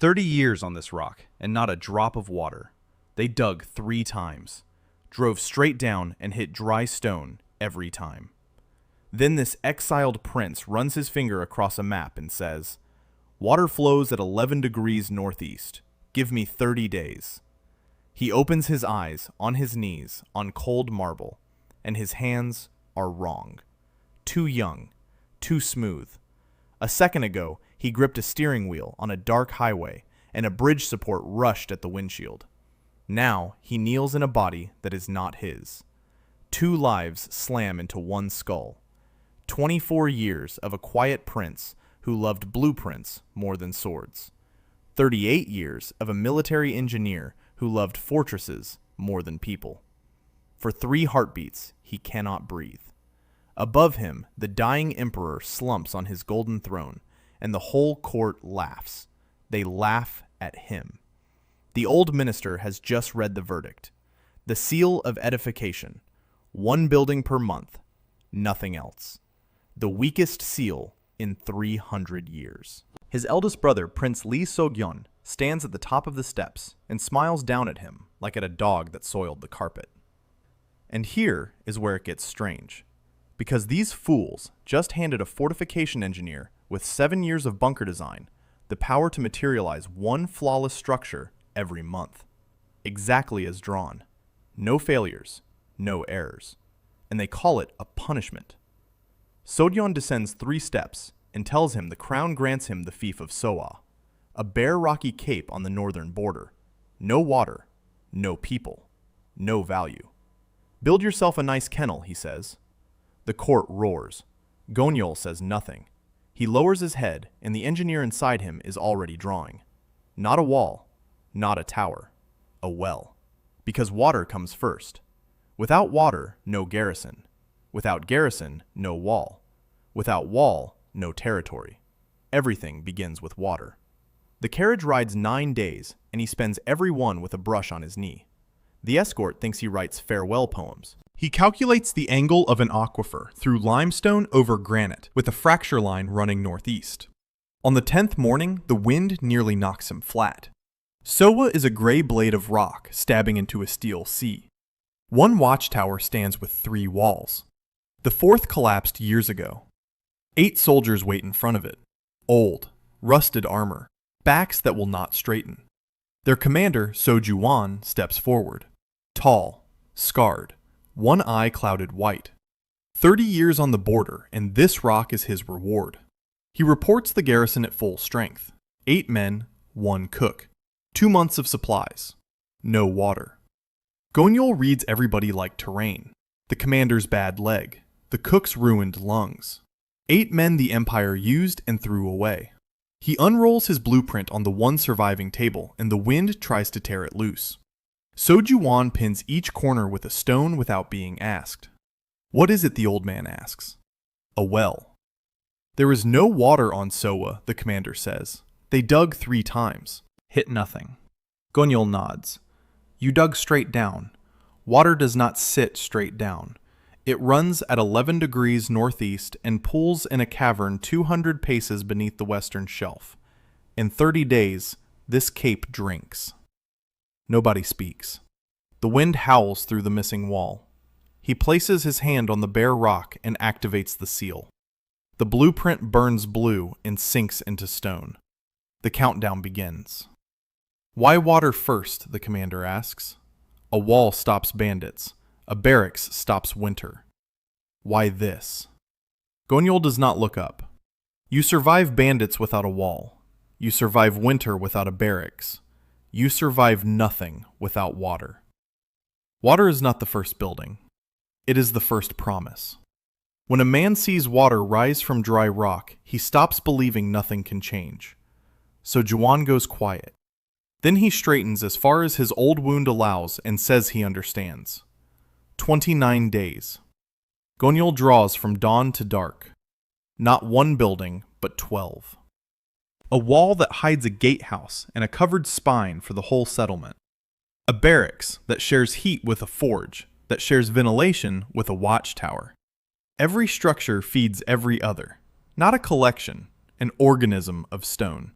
30 years on this rock, and not a drop of water. They dug 3 times, drove straight down and hit dry stone every time. Then this exiled prince runs his finger across a map and says, "Water flows at 11 degrees northeast. Give me 30 days." He opens his eyes on his knees on cold marble, and his hands are wrong. Too young, too smooth. A second ago, he gripped a steering wheel on a dark highway, and a bridge support rushed at the windshield. Now he kneels in a body that is not his. 2 lives slam into one skull. 24 years of a quiet prince who loved blueprints more than swords. 38 years of a military engineer who loved fortresses more than people. For 3 heartbeats, he cannot breathe. Above him, the dying emperor slumps on his golden throne, and the whole court laughs. They laugh at him. The old minister has just read the verdict. The seal of edification. 1 building per month. Nothing else. The weakest seal in 300 years. His eldest brother, Prince Lee So-gyeon, stands at the top of the steps and smiles down at him like at a dog that soiled the carpet. And here is where it gets strange. Because these fools just handed a fortification engineer with 7 years of bunker design the power to materialize 1 flawless structure every month. Exactly as drawn. No failures, no errors. And they call it a punishment. So-gyeon descends 3 steps and tells him the crown grants him the fief of Soa, a bare rocky cape on the northern border. No water, no people, no value. Build yourself a nice kennel, he says. The court roars. Gonyeol says nothing. He lowers his head, and the engineer inside him is already drawing. Not a wall, not a tower, a well. Because water comes first. Without water, no garrison. Without garrison, no wall. Without wall, no territory. Everything begins with water. The carriage rides 9 days, and he spends every one with a brush on his knee. The escort thinks he writes farewell poems. He calculates the angle of an aquifer through limestone over granite, with a fracture line running northeast. On the 10th morning, the wind nearly knocks him flat. Sowa is a gray blade of rock stabbing into a steel sea. 1 watchtower stands with 3 walls. The 4th collapsed years ago. 8 soldiers wait in front of it. Old, rusted armor, backs that will not straighten. Their commander, So-juan, steps forward. Tall, scarred, 1 eye clouded white. 30 years on the border, and this rock is his reward. He reports the garrison at full strength. 8 men, 1 cook. 2 months of supplies. No water. Gonyeol reads everybody like terrain. The commander's bad leg. The cook's ruined lungs. 8 men the Empire used and threw away. He unrolls his blueprint on the 1 surviving table, and the wind tries to tear it loose. So-juan pins each corner with a stone without being asked. What is it, the old man asks. A well. There is no water on Sowa, the commander says. They dug 3 times. Hit nothing. Gonyeol nods. You dug straight down. Water does not sit straight down. It runs at 11 degrees northeast and pools in a cavern 200 paces beneath the western shelf. In 30 days, this cape drinks. Nobody speaks. The wind howls through the missing wall. He places his hand on the bare rock and activates the seal. The blueprint burns blue and sinks into stone. The countdown begins. Why water first, the commander asks. A wall stops bandits. A barracks stops winter. Why this? Gonyeol does not look up. You survive bandits without a wall. You survive winter without a barracks. You survive nothing without water. Water is not the first building. It is the first promise. When a man sees water rise from dry rock, he stops believing nothing can change. So-juan goes quiet. Then he straightens as far as his old wound allows and says he understands. 29 days. Gonyeol draws from dawn to dark. Not 1 building, but 12. A wall that hides a gatehouse and a covered spine for the whole settlement. A barracks that shares heat with a forge, that shares ventilation with a watchtower. Every structure feeds every other, not a collection, an organism of stone.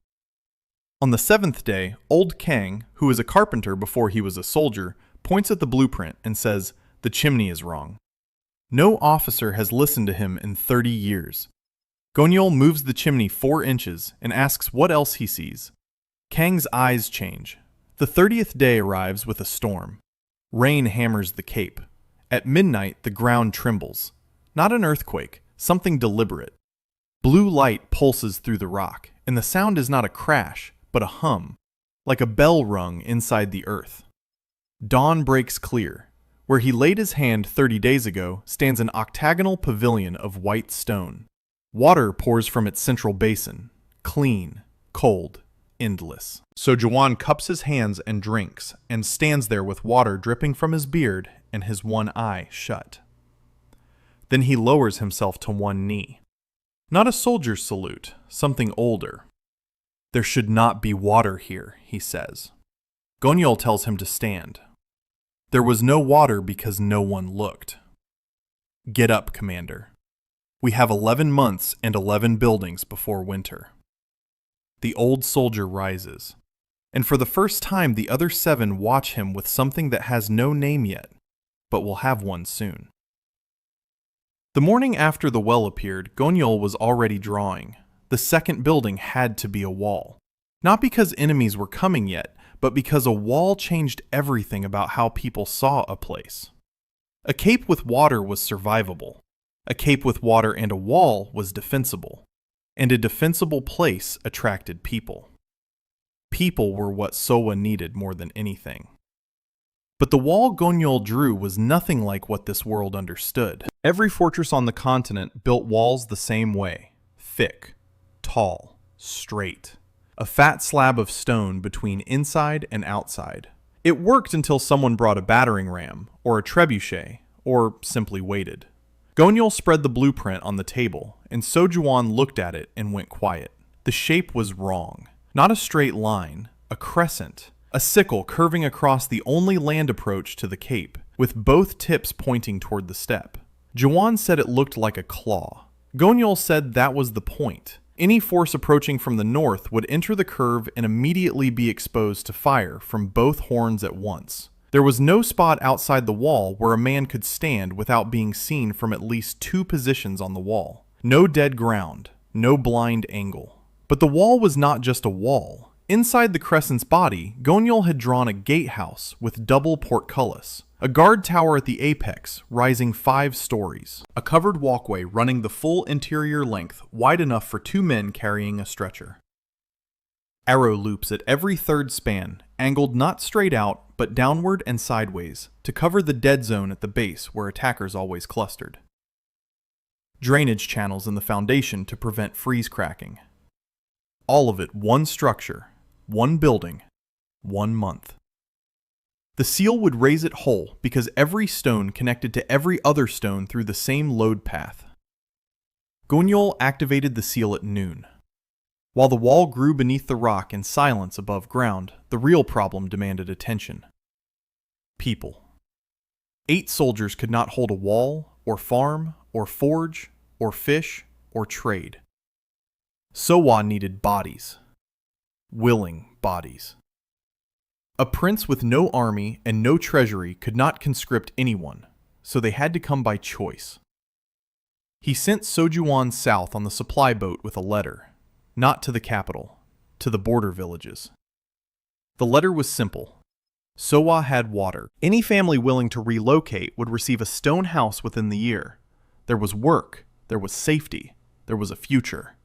On the seventh day, old Kang, who is a carpenter before he was a soldier, points at the blueprint and says, "The chimney is wrong." No officer has listened to him in 30 years. Gonyeol moves the chimney 4 inches and asks what else he sees. Kang's eyes change. The 30th day arrives with a storm. Rain hammers the cape. At midnight, the ground trembles. Not an earthquake, something deliberate. Blue light pulses through the rock, and the sound is not a crash, but a hum, like a bell rung inside the earth. Dawn breaks clear. Where he laid his hand 30 days ago stands an octagonal pavilion of white stone. Water pours from its central basin, clean, cold, endless. So Jawan cups his hands and drinks, and stands there with water dripping from his beard and his one eye shut. Then he lowers himself to one knee. Not a soldier's salute, something older. "There should not be water here," he says. Gonyeol tells him to stand. "There was no water because no one looked." "Get up, Commander. We have 11 months and 11 buildings before winter." The old soldier rises, and for the first time the other 7 watch him with something that has no name yet, but will have one soon. The morning after the well appeared, Gonyeol was already drawing. The second building had to be a wall. Not because enemies were coming yet, but because a wall changed everything about how people saw a place. A cape with water was survivable. A cape with water and a wall was defensible. And a defensible place attracted people. People were what Sowa needed more than anything. But the wall Gonyeol drew was nothing like what this world understood. Every fortress on the continent built walls the same way. Thick, tall, straight. A fat slab of stone between inside and outside. It worked until someone brought a battering ram, or a trebuchet, or simply waited. Gonyeol spread the blueprint on the table, and Sojuan looked at it and went quiet. The shape was wrong. Not a straight line, a crescent. A sickle curving across the only land approach to the cape, with both tips pointing toward the steppe. Juan said it looked like a claw. Gonyeol said that was the point. Any force approaching from the north would enter the curve and immediately be exposed to fire from both horns at once. There was no spot outside the wall where a man could stand without being seen from at least 2 positions on the wall. No dead ground, no blind angle. But the wall was not just a wall. Inside the crescent's body, Gonyeol had drawn a gatehouse with double portcullis, a guard tower at the apex, rising 5 stories, a covered walkway running the full interior length, wide enough for 2 men carrying a stretcher. Arrow loops at every 3rd span, angled not straight out, but downward and sideways, to cover the dead zone at the base where attackers always clustered. Drainage channels in the foundation to prevent freeze cracking. All of it one structure. 1 building, 1 month. The seal would raise it whole because every stone connected to every other stone through the same load path. Gonyeol activated the seal at noon. While the wall grew beneath the rock in silence above ground, the real problem demanded attention. People. 8 soldiers could not hold a wall, or farm, or forge, or fish, or trade. Sowa needed bodies. Willing bodies. A prince with no army and no treasury could not conscript anyone, so they had to come by choice. He sent Sojuan south on the supply boat with a letter, not to the capital, to the border villages. The letter was simple. Sowa had water. Any family willing to relocate would receive a stone house within the year. There was work, there was safety, there was a future.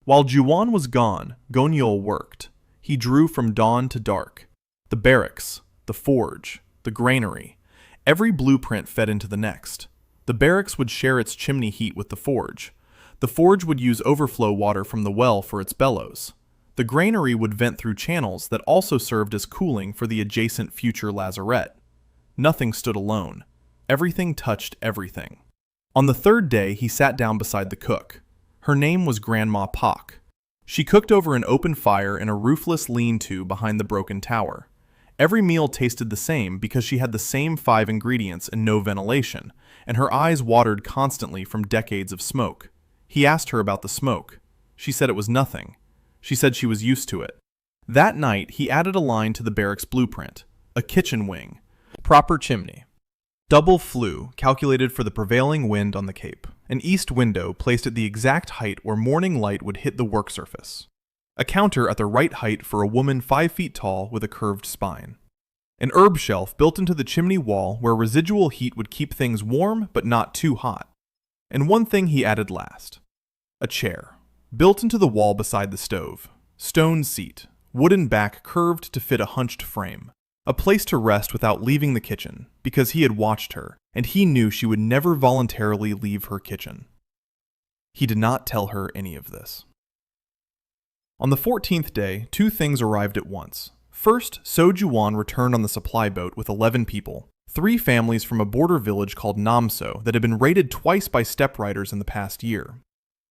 While Juwan was gone, Gonyeol worked. He drew from dawn to dark. The barracks, the forge, the granary. Every blueprint fed into the next. The barracks would share its chimney heat with the forge. The forge would use overflow water from the well for its bellows. The granary would vent through channels that also served as cooling for the adjacent future lazarette. Nothing stood alone. Everything touched everything. On the 3rd day, he sat down beside the cook. Her name was Grandma Pak. She cooked over an open fire in a roofless lean-to behind the broken tower. Every meal tasted the same because she had the same 5 ingredients and no ventilation, and her eyes watered constantly from decades of smoke. He asked her about the smoke. She said it was nothing. She said she was used to it. That night, he added a line to the barracks blueprint: a kitchen wing, proper chimney, double flue calculated for the prevailing wind on the cape, an east window placed at the exact height where morning light would hit the work surface, a counter at the right height for a woman 5 feet tall with a curved spine, an herb shelf built into the chimney wall where residual heat would keep things warm but not too hot, and one thing he added last: a chair, built into the wall beside the stove, stone seat, wooden back curved to fit a hunched frame, a place to rest without leaving the kitchen, because he had watched her, and he knew she would never voluntarily leave her kitchen. He did not tell her any of this. On the 14th day, 2 things arrived at once. First, So Juwon returned on the supply boat with 11 people, 3 families from a border village called Namso that had been raided twice by steppe riders in the past year,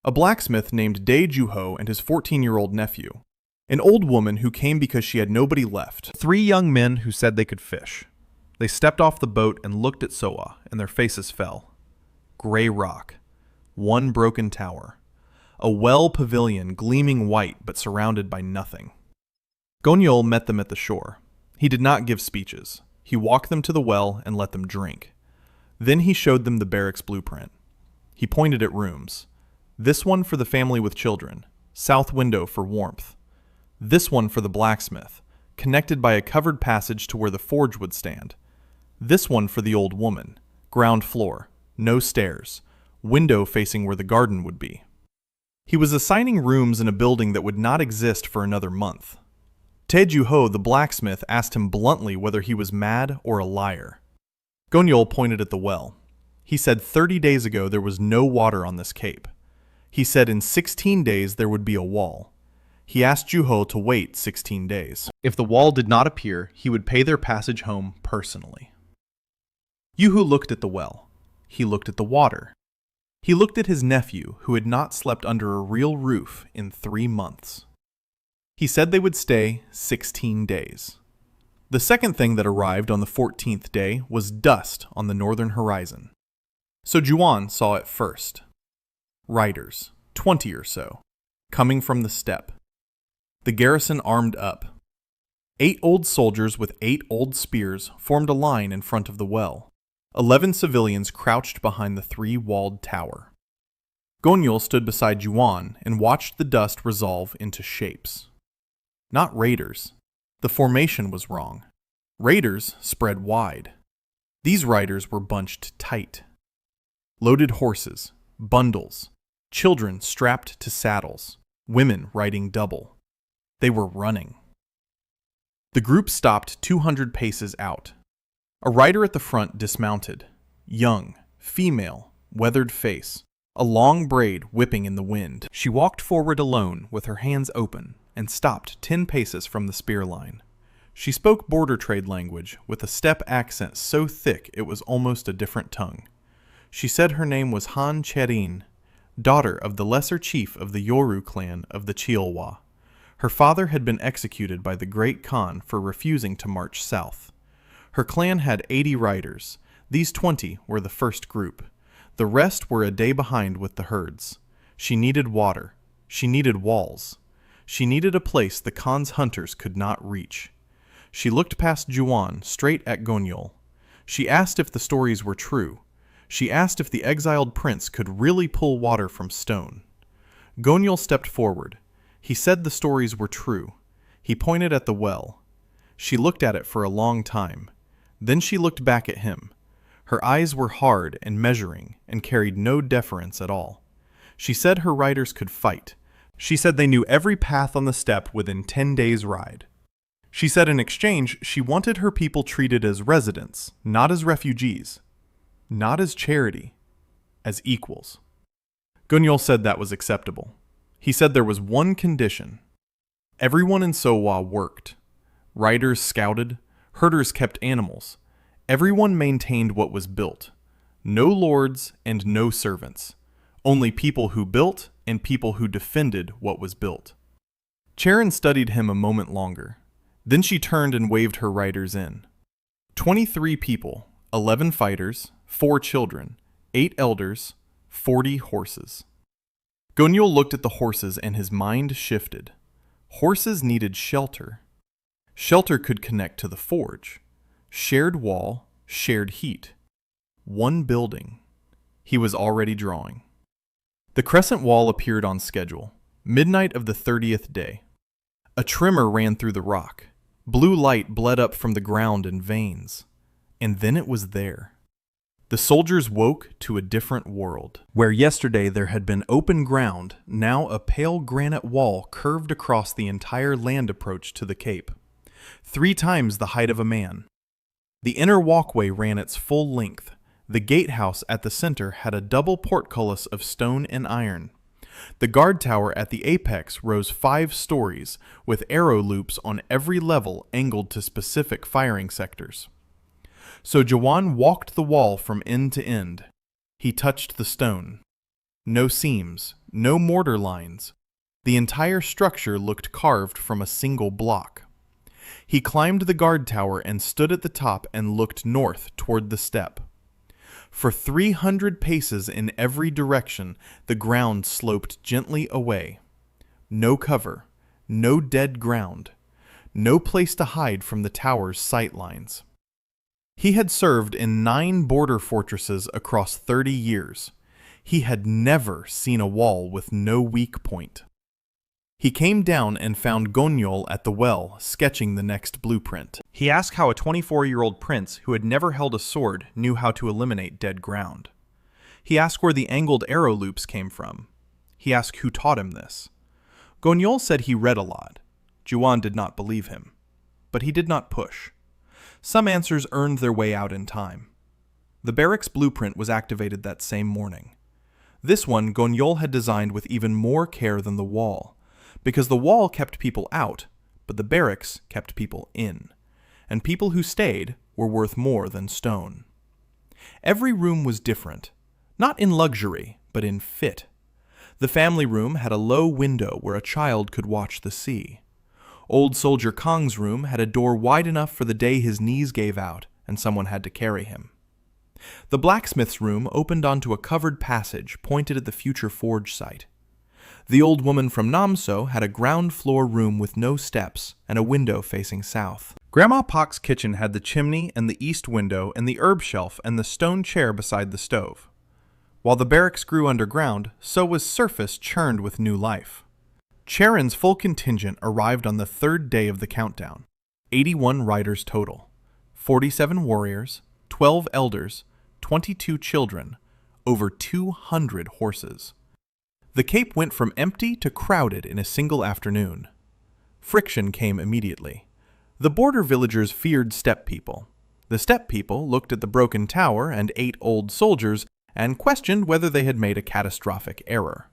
a blacksmith named Dae Juho and his 14-year-old nephew, an old woman who came because she had nobody left, 3 young men who said they could fish. They stepped off the boat and looked at Soa, and their faces fell. Gray rock, 1 broken tower, a well pavilion gleaming white but surrounded by nothing. Gonyeol met them at the shore. He did not give speeches. He walked them to the well and let them drink. Then he showed them the barracks blueprint. He pointed at rooms. This one for the family with children, south window for warmth. This one for the blacksmith, connected by a covered passage to where the forge would stand. This one for the old woman, ground floor, no stairs, window facing where the garden would be. He was assigning rooms in a building that would not exist for another month. Dae Juho, the blacksmith, asked him bluntly whether he was mad or a liar. Gonyeol pointed at the well. He said 30 days ago there was no water on this cape. He said in 16 days there would be a wall. He asked Juho to wait 16 days. If the wall did not appear, he would pay their passage home personally. Juho looked at the well. He looked at the water. He looked at his nephew, who had not slept under a real roof in 3 months. He said they would stay 16 days. The second thing that arrived on the 14th day was dust on the northern horizon. So Juwon saw it first. Riders, 20 or so, coming from the steppe. The garrison armed up. 8 old soldiers with 8 old spears formed a line in front of the well. 11 civilians crouched behind the 3-walled tower. Gonyeol stood beside Juwon and watched the dust resolve into shapes. Not raiders. The formation was wrong. Raiders spread wide. These riders were bunched tight. Loaded horses, bundles, children strapped to saddles, women riding double. They were running. The group stopped 200 paces out. A rider at the front dismounted. Young, female, weathered face, a long braid whipping in the wind. She walked forward alone with her hands open and stopped 10 paces from the spear line. She spoke border trade language with a steppe accent so thick it was almost a different tongue. She said her name was Han Cherin, daughter of the lesser chief of the Yoru clan of the Cheolwa. Her father had been executed by the Great Khan for refusing to march south. Her clan had 80 riders. These 20 were the first group. The rest were a day behind with the herds. She needed water. She needed walls. She needed a place the Khan's hunters could not reach. She looked past Juwon straight at Gonyeol. She asked if the stories were true. She asked if the exiled prince could really pull water from stone. Gonyeol stepped forward. He said the stories were true. He pointed at the well. She looked at it for a long time. Then she looked back at him. Her eyes were hard and measuring and carried no deference at all. She said her riders could fight. She said they knew every path on the steppe within 10 days' ride. She said in exchange she wanted her people treated as residents, not as refugees, not as charity, as equals. Gonyeol said that was acceptable. He said there was one condition. Everyone in Sowa worked. Riders scouted. Herders kept animals. Everyone maintained what was built. No lords and no servants. Only people who built and people who defended what was built. Charon studied him a moment longer. Then she turned and waved her riders in. 23 people, 11 fighters, 4 children, 8 elders, 40 horses. Gonyeol looked at the horses and his mind shifted. Horses needed shelter. Shelter could connect to the forge. Shared wall, shared heat. One building. He was already drawing. The crescent wall appeared on schedule. Midnight of the 30th day. A tremor ran through the rock. Blue light bled up from the ground in veins. And then it was there. The soldiers woke to a different world. Where yesterday there had been open ground, now a pale granite wall curved across the entire land approach to the cape. 3 times the height of a man. The inner walkway ran its full length. The gatehouse at the center had a double portcullis of stone and iron. The guard tower at the apex rose 5 stories, with arrow loops on every level angled to specific firing sectors. So Jawan walked the wall from end to end. He touched the stone. No seams, no mortar lines. The entire structure looked carved from a single block. He climbed the guard tower and stood at the top and looked north toward the steppe. For 300 paces in every direction, the ground sloped gently away. No cover, no dead ground, no place to hide from the tower's sight lines. He had served in 9 border fortresses across 30 years. He had never seen a wall with no weak point. He came down and found Gonyeol at the well, sketching the next blueprint. He asked how a 24-year-old prince who had never held a sword knew how to eliminate dead ground. He asked where the angled arrow loops came from. He asked who taught him this. Gonyeol said he read a lot. Juan did not believe him. But he did not push. Some answers earned their way out in time. The barracks blueprint was activated that same morning. This one Gonyeol had designed with even more care than the wall, because the wall kept people out, but the barracks kept people in, and people who stayed were worth more than stone. Every room was different, not in luxury, but in fit. The family room had a low window where a child could watch the sea. Old Soldier Kong's room had a door wide enough for the day his knees gave out and someone had to carry him. The blacksmith's room opened onto a covered passage pointed at the future forge site. The old woman from Namso had a ground floor room with no steps and a window facing south. Grandma Pak's kitchen had the chimney and the east window and the herb shelf and the stone chair beside the stove. While the barracks grew underground, so was surface churned with new life. Charon's full contingent arrived on the 3rd day of the countdown. 81 riders total. 47 warriors, 12 elders, 22 children, over 200 horses. The cape went from empty to crowded in a single afternoon. Friction came immediately. The border villagers feared steppe people. The steppe people looked at the broken tower and 8 old soldiers and questioned whether they had made a catastrophic error.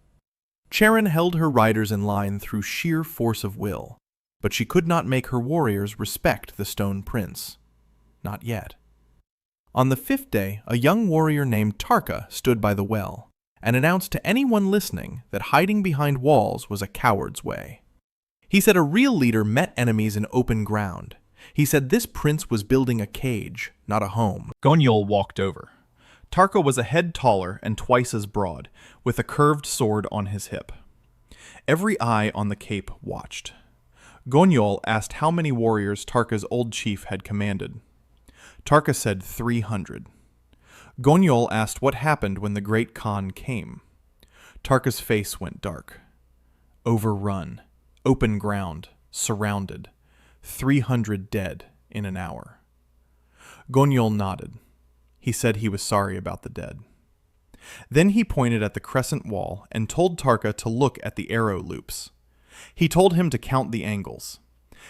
Charon held her riders in line through sheer force of will, but she could not make her warriors respect the stone prince. Not yet. On the 5th day, a young warrior named Tarka stood by the well and announced to anyone listening that hiding behind walls was a coward's way. He said a real leader met enemies in open ground. He said this prince was building a cage, not a home. Gonyeol walked over. Tarka was a head taller and twice as broad, with a curved sword on his hip. Every eye on the cape watched. Gonyeol asked how many warriors Tarka's old chief had commanded. Tarka said 300. Gonyeol asked what happened when the great Khan came. Tarka's face went dark. Overrun, open ground, surrounded, 300 dead in an hour. Gonyeol nodded. He said he was sorry about the dead. Then he pointed at the crescent wall and told Tarka to look at the arrow loops. He told him to count the angles.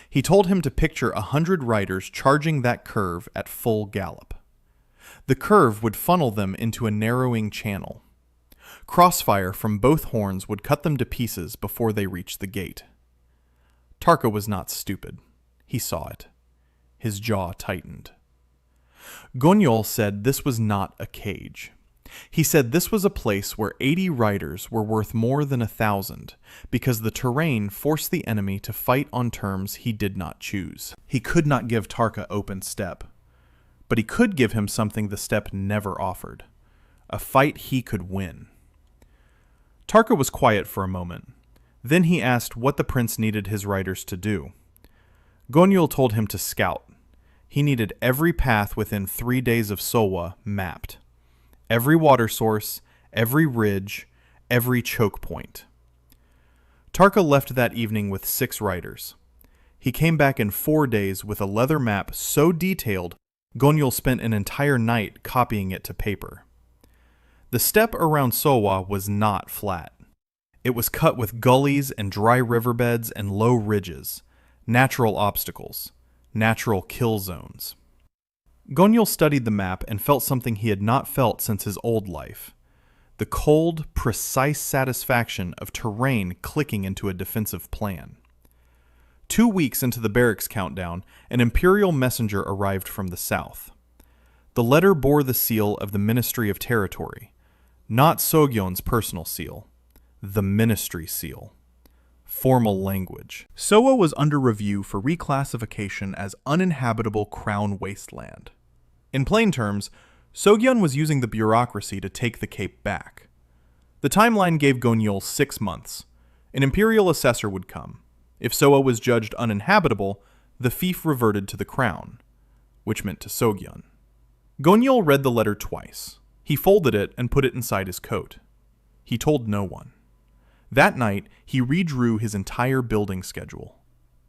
He told him to picture 100 riders charging that curve at full gallop. The curve would funnel them into a narrowing channel. Crossfire from both horns would cut them to pieces before they reached the gate. Tarka was not stupid. He saw it. His jaw tightened. Gonyeol said this was not a cage. He said this was a place where 80 riders were worth more than 1,000 because the terrain forced the enemy to fight on terms he did not choose. He could not give Tarka open steppe, but he could give him something the steppe never offered, a fight he could win. Tarka was quiet for a moment. Then he asked what the prince needed his riders to do. Gonyeol told him to scout. He needed every path within 3 days of Sowa mapped. Every water source, every ridge, every choke point. Tarka left that evening with 6 riders. He came back in 4 days with a leather map so detailed, Gonyeol spent an entire night copying it to paper. The steppe around Sowa was not flat. It was cut with gullies and dry riverbeds and low ridges, natural obstacles, natural kill zones. Gonyeol studied the map and felt something he had not felt since his old life. The cold, precise satisfaction of terrain clicking into a defensive plan. 2 weeks into the barracks countdown, an imperial messenger arrived from the south. The letter bore the seal of the Ministry of Territory, not Sogyon's personal seal, the Ministry seal. Formal language. Sowa was under review for reclassification as uninhabitable crown wasteland. In plain terms, Sogyeon was using the bureaucracy to take the cape back. The timeline gave Gonyeol 6 months. An imperial assessor would come. If Sowa was judged uninhabitable, the fief reverted to the crown, which meant to Sogyeon. Gonyeol read the letter twice. He folded it and put it inside his coat. He told no one. That night, he redrew his entire building schedule.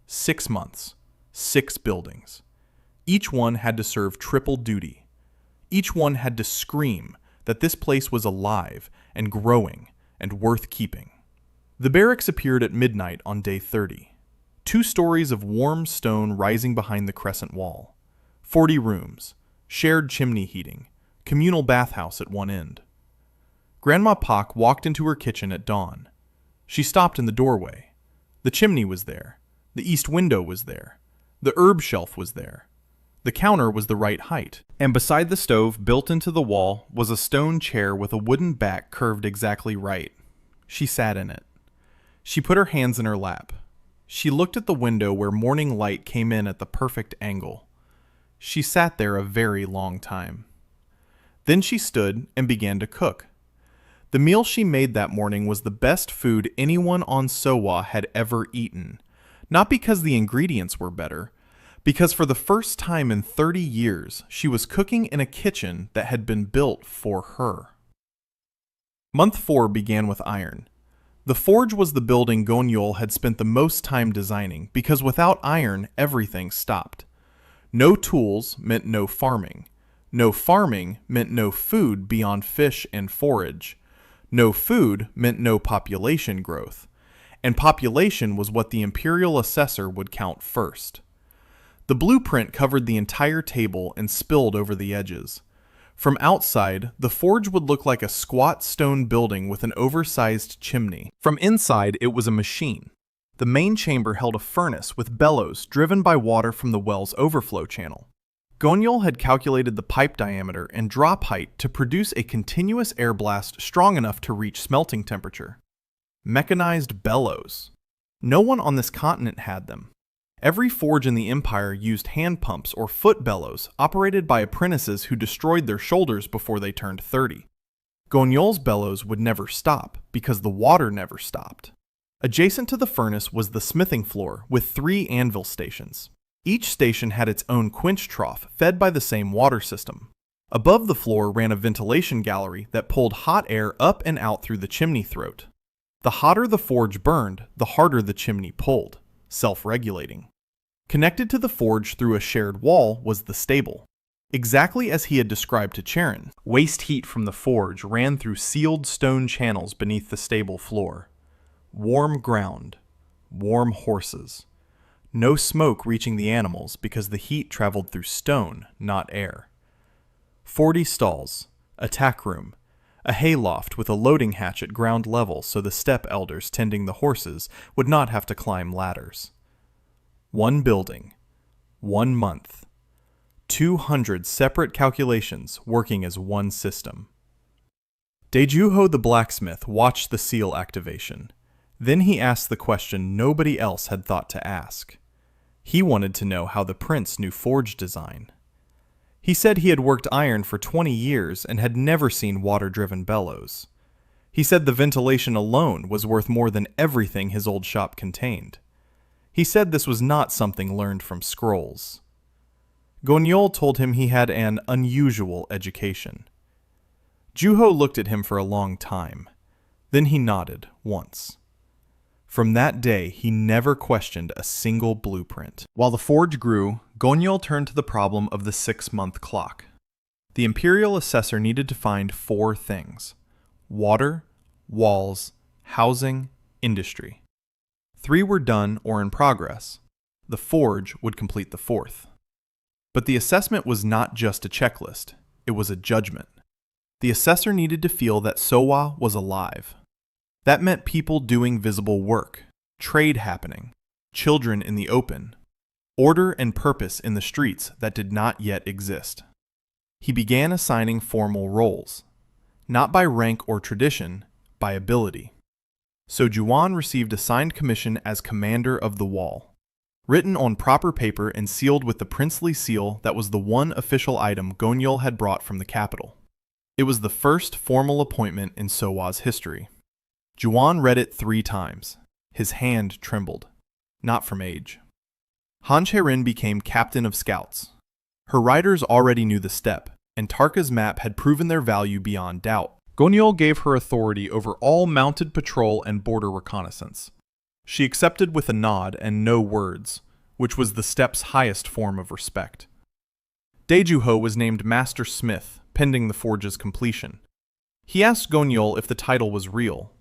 6 months, 6 buildings. Each one had to serve triple duty. Each one had to scream that this place was alive and growing and worth keeping. The barracks appeared at midnight on day 30. 2 stories of warm stone rising behind the crescent wall. 40 rooms, shared chimney heating, communal bathhouse at one end. Grandma Pak walked into her kitchen at dawn. She stopped in the doorway. The chimney was there. The east window was there. The herb shelf was there. The counter was the right height. And beside the stove, built into the wall, was a stone chair with a wooden back curved exactly right. She sat in it. She put her hands in her lap. She looked at the window where morning light came in at the perfect angle. She sat there a very long time. Then she stood and began to cook. The meal she made that morning was the best food anyone on Sowa had ever eaten. Not because the ingredients were better, because for the first time in 30 years, she was cooking in a kitchen that had been built for her. Month 4 began with iron. The forge was the building Gonyeol had spent the most time designing, because without iron, everything stopped. No tools meant no farming. No farming meant no food beyond fish and forage. No food meant no population growth, and population was what the imperial assessor would count first. The blueprint covered the entire table and spilled over the edges. From outside, the forge would look like a squat stone building with an oversized chimney. From inside, it was a machine. The main chamber held a furnace with bellows driven by water from the well's overflow channel. Gonyeol had calculated the pipe diameter and drop height to produce a continuous air blast strong enough to reach smelting temperature. Mechanized bellows. No one on this continent had them. Every forge in the empire used hand pumps or foot bellows operated by apprentices who destroyed their shoulders before they turned 30. Gonyeol's bellows would never stop because the water never stopped. Adjacent to the furnace was the smithing floor with 3 anvil stations. Each station had its own quench trough fed by the same water system. Above the floor ran a ventilation gallery that pulled hot air up and out through the chimney throat. The hotter the forge burned, the harder the chimney pulled, self-regulating. Connected to the forge through a shared wall was the stable. Exactly as he had described to Charon, waste heat from the forge ran through sealed stone channels beneath the stable floor. Warm ground, warm horses. No smoke reaching the animals because the heat traveled through stone, not air. 40 stalls, a tack room, a hayloft with a loading hatch at ground level so the steppe elders tending the horses would not have to climb ladders. 1 building, 1 month, 200 separate calculations working as one system. Daejuho the blacksmith watched the seal activation. Then he asked the question nobody else had thought to ask. He wanted to know how the prince knew forge design. He said he had worked iron for 20 years and had never seen water-driven bellows. He said the ventilation alone was worth more than everything his old shop contained. He said this was not something learned from scrolls. Gonyeol told him he had an unusual education. Juho looked at him for a long time. Then he nodded once. From that day, he never questioned a single blueprint. While the forge grew, Gonyeol turned to the problem of the 6-month clock. The imperial assessor needed to find 4 things: water, walls, housing, industry. 3 were done or in progress. The forge would complete the 4th. But the assessment was not just a checklist, it was a judgment. The assessor needed to feel that Sohwa was alive. That meant people doing visible work, trade happening, children in the open, order and purpose in the streets that did not yet exist. He began assigning formal roles, not by rank or tradition, by ability. So Juwon received a signed commission as commander of the wall, written on proper paper and sealed with the princely seal that was the one official item Gonyeol had brought from the capital. It was the first formal appointment in Sohwa's history. Juwon read it 3 times. His hand trembled, not from age. Han Cherin became captain of scouts. Her riders already knew the step, and Tarka's map had proven their value beyond doubt. Gonyeol gave her authority over all mounted patrol and border reconnaissance. She accepted with a nod and no words, which was the step's highest form of respect. Daejuho was named Master Smith, pending the forge's completion. He asked Gonyeol if the title was real.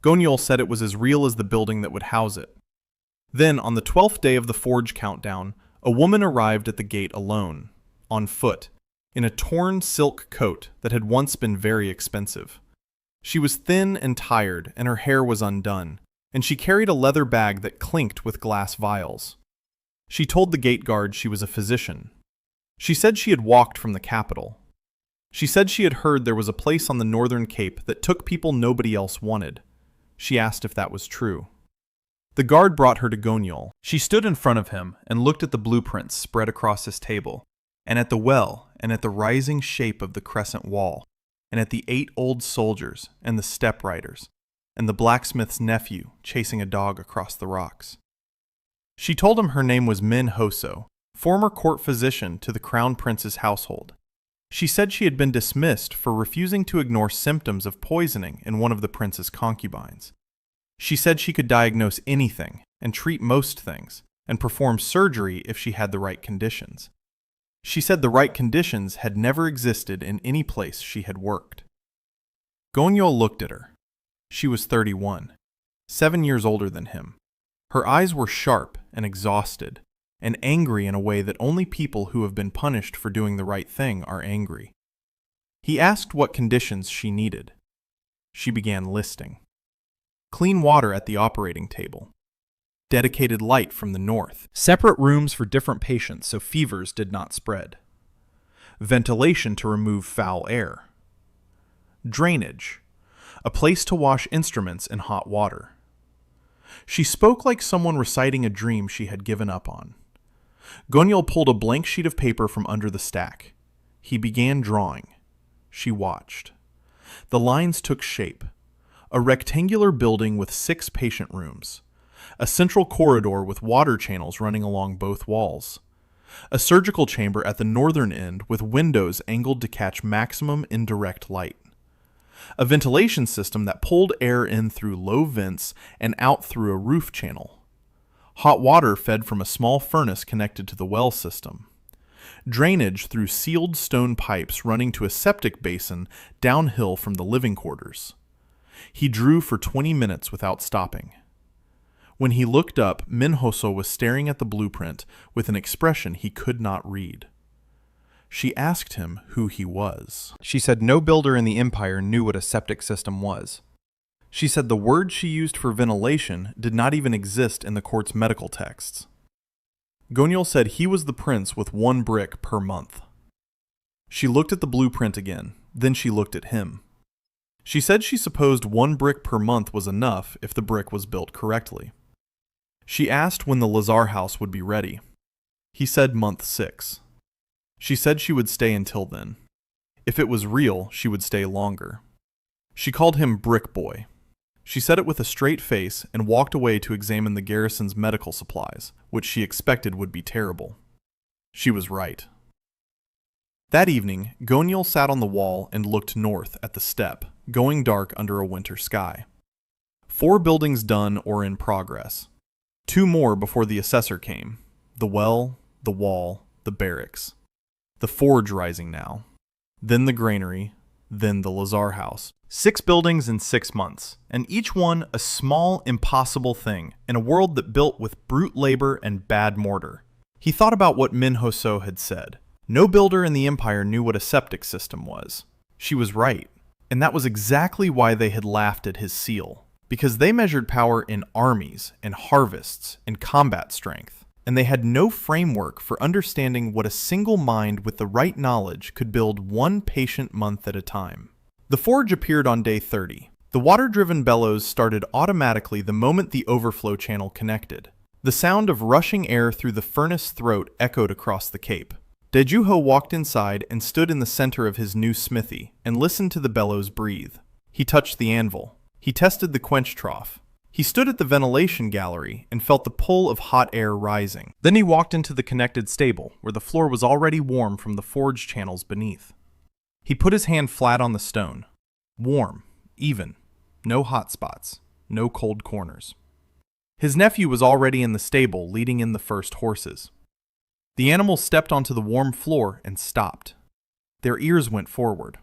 Gonyeol said it was as real as the building that would house it. Then, on the 12th day of the forge countdown, a woman arrived at the gate alone, on foot, in a torn silk coat that had once been very expensive. She was thin and tired, and her hair was undone, and she carried a leather bag that clinked with glass vials. She told the gate guard she was a physician. She said she had walked from the capital. She said she had heard there was a place on the northern cape that took people nobody else wanted. She asked if that was true. The guard brought her to Gonyeol. She stood in front of him and looked at the blueprints spread across his table, and at the well, and at the rising shape of the crescent wall, and at the 8 old soldiers, and the steppe riders, and the blacksmith's nephew chasing a dog across the rocks. She told him her name was Min Hoso, former court physician to the crown prince's household. She said she had been dismissed for refusing to ignore symptoms of poisoning in one of the prince's concubines. She said she could diagnose anything and treat most things, and perform surgery if she had the right conditions. She said the right conditions had never existed in any place she had worked. Gonyeol looked at her. She was 31, 7 years older than him. Her eyes were sharp and exhausted, and angry in a way that only people who have been punished for doing the right thing are angry. He asked what conditions she needed. She began listing. Clean water at the operating table. Dedicated light from the north. Separate rooms for different patients so fevers did not spread. Ventilation to remove foul air. Drainage. A place to wash instruments in hot water. She spoke like someone reciting a dream she had given up on. Gonyeol pulled a blank sheet of paper from under the stack. He began drawing. She watched. The lines took shape. A rectangular building with 6 patient rooms. A central corridor with water channels running along both walls. A surgical chamber at the northern end with windows angled to catch maximum indirect light. A ventilation system that pulled air in through low vents and out through a roof channel. Hot water fed from a small furnace connected to the well system. Drainage through sealed stone pipes running to a septic basin downhill from the living quarters. He drew for 20 minutes without stopping. When he looked up, Minhoso was staring at the blueprint with an expression he could not read. She asked him who he was. She said no builder in the empire knew what a septic system was. She said the word she used for ventilation did not even exist in the court's medical texts. Gonyeol said he was the prince with 1 brick per month. She looked at the blueprint again, then she looked at him. She said she supposed 1 brick per month was enough if the brick was built correctly. She asked when the Lazar house would be ready. He said month 6. She said she would stay until then. If it was real, she would stay longer. She called him Brick Boy. She said it with a straight face and walked away to examine the garrison's medical supplies, which she expected would be terrible. She was right. That evening, Gonyeol sat on the wall and looked north at the steppe, going dark under a winter sky. 4 buildings done or in progress. 2 more before the assessor came. The well, the wall, the barracks. The forge rising now. Then the granary, then the Lazar house. 6 buildings in 6 months, and each one a small, impossible thing in a world that built with brute labor and bad mortar. He thought about what Manhwa had said. No builder in the empire knew what a septic system was. She was right, and that was exactly why they had laughed at his seal, because they measured power in armies and harvests and combat strength, and they had no framework for understanding what a single mind with the right knowledge could build 1 patient month at a time. The forge appeared on day 30. The water-driven bellows started automatically the moment the overflow channel connected. The sound of rushing air through the furnace throat echoed across the cape. Daejuho walked inside and stood in the center of his new smithy and listened to the bellows breathe. He touched the anvil. He tested the quench trough. He stood at the ventilation gallery and felt the pull of hot air rising. Then he walked into the connected stable, where the floor was already warm from the forge channels beneath. He put his hand flat on the stone. Warm, even. No hot spots. No cold corners. His nephew was already in the stable, leading in the first horses. The animals stepped onto the warm floor and stopped. Their ears went forward.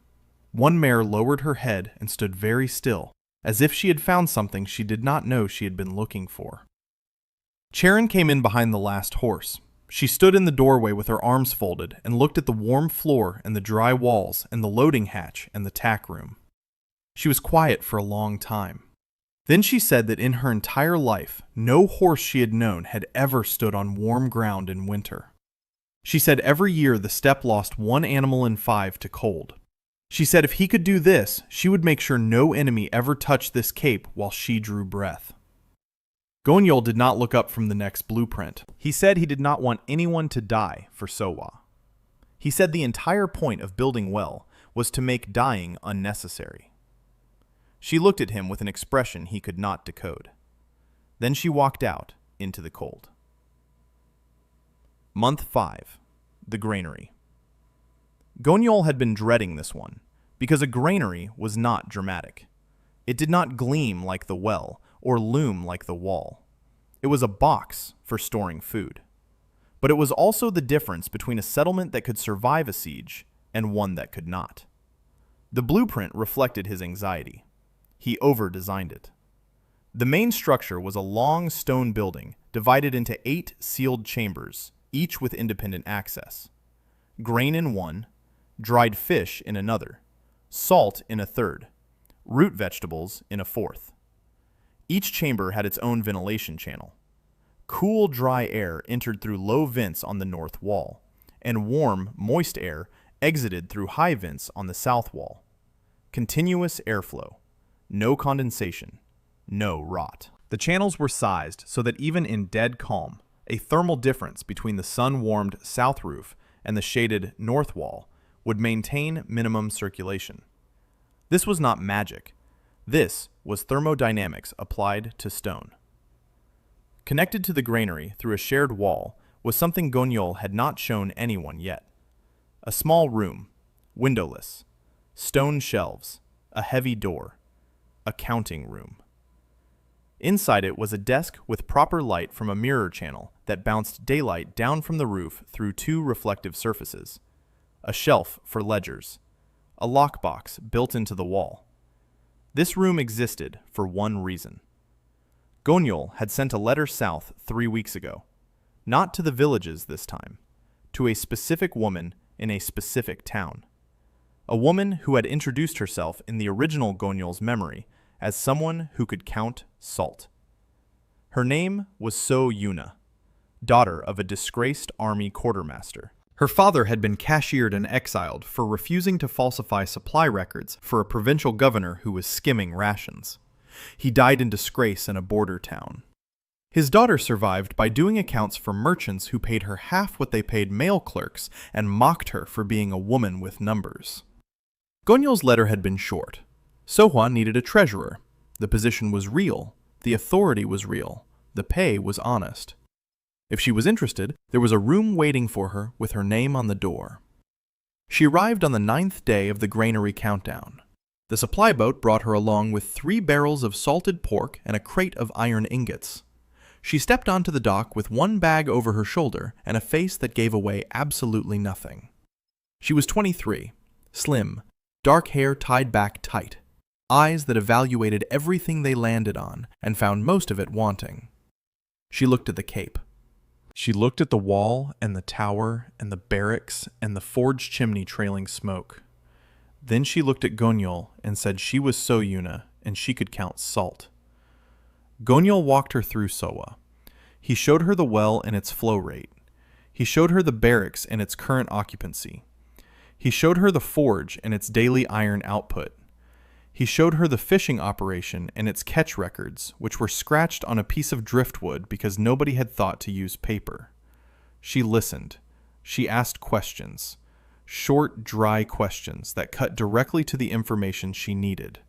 One mare lowered her head and stood very still, as if she had found something she did not know she had been looking for. Charon came in behind the last horse. She stood in the doorway with her arms folded and looked at the warm floor and the dry walls and the loading hatch and the tack room. She was quiet for a long time. Then she said that in her entire life, no horse she had known had ever stood on warm ground in winter. She said every year the steppe lost 1 animal in 5 to cold. She said if he could do this, she would make sure no enemy ever touched this cape while she drew breath. Gonyeol did not look up from the next blueprint. He said he did not want anyone to die for Sohwa. He said the entire point of building well was to make dying unnecessary. She looked at him with an expression he could not decode. Then she walked out into the cold. Month 5. The Granary. Gonyeol had been dreading this one, because a granary was not dramatic. It did not gleam like the well, or loom like the wall. It was a box for storing food. But it was also the difference between a settlement that could survive a siege and one that could not. The blueprint reflected his anxiety. He over-designed it. The main structure was a long stone building divided into 8 sealed chambers, each with independent access. Grain in one, dried fish in another, salt in a third, root vegetables in a fourth. Each chamber had its own ventilation channel. Cool, dry air entered through low vents on the north wall, and warm, moist air exited through high vents on the south wall. Continuous airflow. No condensation. No rot. The channels were sized so that even in dead calm, a thermal difference between the sun-warmed south roof and the shaded north wall would maintain minimum circulation. This was not magic. This was thermodynamics applied to stone. Connected to the granary through a shared wall was something Gonyeol had not shown anyone yet. A small room, windowless, stone shelves, a heavy door, a counting room. Inside it was a desk with proper light from a mirror channel that bounced daylight down from the roof through 2 reflective surfaces, a shelf for ledgers, a lockbox built into the wall. This room existed for one reason. Gonyeol had sent a letter south 3 weeks ago, not to the villages this time, to a specific woman in a specific town. A woman who had introduced herself in the original Gonyeol's memory as someone who could count salt. Her name was So Yuna, daughter of a disgraced army quartermaster. Her father had been cashiered and exiled for refusing to falsify supply records for a provincial governor who was skimming rations. He died in disgrace in a border town. His daughter survived by doing accounts for merchants who paid her half what they paid mail clerks and mocked her for being a woman with numbers. Gonyeol's letter had been short. Sohwa needed a treasurer. The position was real, the authority was real, the pay was honest. If she was interested, there was a room waiting for her with her name on the door. She arrived on the 9th day of the granary countdown. The supply boat brought her along with 3 barrels of salted pork and a crate of iron ingots. She stepped onto the dock with 1 bag over her shoulder and a face that gave away absolutely nothing. She was 23, slim, dark hair tied back tight, eyes that evaluated everything they landed on and found most of it wanting. She looked at the cape. She looked at the wall and the tower and the barracks and the forge chimney trailing smoke. Then she looked at Gonyeol and said she was Soyuna and she could count salt. Gonyeol walked her through Sohwa. He showed her the well and its flow rate. He showed her the barracks and its current occupancy. He showed her the forge and its daily iron output. He showed her the fishing operation and its catch records, which were scratched on a piece of driftwood because nobody had thought to use paper. She listened. She asked questions. Short, dry questions that cut directly to the information she needed.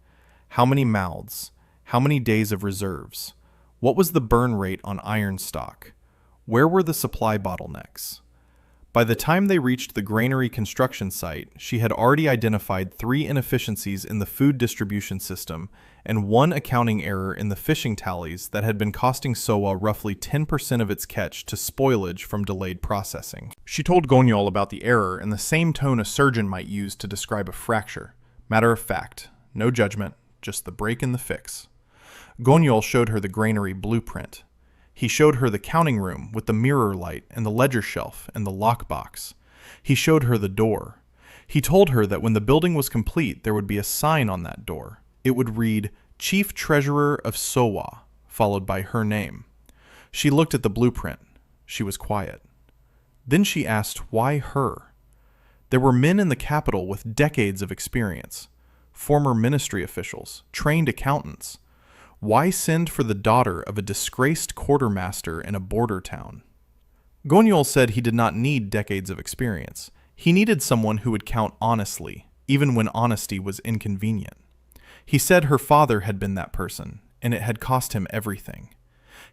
How many mouths? How many days of reserves? What was the burn rate on iron stock? Where were the supply bottlenecks? By the time they reached the granary construction site, she had already identified 3 inefficiencies in the food distribution system and 1 accounting error in the fishing tallies that had been costing Sohwa roughly 10% of its catch to spoilage from delayed processing. She told Gonyeol about the error in the same tone a surgeon might use to describe a fracture. Matter of fact, no judgment, just the break in the fix. Gonyeol showed her the granary blueprint. He showed her the counting room with the mirror light and the ledger shelf and the lockbox. He showed her the door. He told her that when the building was complete, there would be a sign on that door. It would read, Chief Treasurer of Sohwa, followed by her name. She looked at the blueprint. She was quiet. Then she asked, why her? There were men in the capital with decades of experience, former ministry officials, trained accountants. Why send for the daughter of a disgraced quartermaster in a border town? Gonyeol said he did not need decades of experience. He needed someone who would count honestly, even when honesty was inconvenient. He said her father had been that person, and it had cost him everything.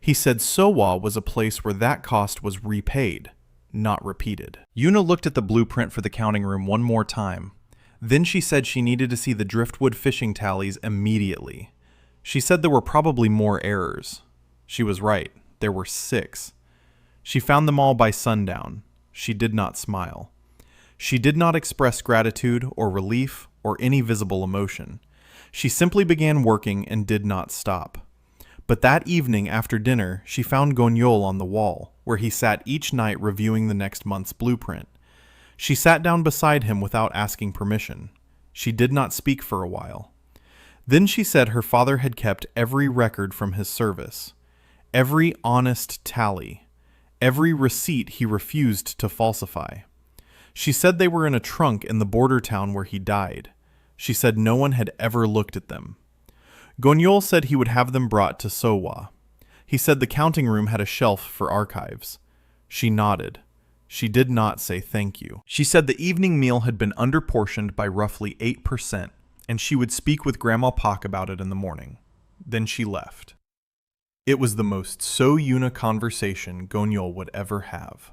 He said Sohwa was a place where that cost was repaid, not repeated. Yuna looked at the blueprint for the counting room one more time. Then she said she needed to see the driftwood fishing tallies immediately. She said there were probably more errors. She was right. There were 6. She found them all by sundown. She did not smile. She did not express gratitude or relief or any visible emotion. She simply began working and did not stop. But that evening after dinner, she found Gonyeol on the wall, where he sat each night reviewing the next month's blueprint. She sat down beside him without asking permission. She did not speak for a while. Then she said her father had kept every record from his service, every honest tally, every receipt he refused to falsify. She said they were in a trunk in the border town where he died. She said no one had ever looked at them. Gonyeol said he would have them brought to Sohwa. He said the counting room had a shelf for archives. She nodded. She did not say thank you. She said the evening meal had been underportioned by roughly 8%. And she would speak with Grandma Pak about it in the morning. Then she left. It was the most Soyuna conversation Gonyeol would ever have.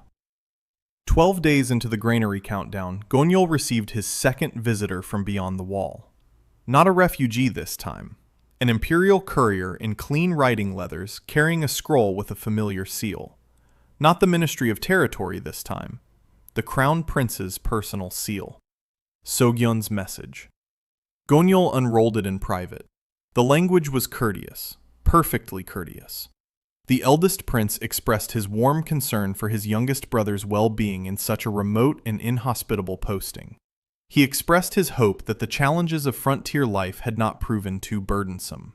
12 days into the granary countdown, Gonyeol received his second visitor from beyond the wall. Not a refugee this time. An imperial courier in clean riding leathers carrying a scroll with a familiar seal. Not the Ministry of Territory this time. The Crown Prince's personal seal. Sogyun's message. Gonyeol unrolled it in private. The language was courteous, perfectly courteous. The eldest prince expressed his warm concern for his youngest brother's well-being in such a remote and inhospitable posting. He expressed his hope that the challenges of frontier life had not proven too burdensome.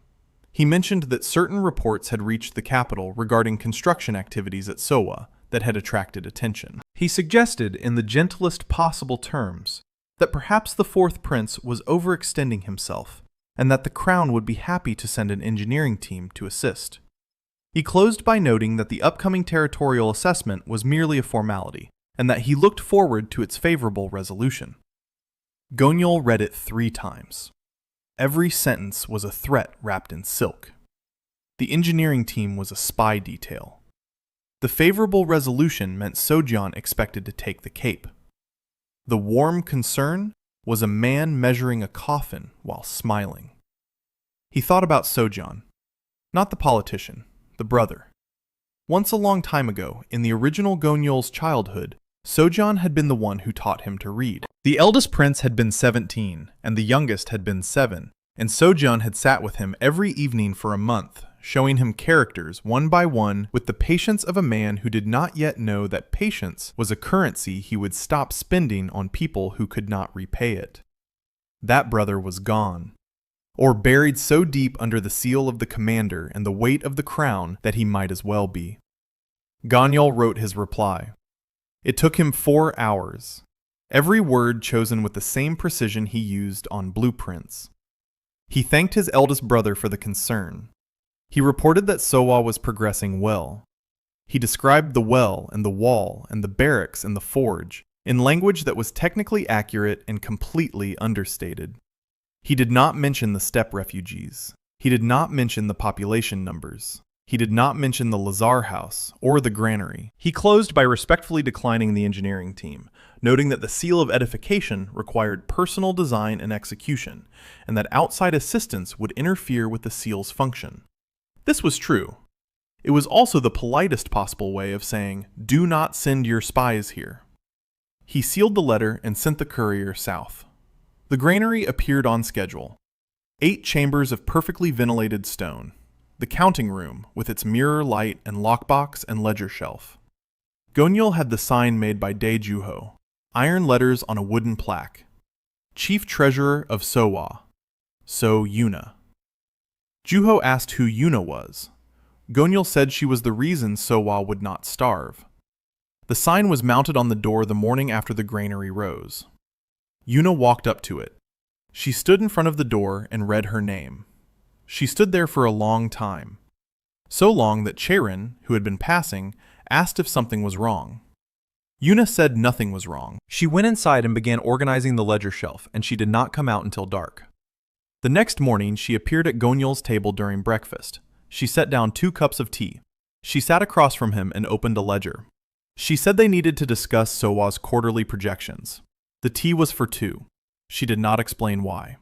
He mentioned that certain reports had reached the capital regarding construction activities at Sohwa that had attracted attention. He suggested in the gentlest possible terms that perhaps the 4th prince was overextending himself, and that the crown would be happy to send an engineering team to assist. He closed by noting that the upcoming territorial assessment was merely a formality, and that he looked forward to its favorable resolution. Gonyeol read it 3 times. Every sentence was a threat wrapped in silk. The engineering team was a spy detail. The favorable resolution meant Sojeon expected to take the cape. The warm concern was a man measuring a coffin while smiling. He thought about Sojeon, not the politician, the brother. Once a long time ago, in the original Gonyeol's childhood, Sojeon had been the one who taught him to read. The eldest prince had been 17, and the youngest had been 7, and Sojeon had sat with him every evening for a month, showing him characters one by one with the patience of a man who did not yet know that patience was a currency he would stop spending on people who could not repay it. That brother was gone, or buried so deep under the seal of the commander and the weight of the crown that he might as well be. Gonyeol wrote his reply. It took him 4 hours, every word chosen with the same precision he used on blueprints. He thanked his eldest brother for the concern. He reported that Sowa was progressing well. He described the well and the wall and the barracks and the forge in language that was technically accurate and completely understated. He did not mention the steppe refugees. He did not mention the population numbers. He did not mention the Lazar house or the granary. He closed by respectfully declining the engineering team, noting that the seal of edification required personal design and execution, and that outside assistance would interfere with the seal's function. This was true. It was also the politest possible way of saying, "Do not send your spies here." He sealed the letter and sent the courier south. The granary appeared on schedule. 8 chambers of perfectly ventilated stone. The counting room, with its mirror light and lockbox and ledger shelf. Gonyeol had the sign made by Dae Juho, iron letters on a wooden plaque. Chief Treasurer of Sowa, So Yuna. Juho asked who Yuna was. Gonyeol said she was the reason Sowa would not starve. The sign was mounted on the door the morning after the granary rose. Yuna walked up to it. She stood in front of the door and read her name. She stood there for a long time. So long that Cherin, who had been passing, asked if something was wrong. Yuna said nothing was wrong. She went inside and began organizing the ledger shelf, and she did not come out until dark. The next morning, she appeared at Gonyeol's table during breakfast. She set down 2 cups of tea. She sat across from him and opened a ledger. She said they needed to discuss Sowa's quarterly projections. The tea was for 2. She did not explain why.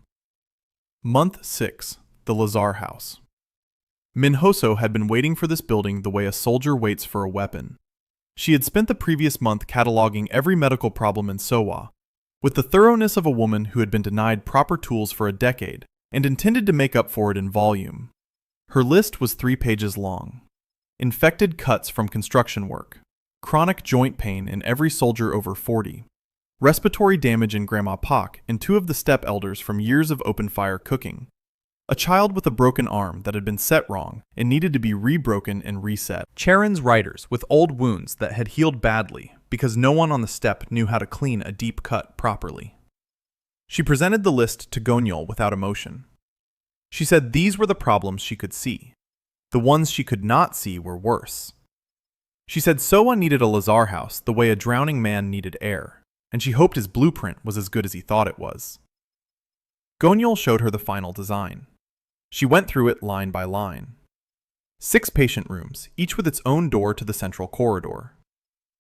Month 6. The Lazar House. Minhoso had been waiting for this building the way a soldier waits for a weapon. She had spent the previous month cataloging every medical problem in Sowa, with the thoroughness of a woman who had been denied proper tools for a decade, and intended to make up for it in volume. Her list was 3 pages long. Infected cuts from construction work. Chronic joint pain in every soldier over 40. Respiratory damage in Grandma Pak and 2 of the step elders from years of open-fire cooking. A child with a broken arm that had been set wrong and needed to be rebroken and reset. Cherin's riders with old wounds that had healed badly because no one on the steppe knew how to clean a deep cut properly. She presented the list to Gonyeol without emotion. She said these were the problems she could see. The ones she could not see were worse. She said Sowa needed a Lazar house the way a drowning man needed air, and she hoped his blueprint was as good as he thought it was. Gonyeol showed her the final design. She went through it line by line. 6 patient rooms, each with its own door to the central corridor.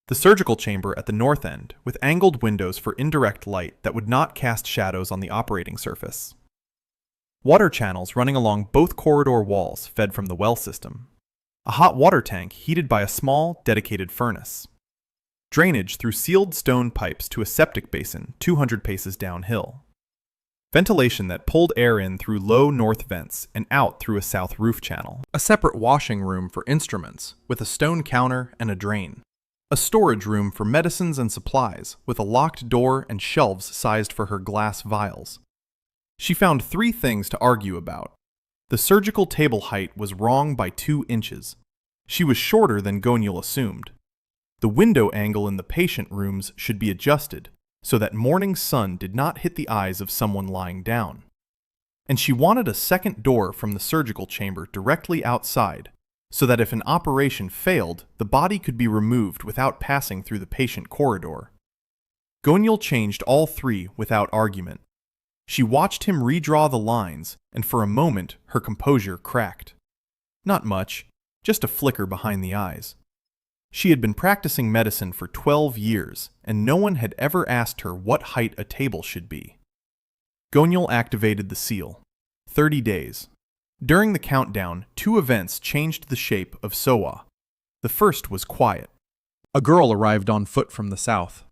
The surgical chamber at the north end, with angled windows for indirect light that would not cast shadows on the operating surface. Water channels running along both corridor walls fed from the well system. A hot water tank heated by a small, dedicated furnace. Drainage through sealed stone pipes to a septic basin 200 paces downhill. Ventilation that pulled air in through low north vents and out through a south roof channel. A separate washing room for instruments, with a stone counter and a drain. A storage room for medicines and supplies, with a locked door and shelves sized for her glass vials. She found 3 things to argue about. The surgical table height was wrong by 2 inches. She was shorter than Gonyeol assumed. The window angle in the patient rooms should be adjusted, so that morning sun did not hit the eyes of someone lying down. And she wanted a second door from the surgical chamber directly outside, so that if an operation failed, the body could be removed without passing through the patient corridor. Gonyeol changed all 3 without argument. She watched him redraw the lines, and for a moment her composure cracked. Not much, just a flicker behind the eyes. She had been practicing medicine for 12 years, and no one had ever asked her what height a table should be. Gonyeol activated the seal. 30 days. During the countdown, 2 events changed the shape of Sohwa. The first was quiet. A girl arrived on foot from the south.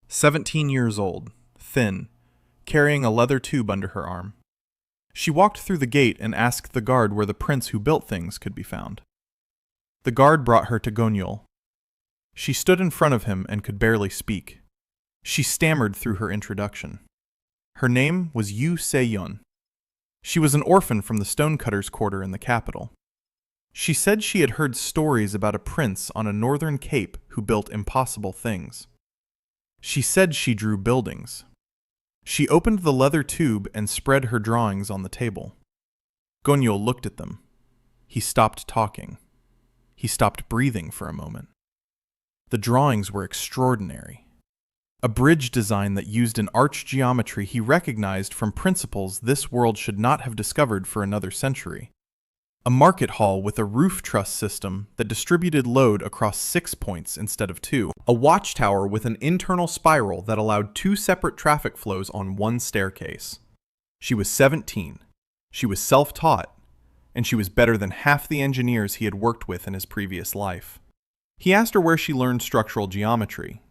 17 years old, thin, carrying a leather tube under her arm. She walked through the gate and asked the guard where the prince who built things could be found. The guard brought her to Gonyeol. She stood in front of him and could barely speak. She stammered through her introduction. Her name was Yu Se-yeon. She was an orphan from the stonecutter's quarter in the capital. She said she had heard stories about a prince on a northern cape who built impossible things. She said she drew buildings. She opened the leather tube and spread her drawings on the table. Gonyeol looked at them. He stopped talking. He stopped breathing for a moment. The drawings were extraordinary. A bridge design that used an arch geometry he recognized from principles this world should not have discovered for another century. A market hall with a roof truss system that distributed load across 6 points instead of 2. A watchtower with an internal spiral that allowed 2 separate traffic flows on 1 staircase. She was 17. She was self-taught, and she was better than half the engineers he had worked with in his previous life. He asked her where she learned structural geometry.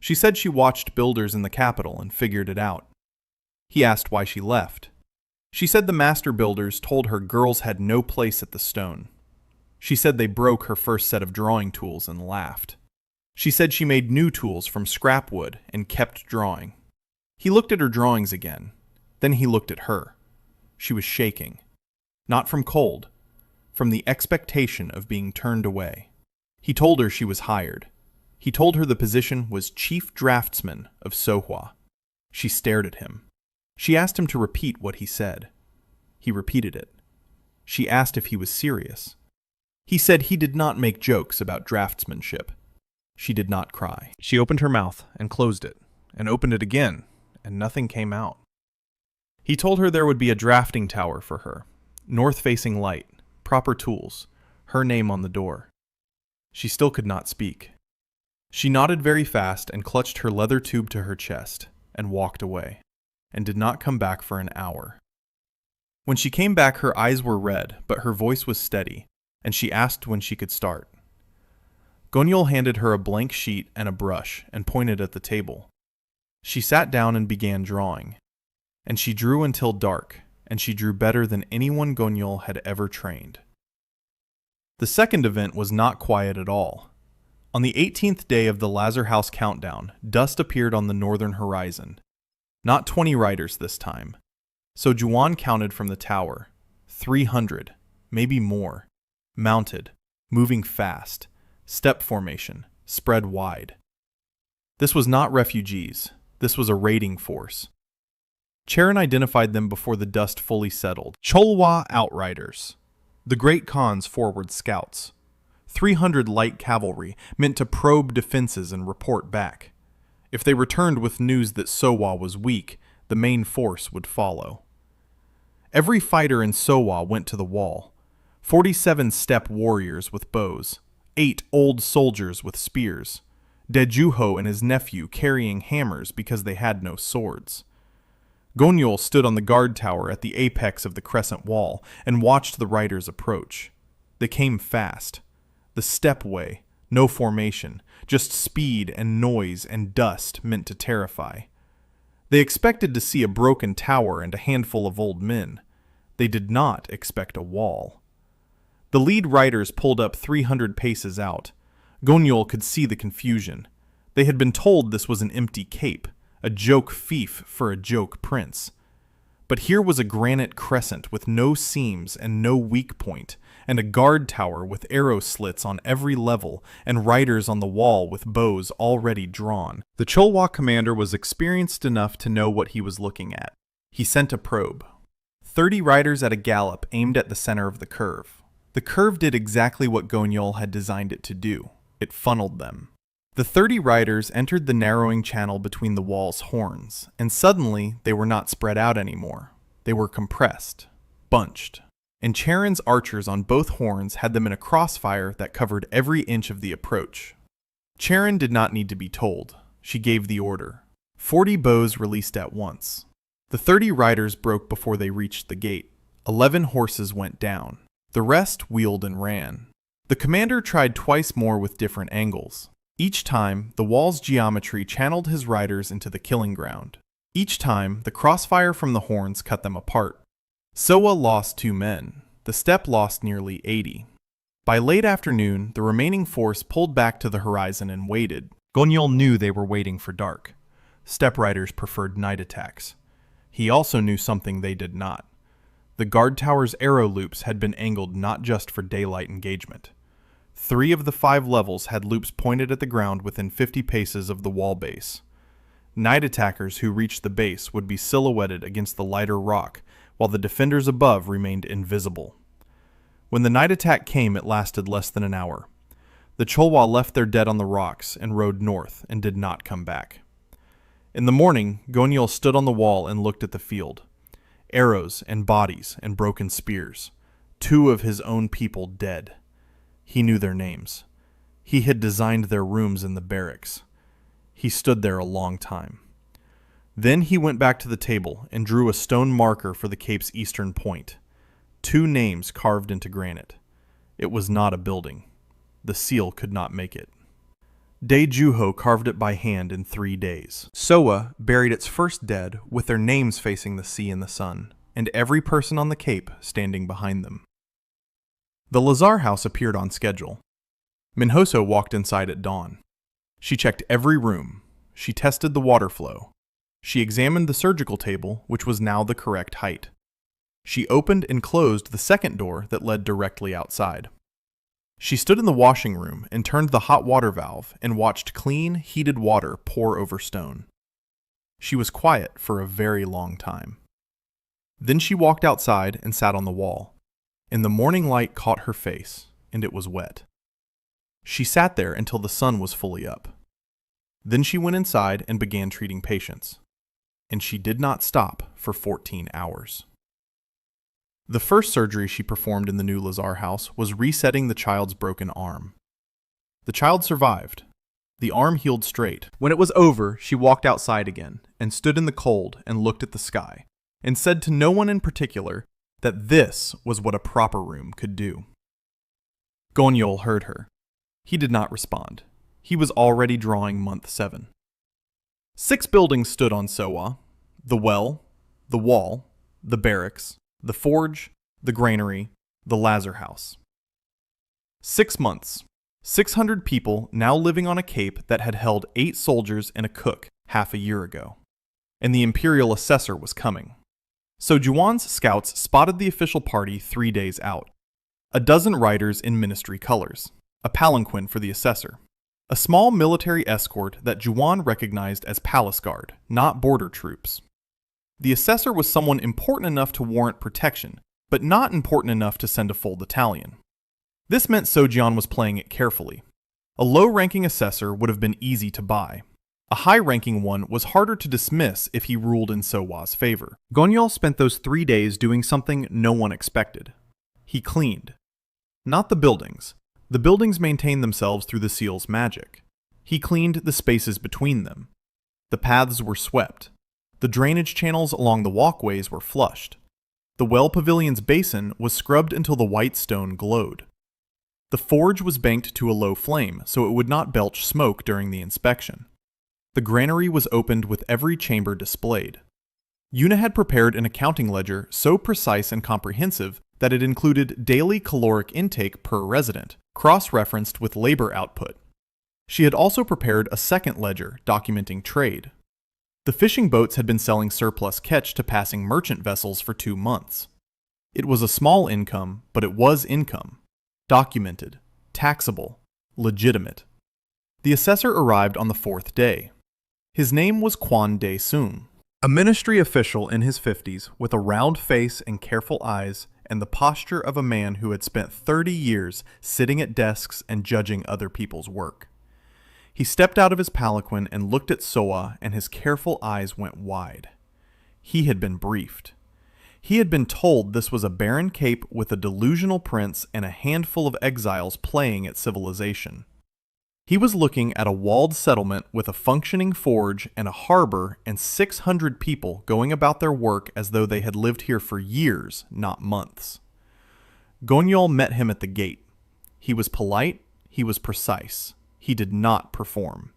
She said she watched builders in the capital and figured it out. He asked why she left. She said the master builders told her girls had no place at the stone. She said they broke her first set of drawing tools and laughed. She said she made new tools from scrap wood and kept drawing. He looked at her drawings again. Then he looked at her. She was shaking. Not from cold, from the expectation of being turned away. He told her she was hired. He told her the position was chief draftsman of Sohwa. She stared at him. She asked him to repeat what he said. He repeated it. She asked if he was serious. He said he did not make jokes about draftsmanship. She did not cry. She opened her mouth and closed it, and opened it again, and nothing came out. He told her there would be a drafting tower for her, north-facing light, proper tools, her name on the door. She still could not speak. She nodded very fast and clutched her leather tube to her chest, and walked away, and did not come back for an hour. When she came back, her eyes were red, but her voice was steady, and she asked when she could start. Gonyeol handed her a blank sheet and a brush and pointed at the table. She sat down and began drawing, and she drew until dark, and she drew better than anyone Gonyeol had ever trained. The second event was not quiet at all. On the 18th day of the Lazar House countdown, dust appeared on the northern horizon. Not 20 riders this time. So Juan counted from the tower. 300, maybe more. Mounted, moving fast, step formation, spread wide. This was not refugees. This was a raiding force. Charon identified them before the dust fully settled. Cholwa Outriders, the Great Khan's forward scouts. 300 light cavalry meant to probe defenses and report back. If they returned with news that Sohwa was weak, the main force would follow. Every fighter in Sohwa went to the wall. 47 steppe warriors with bows, 8 old soldiers with spears, Daejuho and his nephew carrying hammers because they had no swords. Gonyeol stood on the guard tower at the apex of the crescent wall and watched the riders approach. They came fast. The steppe way, no formation, just speed and noise and dust meant to terrify. They expected to see a broken tower and a handful of old men. They did not expect a wall. The lead riders pulled up 300 paces out. Gonyeol could see the confusion. They had been told this was an empty cape, a joke fief for a joke prince. But here was a granite crescent with no seams and no weak point, and a guard tower with arrow slits on every level, and riders on the wall with bows already drawn. The Cholwa commander was experienced enough to know what he was looking at. He sent a probe. 30 riders at a gallop aimed at the center of the curve. The curve did exactly what Gonyeol had designed it to do. It funneled them. The 30 riders entered the narrowing channel between the wall's horns, and suddenly they were not spread out anymore. They were compressed, bunched, and Charon's archers on both horns had them in a crossfire that covered every inch of the approach. Charon did not need to be told. She gave the order. 40 bows released at once. The 30 riders broke before they reached the gate. 11 horses went down. The rest wheeled and ran. The commander tried twice more with different angles. Each time, the wall's geometry channeled his riders into the killing ground. Each time, the crossfire from the horns cut them apart. Soa lost 2 men. The steppe lost nearly 80. By late afternoon, the remaining force pulled back to the horizon and waited. Gonyeol knew they were waiting for dark. Steppe riders preferred night attacks. He also knew something they did not. The guard tower's arrow loops had been angled not just for daylight engagement. 3 of the 5 levels had loops pointed at the ground within 50 paces of the wall base. Night attackers who reached the base would be silhouetted against the lighter rock, while the defenders above remained invisible. When the night attack came, it lasted less than an hour. The Cholwa left their dead on the rocks and rode north and did not come back. In the morning, Gonyeol stood on the wall and looked at the field. Arrows and bodies and broken spears. 2 of his own people dead. He knew their names. He had designed their rooms in the barracks. He stood there a long time. Then he went back to the table and drew a stone marker for the cape's eastern point. 2 names carved into granite. It was not a building. The seal could not make it. Dae-Juho carved it by hand in 3 days. Soa buried its first dead with their names facing the sea and the sun, and every person on the cape standing behind them. The Lazar house appeared on schedule. Minhoso walked inside at dawn. She checked every room. She tested the water flow. She examined the surgical table, which was now the correct height. She opened and closed the second door that led directly outside. She stood in the washing room and turned the hot water valve and watched clean, heated water pour over stone. She was quiet for a very long time. Then she walked outside and sat on the wall, and the morning light caught her face, and it was wet. She sat there until the sun was fully up. Then she went inside and began treating patients, and she did not stop for 14 hours. The first surgery she performed in the new Lazar house was resetting the child's broken arm. The child survived. The arm healed straight. When it was over, she walked outside again and stood in the cold and looked at the sky and said to no one in particular that this was what a proper room could do. Gonyeol heard her. He did not respond. He was already drawing month 7. 6 buildings stood on Soa: the well, the wall, the barracks, the forge, the granary, the Lazar house. 6 months. 600 people now living on a cape that had held 8 soldiers and a cook half a year ago. And the imperial assessor was coming. So Juwon's scouts spotted the official party 3 days out. A dozen riders in ministry colors. A palanquin for the assessor. A small military escort that Juwon recognized as palace guard, not border troops. The assessor was someone important enough to warrant protection, but not important enough to send a full battalion. This meant Sojeon was playing it carefully. A low-ranking assessor would have been easy to buy. A high-ranking one was harder to dismiss if he ruled in Sowa's favor. Gonyeol spent those 3 days doing something no one expected. He cleaned. Not the buildings. The buildings maintained themselves through the seal's magic. He cleaned the spaces between them. The paths were swept. The drainage channels along the walkways were flushed. The well pavilion's basin was scrubbed until the white stone glowed. The forge was banked to a low flame so it would not belch smoke during the inspection. The granary was opened with every chamber displayed. Yuna had prepared an accounting ledger so precise and comprehensive that it included daily caloric intake per resident, cross-referenced with labor output. She had also prepared a second ledger documenting trade. The fishing boats had been selling surplus catch to passing merchant vessels for 2 months. It was a small income, but it was income. Documented, taxable, legitimate. The assessor arrived on the 4th day. His name was Kwon Dae-sung, a ministry official in his 50s with a round face and careful eyes and the posture of a man who had spent 30 years sitting at desks and judging other people's work. He stepped out of his palanquin and looked at Soa, and his careful eyes went wide. He had been briefed. He had been told this was a barren cape with a delusional prince and a handful of exiles playing at civilization. He was looking at a walled settlement with a functioning forge and a harbor and 600 people going about their work as though they had lived here for years, not months. Gonyeol met him at the gate. He was polite, he was precise. He did not perform.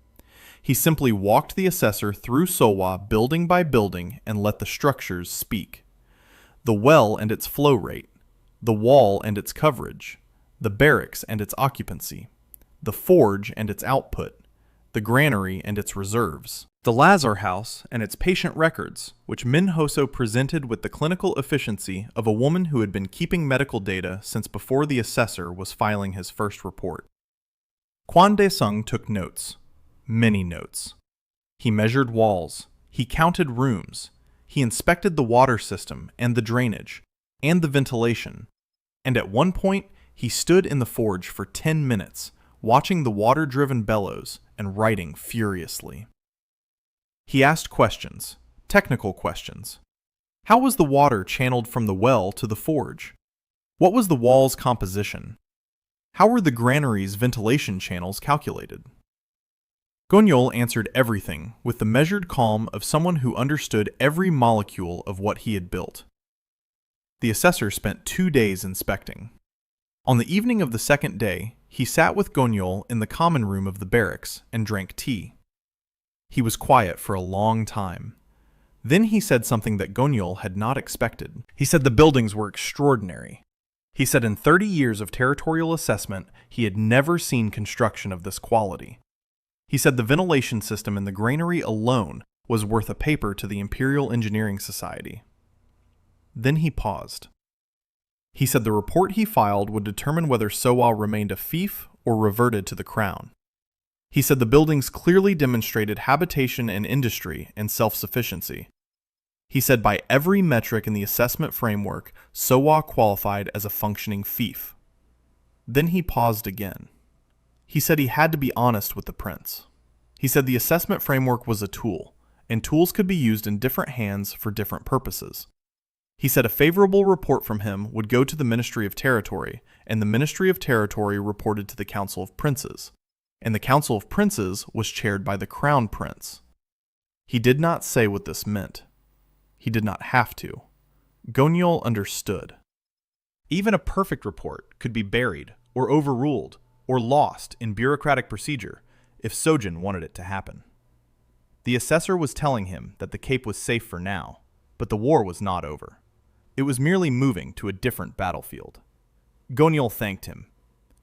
He simply walked the assessor through Sowa building by building and let the structures speak. The well and its flow rate, the wall and its coverage, the barracks and its occupancy, the forge and its output, the granary and its reserves, the Lazar house and its patient records, which Minhoso presented with the clinical efficiency of a woman who had been keeping medical data since before the assessor was filing his first report. Kwon Dae-sung took notes, many notes. He measured walls, he counted rooms, he inspected the water system and the drainage, and the ventilation, and at one point he stood in the forge for 10 minutes, watching the water-driven bellows and writing furiously. He asked questions, technical questions. How was the water channeled from the well to the forge? What was the wall's composition? How were the granary's ventilation channels calculated? Gonyeol answered everything with the measured calm of someone who understood every molecule of what he had built. The assessor spent 2 days inspecting. On the evening of the second day, he sat with Gonyeol in the common room of the barracks and drank tea. He was quiet for a long time. Then he said something that Gonyeol had not expected. He said the buildings were extraordinary. He said in 30 years of territorial assessment, he had never seen construction of this quality. He said the ventilation system in the granary alone was worth a paper to the Imperial Engineering Society. Then he paused. He said the report he filed would determine whether Sowa remained a fief or reverted to the crown. He said the buildings clearly demonstrated habitation and industry and self-sufficiency. He said by every metric in the assessment framework, Sowa qualified as a functioning fief. Then he paused again. He said he had to be honest with the prince. He said the assessment framework was a tool, and tools could be used in different hands for different purposes. He said a favorable report from him would go to the Ministry of Territory, and the Ministry of Territory reported to the Council of Princes, and the Council of Princes was chaired by the Crown Prince. He did not say what this meant. He did not have to. Gonyeol understood. Even a perfect report could be buried, or overruled, or lost in bureaucratic procedure if Sojin wanted it to happen. The assessor was telling him that the Cape was safe for now, but the war was not over. It was merely moving to a different battlefield. Gonyeol thanked him.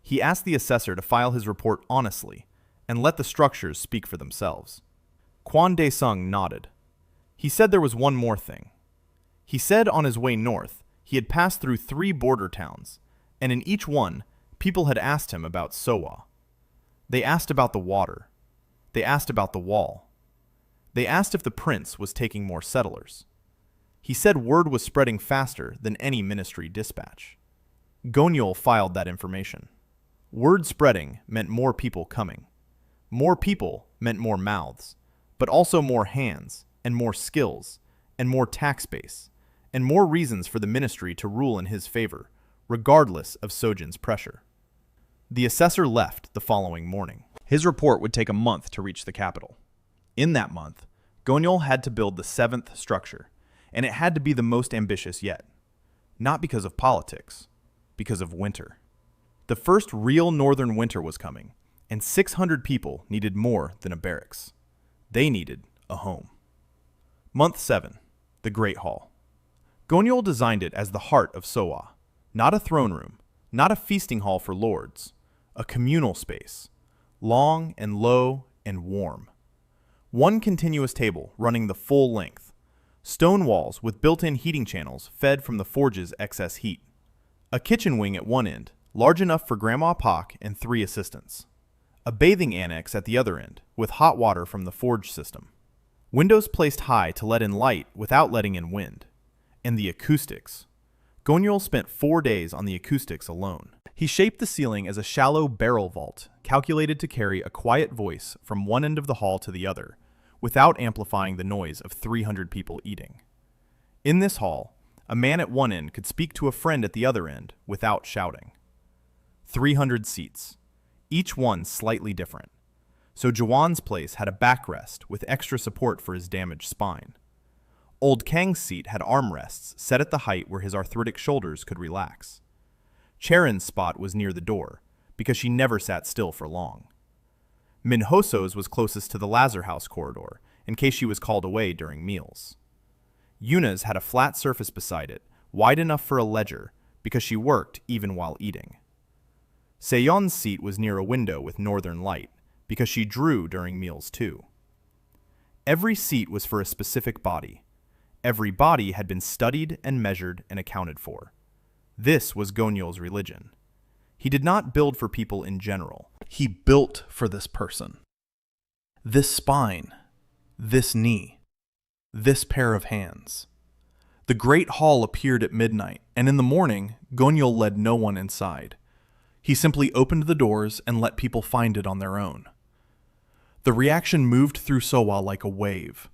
He asked the assessor to file his report honestly and let the structures speak for themselves. Kwon Dae-sung nodded. He said there was one more thing. He said on his way north, he had passed through 3 border towns, and in each one, people had asked him about Sowa. They asked about the water. They asked about the wall. They asked if the prince was taking more settlers. He said word was spreading faster than any ministry dispatch. Gonyeol filed that information. Word spreading meant more people coming. More people meant more mouths, but also more hands, and more skills, and more tax base, and more reasons for the ministry to rule in his favor, regardless of Sojin's pressure. The assessor left the following morning. His report would take a month to reach the capital. In that month, Gonyeol had to build the 7th structure, and it had to be the most ambitious yet. Not because of politics, because of winter. The first real northern winter was coming, and 600 people needed more than a barracks. They needed a home. Month 7, the Great Hall. Gonyeol designed it as the heart of Sowa, not a throne room, not a feasting hall for lords, a communal space, long and low and warm. One continuous table running the full length, stone walls with built-in heating channels fed from the forge's excess heat, a kitchen wing at one end, large enough for Grandma Pak and 3 assistants, a bathing annex at the other end with hot water from the forge system, windows placed high to let in light without letting in wind, and the acoustics. Gonyeol spent 4 days on the acoustics alone. He shaped the ceiling as a shallow barrel vault, calculated to carry a quiet voice from one end of the hall to the other, without amplifying the noise of 300 people eating. In this hall, a man at one end could speak to a friend at the other end without shouting. 300 seats, each one slightly different. So Jawan's place had a backrest with extra support for his damaged spine. Old Kang's seat had armrests set at the height where his arthritic shoulders could relax. Charon's spot was near the door, because she never sat still for long. Min Hoso's was closest to the Lazar House corridor, in case she was called away during meals. Yuna's had a flat surface beside it, wide enough for a ledger, because she worked even while eating. Seon's seat was near a window with northern light, because she drew during meals too. Every seat was for a specific body. Every body had been studied and measured and accounted for. This was Gonyeol's religion. He did not build for people in general. He built for this person. This spine, this knee, this pair of hands. The great hall appeared at midnight, and in the morning, Gonyeol led no one inside. He simply opened the doors and let people find it on their own. The reaction moved through Sowa like a wave.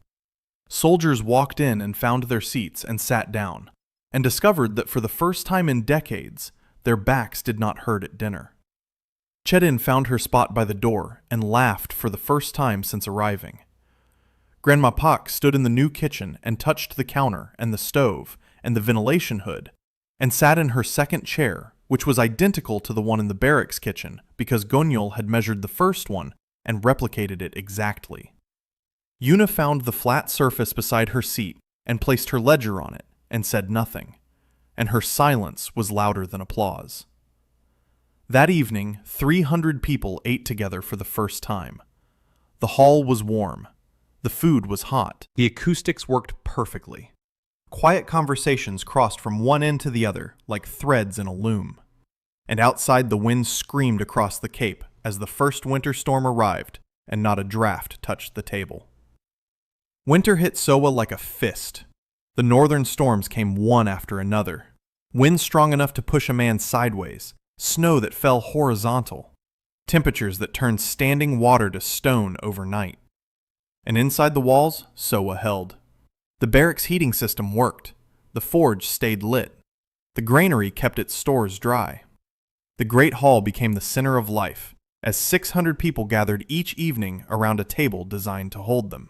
Soldiers walked in and found their seats and sat down, and discovered that for the first time in decades, their backs did not hurt at dinner. Chedin found her spot by the door and laughed for the first time since arriving. Grandma Pak stood in the new kitchen and touched the counter and the stove and the ventilation hood, and sat in her second chair, which was identical to the one in the barracks kitchen because Gonyeol had measured the first one and replicated it exactly. Yuna found the flat surface beside her seat and placed her ledger on it and said nothing, and her silence was louder than applause. That evening, 300 people ate together for the first time. The hall was warm. The food was hot. The acoustics worked perfectly. Quiet conversations crossed from one end to the other like threads in a loom. And outside the wind screamed across the cape as the first winter storm arrived and not a draft touched the table. Winter hit Sowa like a fist. The northern storms came one after another. Wind strong enough to push a man sideways, snow that fell horizontal, temperatures that turned standing water to stone overnight. And inside the walls, Sowa held. The barracks heating system worked. The forge stayed lit. The granary kept its stores dry. The great hall became the center of life, as 600 people gathered each evening around a table designed to hold them.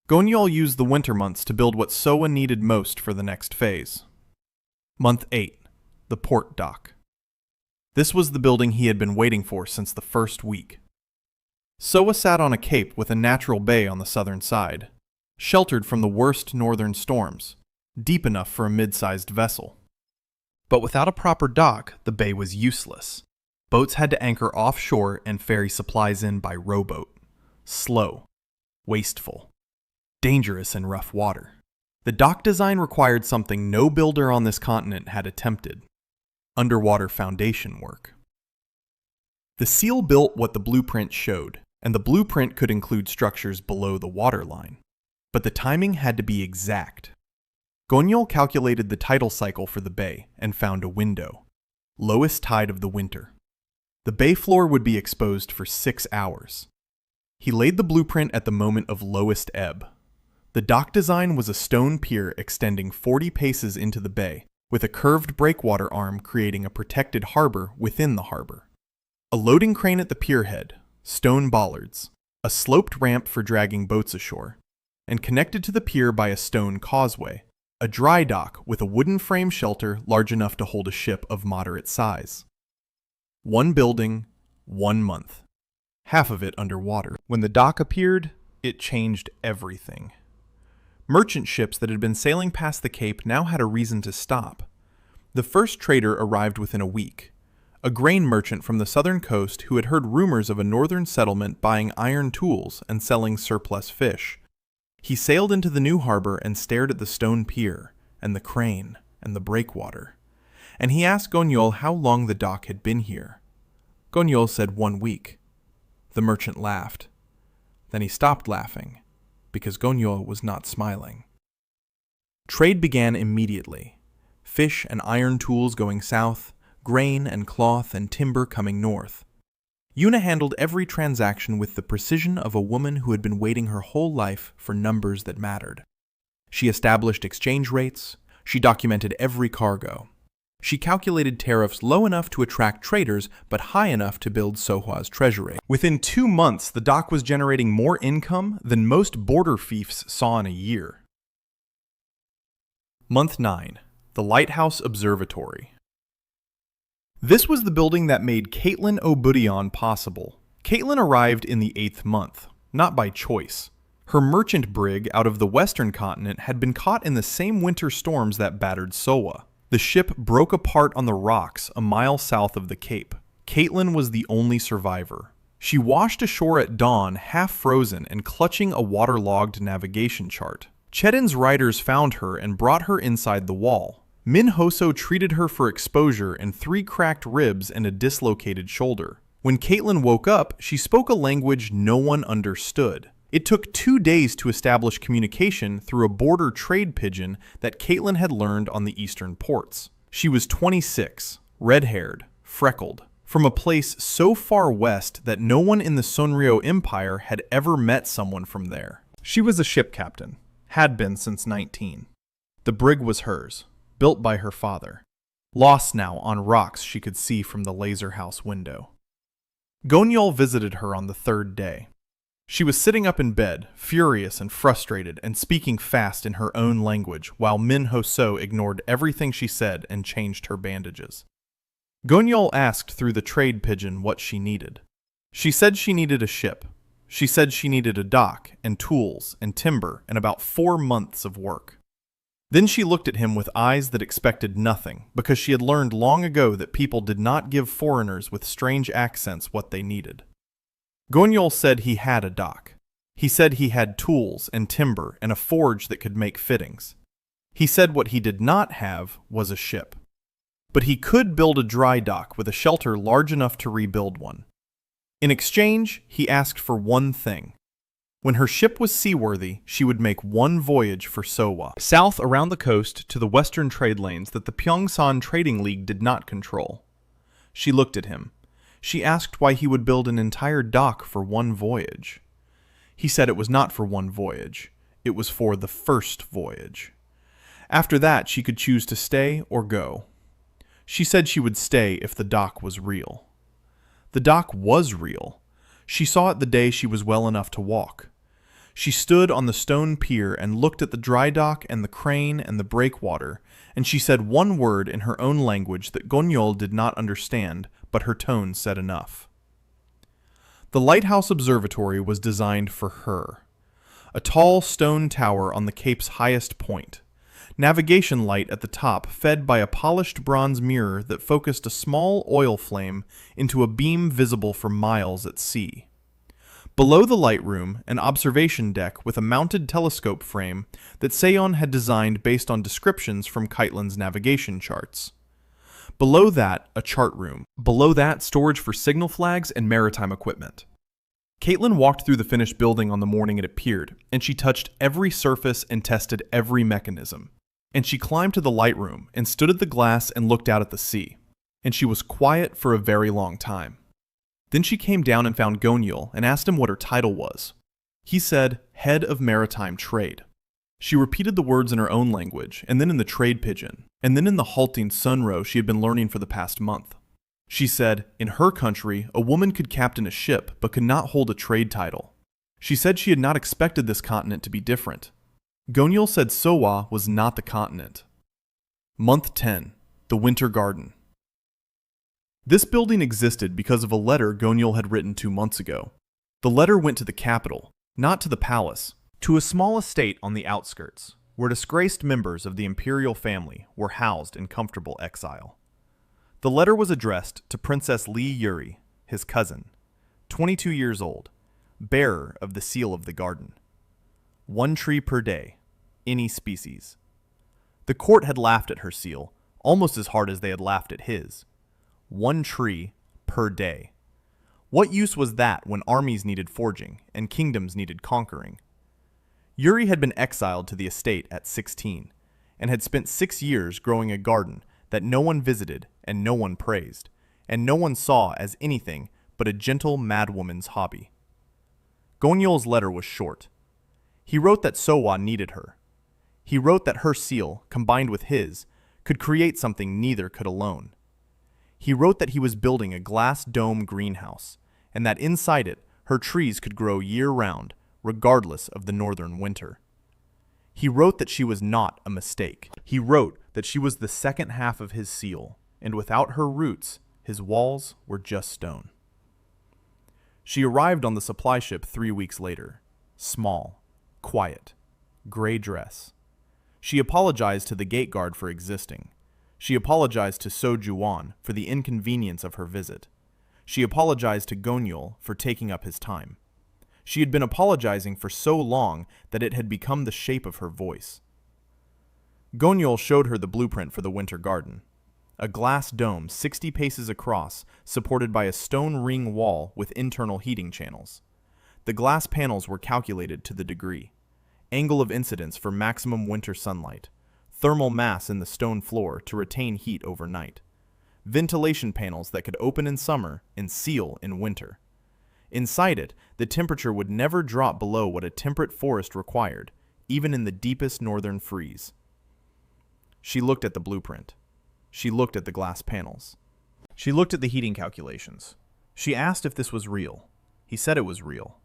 Gonyeol used the winter months to build what Sowa needed most for the next phase. Month 8, the port dock. This was the building he had been waiting for since the first week. Sowa sat on a cape with a natural bay on the southern side, sheltered from the worst northern storms, deep enough for a mid-sized vessel. But without a proper dock, the bay was useless. Boats had to anchor offshore and ferry supplies in by rowboat. Slow, wasteful, dangerous in rough water. The dock design required something no builder on this continent had attempted: underwater foundation work. The seal built what the blueprint showed, and the blueprint could include structures below the waterline. But the timing had to be exact. Gonyeol calculated the tidal cycle for the bay and found a window. Lowest tide of the winter. The bay floor would be exposed for 6 hours. He laid the blueprint at the moment of lowest ebb. The dock design was a stone pier extending 40 paces into the bay, with a curved breakwater arm creating a protected harbor within the harbor. A loading crane at the pier head, stone bollards, a sloped ramp for dragging boats ashore, and connected to the pier by a stone causeway, a dry dock with a wooden frame shelter large enough to hold a ship of moderate size. One building, 1 month. Half of it underwater. When the dock appeared, it changed everything. Merchant ships that had been sailing past the Cape now had a reason to stop. The first trader arrived within a week, a grain merchant from the southern coast who had heard rumors of a northern settlement buying iron tools and selling surplus fish. He sailed into the new harbor and stared at the stone pier, and the crane, and the breakwater. And he asked Gonyeol how long the dock had been here. Gonyeol said 1 week. The merchant laughed. Then he stopped laughing, because Gonyeol was not smiling. Trade began immediately. Fish and iron tools going south, grain and cloth and timber coming north. Yuna handled every transaction with the precision of a woman who had been waiting her whole life for numbers that mattered. She established exchange rates. She documented every cargo. She calculated tariffs low enough to attract traders, but high enough to build Sohwa's treasury. Within 2 months, the dock was generating more income than most border fiefs saw in a year. Month 9. The Lighthouse Observatory. This was the building that made Caitlin Obudion possible. Caitlin arrived in the 8th month, not by choice. Her merchant brig out of the western continent had been caught in the same winter storms that battered Sohwa. The ship broke apart on the rocks a mile south of the Cape. Caitlin was the only survivor. She washed ashore at dawn, half frozen and clutching a waterlogged navigation chart. Chedin's riders found her and brought her inside the wall. Min Hoso treated her for exposure and 3 cracked ribs and a dislocated shoulder. When Caitlin woke up, she spoke a language no one understood. It took 2 days to establish communication through a border trade pidgin that Caitlin had learned on the eastern ports. She was 26, red-haired, freckled, from a place so far west that no one in the Sonryo Empire had ever met someone from there. She was a ship captain, had been since 19. The brig was hers, built by her father, lost now on rocks she could see from the laser house window. Gonyeol visited her on the 3rd day. She was sitting up in bed, furious and frustrated, and speaking fast in her own language, while Min Hoso ignored everything she said and changed her bandages. Gonyeol asked through the trade pidgin what she needed. She said she needed a ship. She said she needed a dock, and tools, and timber, and about 4 months of work. Then she looked at him with eyes that expected nothing, because she had learned long ago that people did not give foreigners with strange accents what they needed. Gonyeol said he had a dock. He said he had tools and timber and a forge that could make fittings. He said what he did not have was a ship. But he could build a dry dock with a shelter large enough to rebuild one. In exchange, he asked for one thing. When her ship was seaworthy, she would make one voyage for Sohwa, south around the coast to the western trade lanes that the Pyeongsan Trading League did not control. She looked at him. She asked why he would build an entire dock for one voyage. He said it was not for one voyage. It was for the first voyage. After that, she could choose to stay or go. She said she would stay if the dock was real. The dock was real. She saw it the day she was well enough to walk. She stood on the stone pier and looked at the dry dock and the crane and the breakwater, and she said one word in her own language that Gonyeol did not understand, but her tone said enough. The Lighthouse Observatory was designed for her. A tall stone tower on the Cape's highest point. Navigation light at the top fed by a polished bronze mirror that focused a small oil flame into a beam visible for miles at sea. Below the light room, an observation deck with a mounted telescope frame that Seon had designed based on descriptions from Caitlin's navigation charts. Below that, a chart room. Below that, storage for signal flags and maritime equipment. Caitlin walked through the finished building on the morning it appeared, and she touched every surface and tested every mechanism. And she climbed to the light room and stood at the glass and looked out at the sea. And she was quiet for a very long time. Then she came down and found Gonyeol and asked him what her title was. He said, Head of Maritime Trade. She repeated the words in her own language, and then in the trade pidgin, and then in the halting Sunro she had been learning for the past month. She said, in her country, a woman could captain a ship, but could not hold a trade title. She said she had not expected this continent to be different. Gonyeol said Sohwa was not the continent. Month 10. The Winter Garden. This building existed because of a letter Gonyeol had written 2 months ago. The letter went to the capital, not to the palace, to a small estate on the outskirts, where disgraced members of the imperial family were housed in comfortable exile. The letter was addressed to Princess Lee Yuri, his cousin, 22 years old, bearer of the seal of the garden. 1 tree per day, any species. The court had laughed at her seal, almost as hard as they had laughed at his. 1 tree per day. What use was that when armies needed forging and kingdoms needed conquering? Yuri had been exiled to the estate at 16, and had spent 6 years growing a garden that no one visited and no one praised, and no one saw as anything but a gentle madwoman's hobby. Gonyeol's letter was short. He wrote that Sohwa needed her. He wrote that her seal, combined with his, could create something neither could alone. He wrote that he was building a glass dome greenhouse, and that inside it her trees could grow year-round, regardless of the northern winter. He wrote that she was not a mistake. He wrote that she was the second half of his seal, and without her roots, his walls were just stone. She arrived on the supply ship 3 weeks later, small, quiet, gray dress. She apologized to the gate guard for existing. She apologized to So Juwon for the inconvenience of her visit. She apologized to Gonyeol for taking up his time. She had been apologizing for so long that it had become the shape of her voice. Gonyeol showed her the blueprint for the winter garden. A glass dome 60 paces across, supported by a stone ring wall with internal heating channels. The glass panels were calculated to the degree. Angle of incidence for maximum winter sunlight. Thermal mass in the stone floor to retain heat overnight. Ventilation panels that could open in summer and seal in winter. Inside it, the temperature would never drop below what a temperate forest required, even in the deepest northern freeze. She looked at the blueprint. She looked at the glass panels. She looked at the heating calculations. She asked if this was real. He said it was real.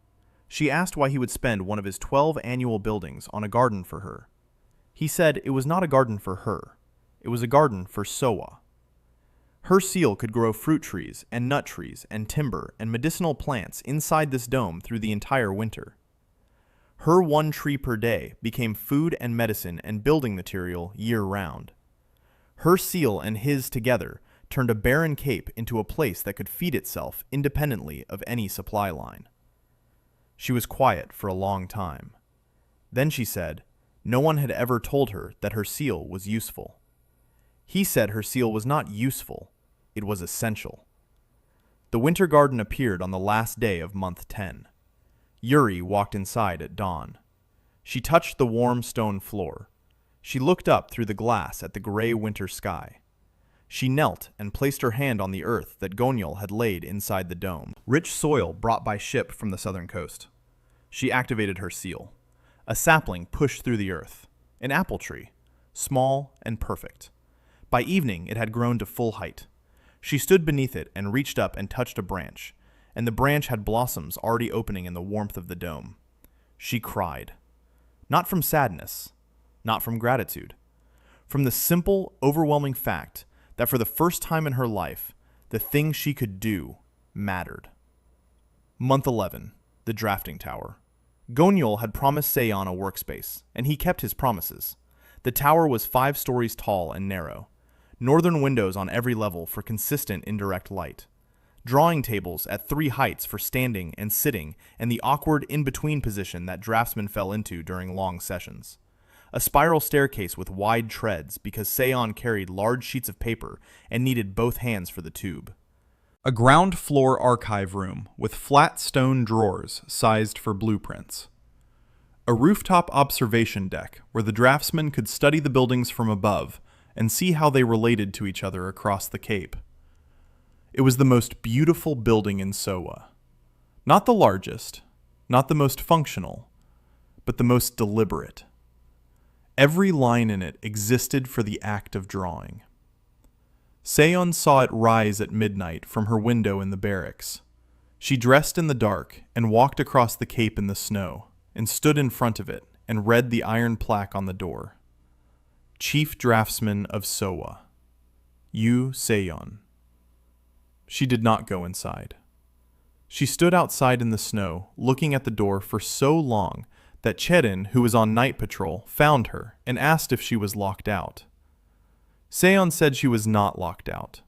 She asked why he would spend one of his 12 annual buildings on a garden for her. He said it was not a garden for her. It was a garden for Sohwa. Her seal could grow fruit trees and nut trees and timber and medicinal plants inside this dome through the entire winter. Her 1 tree per day became food and medicine and building material year-round. Her seal and his together turned a barren cape into a place that could feed itself independently of any supply line. She was quiet for a long time. Then she said, no one had ever told her that her seal was useful. He said her seal was not useful, it was essential. The winter garden appeared on the last day of month 10. Yuri walked inside at dawn. She touched the warm stone floor. She looked up through the glass at the gray winter sky. She knelt and placed her hand on the earth that Gonyeol had laid inside the dome, rich soil brought by ship from the southern coast. She activated her seal. A sapling pushed through the earth, an apple tree, small and perfect. By evening, it had grown to full height. She stood beneath it and reached up and touched a branch, and the branch had blossoms already opening in the warmth of the dome. She cried. Not from sadness, not from gratitude, from the simple, overwhelming fact that for the first time in her life, the thing she could do mattered. Month 11, the drafting tower. Gonyeol had promised Seon a workspace, and he kept his promises. The tower was 5 stories tall and narrow. Northern windows on every level for consistent indirect light. Drawing tables at 3 heights for standing and sitting, and the awkward in-between position that draftsmen fell into during long sessions. A spiral staircase with wide treads because Seon carried large sheets of paper and needed both hands for the tube. A ground floor archive room with flat stone drawers sized for blueprints. A rooftop observation deck where the draftsmen could study the buildings from above and see how they related to each other across the cape. It was the most beautiful building in Sohwa. Not the largest, not the most functional, but the most deliberate. Every line in it existed for the act of drawing. Seon saw it rise at midnight from her window in the barracks. She dressed in the dark and walked across the cape in the snow and stood in front of it and read the iron plaque on the door. Chief Draftsman of Sohwa, Yu Seon. She did not go inside. She stood outside in the snow, looking at the door for so long that Cherin, who was on night patrol, found her and asked if she was locked out. Seon said she was not locked out.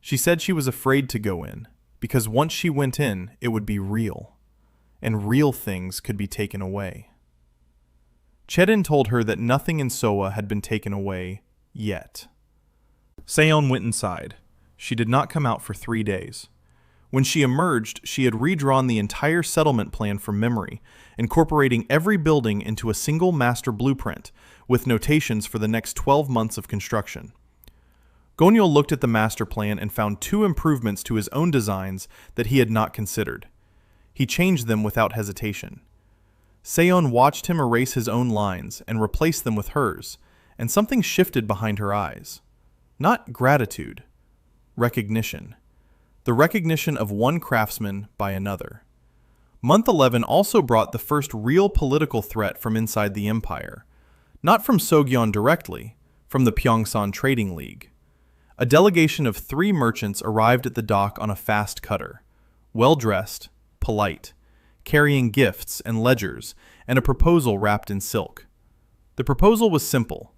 She said she was afraid to go in, because once she went in, it would be real, and real things could be taken away. Cherin told her that nothing in Sohwa had been taken away yet. Seon went inside. She did not come out for 3 days. When she emerged, she had redrawn the entire settlement plan from memory, incorporating every building into a single master blueprint, with notations for the next 12 months of construction. Gonyeol looked at the master plan and found 2 improvements to his own designs that he had not considered. He changed them without hesitation. Seon watched him erase his own lines and replace them with hers, and something shifted behind her eyes. Not gratitude, recognition. The recognition of one craftsman by another. Month 11 also brought the first real political threat from inside the empire. Not from Sogyeon directly, from the Pyeongsan Trading League. A delegation of 3 merchants arrived at the dock on a fast cutter, well-dressed, polite, carrying gifts and ledgers and a proposal wrapped in silk. The proposal was simple.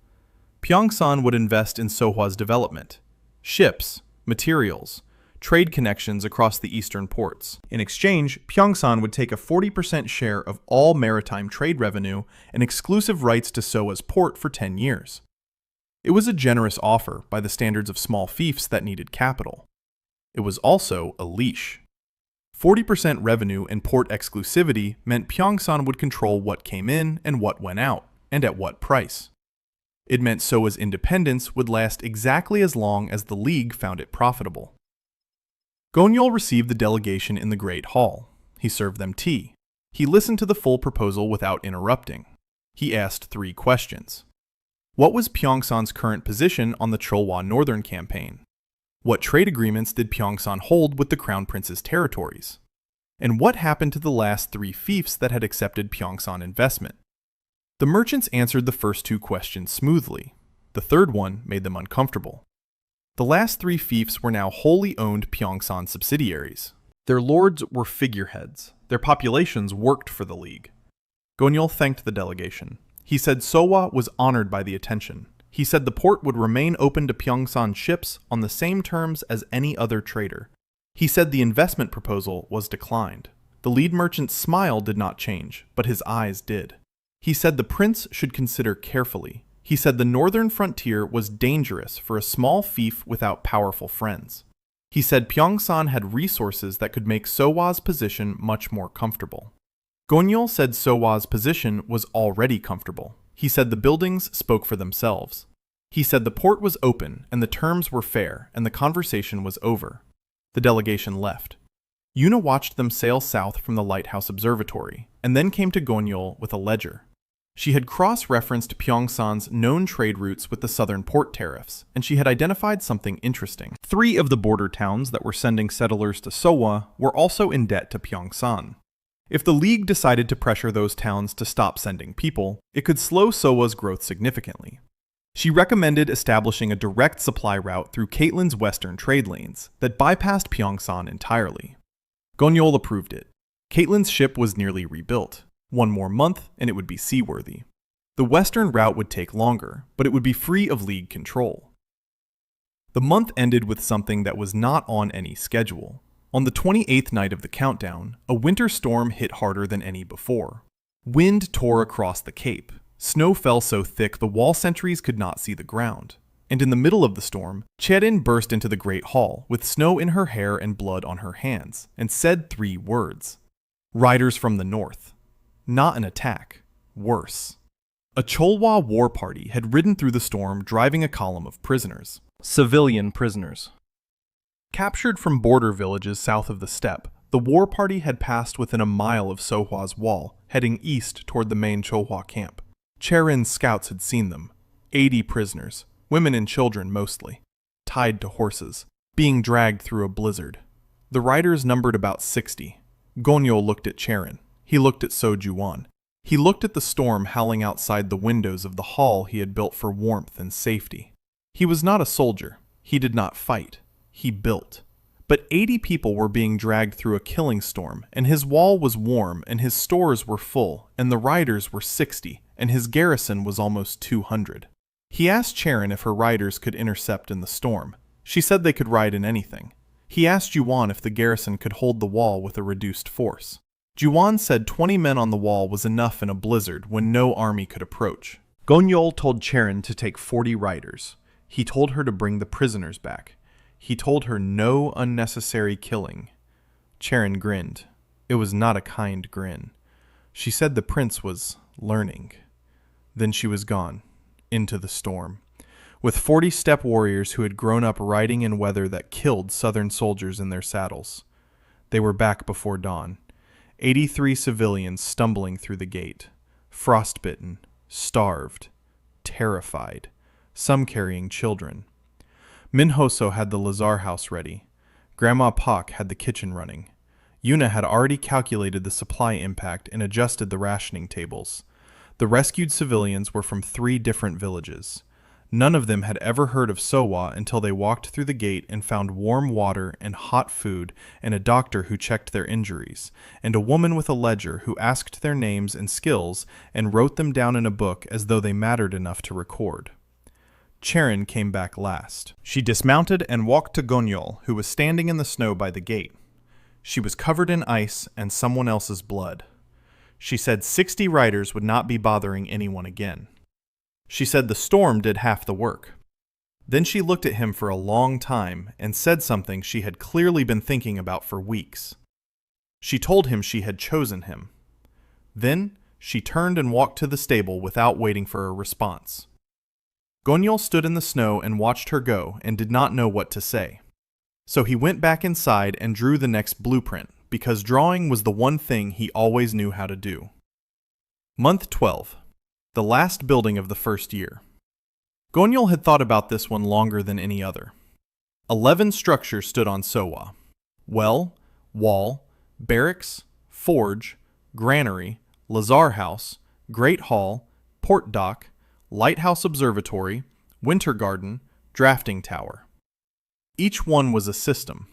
Pyeongsan would invest in Sohwa's development, ships, materials, trade connections across the eastern ports. In exchange, Pyeongsan would take a 40% share of all maritime trade revenue and exclusive rights to Sohwa's port for 10 years. It was a generous offer by the standards of small fiefs that needed capital. It was also a leash. 40% revenue and port exclusivity meant Pyeongsan would control what came in and what went out, and at what price. It meant Sohwa's independence would last exactly as long as the League found it profitable. Gonyeol received the delegation in the Great Hall. He served them tea. He listened to the full proposal without interrupting. He asked 3 questions. What was Pyeongsan's current position on the Cholwa Northern campaign? What trade agreements did Pyeongsan hold with the Crown Prince's territories? And what happened to the last 3 fiefs that had accepted Pyeongsan investment? The merchants answered the first 2 questions smoothly. The third one made them uncomfortable. The last 3 fiefs were now wholly owned Pyeongsan subsidiaries. Their lords were figureheads. Their populations worked for the League. Gonyeol thanked the delegation. He said Sohwa was honored by the attention. He said the port would remain open to Pyeongsan ships on the same terms as any other trader. He said the investment proposal was declined. The lead merchant's smile did not change, but his eyes did. He said the prince should consider carefully. He said the northern frontier was dangerous for a small fief without powerful friends. He said Pyeongsan had resources that could make Sohwa's position much more comfortable. Gonyeol said Sohwa's position was already comfortable. He said the buildings spoke for themselves. He said the port was open and the terms were fair and the conversation was over. The delegation left. Yuna watched them sail south from the lighthouse observatory and then came to Gonyeol with a ledger. She had cross-referenced Pyeongsan's known trade routes with the southern port tariffs, and she had identified something interesting. 3 of the border towns that were sending settlers to Sohwa were also in debt to Pyeongsan. If the League decided to pressure those towns to stop sending people, it could slow Sohwa's growth significantly. She recommended establishing a direct supply route through Caitlyn's western trade lanes that bypassed Pyeongsan entirely. Gonyeol approved it. Caitlyn's ship was nearly rebuilt. 1 more month and it would be seaworthy. The western route would take longer, but it would be free of League control. The month ended with something that was not on any schedule. On the 28th night of the countdown, a winter storm hit harder than any before. Wind tore across the cape. Snow fell so thick the wall sentries could not see the ground. And in the middle of the storm, Cherin burst into the Great Hall with snow in her hair and blood on her hands, and said 3 words. Riders from the north. Not an attack. Worse. A Cholwa war party had ridden through the storm driving a column of prisoners. Civilian prisoners. Captured from border villages south of the steppe, the war party had passed within a mile of Sohwa's wall, heading east toward the main Cholwa camp. Cherin's scouts had seen them. 80 prisoners, women and children mostly, tied to horses, being dragged through a blizzard. The riders numbered about 60. Gonyeol looked at Cherin. He looked at Sojuan. He looked at the storm howling outside the windows of the hall he had built for warmth and safety. He was not a soldier. He did not fight. He built. But 80 people were being dragged through a killing storm, and his wall was warm, and his stores were full, and the riders were 60, and his garrison was almost 200. He asked Cherin if her riders could intercept in the storm. She said they could ride in anything. He asked Juwon if the garrison could hold the wall with a reduced force. Juwon said 20 men on the wall was enough in a blizzard when no army could approach. Gonyeol told Cherin to take 40 riders. He told her to bring the prisoners back. He told her no unnecessary killing. Cherin grinned. It was not a kind grin. She said the prince was learning. Then she was gone, into the storm. with 40 steppe warriors who had grown up riding in weather that killed southern soldiers in their saddles. They were back before dawn. 83 civilians stumbling through the gate, frostbitten, starved, terrified, some carrying children. Minhoso had the Lazar house ready. Grandma Pak had the kitchen running. Yuna had already calculated the supply impact and adjusted the rationing tables. The rescued civilians were from 3 different villages. None of them had ever heard of Sowa until they walked through the gate and found warm water and hot food and a doctor who checked their injuries, and a woman with a ledger who asked their names and skills and wrote them down in a book as though they mattered enough to record. Charon came back last. She dismounted and walked to Gonyeol, who was standing in the snow by the gate. She was covered in ice and someone else's blood. She said 60 riders would not be bothering anyone again. She said the storm did half the work. Then she looked at him for a long time and said something she had clearly been thinking about for weeks. She told him she had chosen him. Then she turned and walked to the stable without waiting for a response. Gonyeol stood in the snow and watched her go and did not know what to say. So he went back inside and drew the next blueprint, because drawing was the one thing he always knew how to do. Month 12. The last building of the first year. Gonyeol had thought about this one longer than any other. 11 structures stood on Sowa: well, wall, barracks, forge, granary, Lazar house, great hall, port dock, lighthouse observatory, winter garden, drafting tower. Each one was a system.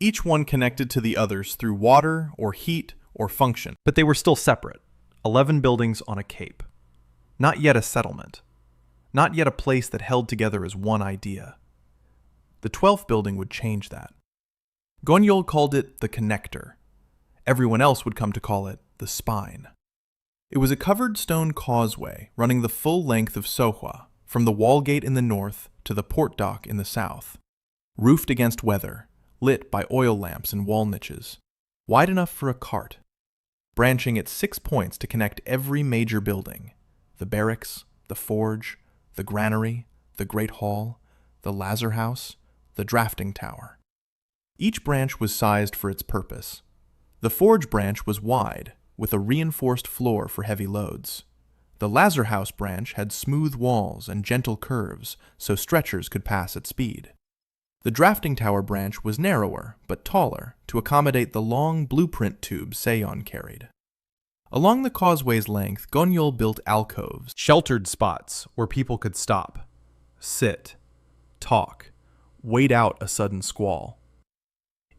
Each one connected to the others through water or heat or function. But they were still separate. 11 buildings on a cape. Not yet a settlement. Not yet a place that held together as one idea. The 12th building would change that. Gonyeol called it the connector. Everyone else would come to call it the spine. It was a covered stone causeway running the full length of Sohwa, from the wall gate in the north to the port dock in the south. Roofed against weather, lit by oil lamps and wall niches, wide enough for a cart. Branching at 6 points to connect every major building: the barracks, the forge, the granary, the great hall, the Lazar house, the drafting tower. Each branch was sized for its purpose. The forge branch was wide, with a reinforced floor for heavy loads. The Lazar house branch had smooth walls and gentle curves, so stretchers could pass at speed. The drafting tower branch was narrower, but taller, to accommodate the long blueprint tube Seon carried. Along the causeway's length, Gonyeol built alcoves, sheltered spots where people could stop, sit, talk, wait out a sudden squall.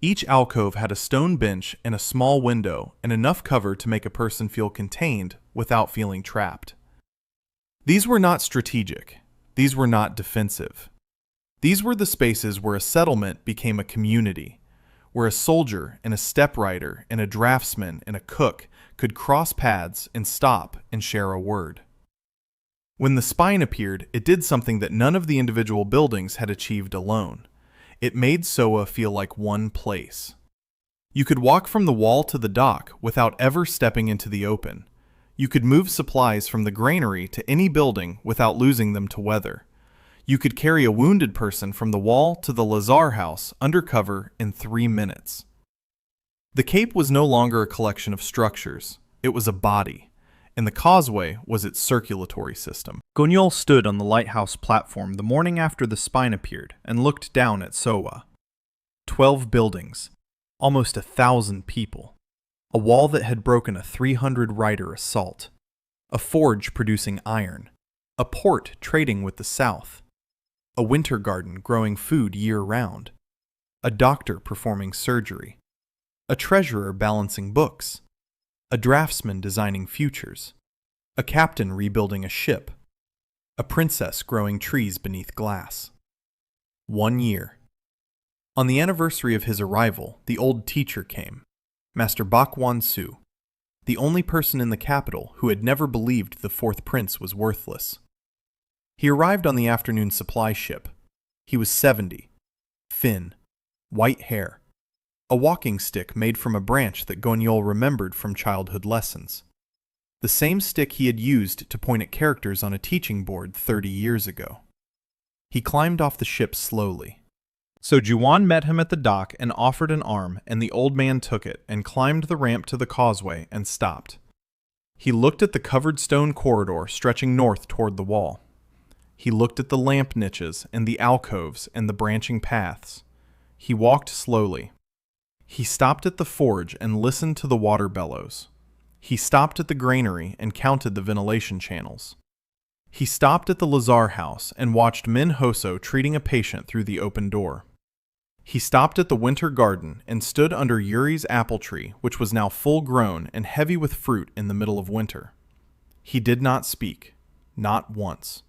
Each alcove had a stone bench and a small window and enough cover to make a person feel contained without feeling trapped. These were not strategic. These were not defensive. These were the spaces where a settlement became a community, where a soldier and a steppe rider and a draftsman and a cook could cross paths and stop and share a word. When the spine appeared, it did something that none of the individual buildings had achieved alone. It made Sowa feel like one place. You could walk from the wall to the dock without ever stepping into the open. You could move supplies from the granary to any building without losing them to weather. You could carry a wounded person from the wall to the Lazar house under cover in 3 minutes. The cape was no longer a collection of structures. It was a body, and the causeway was its circulatory system. Gonyeol stood on the lighthouse platform the morning after the spine appeared and looked down at Sowa. 12 buildings, almost 1,000 people, a wall that had broken a 300-rider assault, a forge producing iron, a port trading with the south, a winter garden growing food year-round, a doctor performing surgery, a treasurer balancing books, a draftsman designing futures, a captain rebuilding a ship, a princess growing trees beneath glass. 1 year. On the anniversary of his arrival, the old teacher came, Master Bakwon-su, the only person in the capital who had never believed the fourth prince was worthless. He arrived on the afternoon supply ship. He was 70, thin, white hair, a walking stick made from a branch that Gonyeol remembered from childhood lessons. The same stick he had used to point at characters on a teaching board 30 years ago. He climbed off the ship slowly. So Juwon met him at the dock and offered an arm, and the old man took it and climbed the ramp to the causeway and stopped. He looked at the covered stone corridor stretching north toward the wall. He looked at the lamp niches and the alcoves and the branching paths. He walked slowly. He stopped at the forge and listened to the water bellows. He stopped at the granary and counted the ventilation channels. He stopped at the Lazar house and watched Min Hoso treating a patient through the open door. He stopped at the winter garden and stood under Yuri's apple tree, which was now full grown and heavy with fruit in the middle of winter. He did not speak, not once.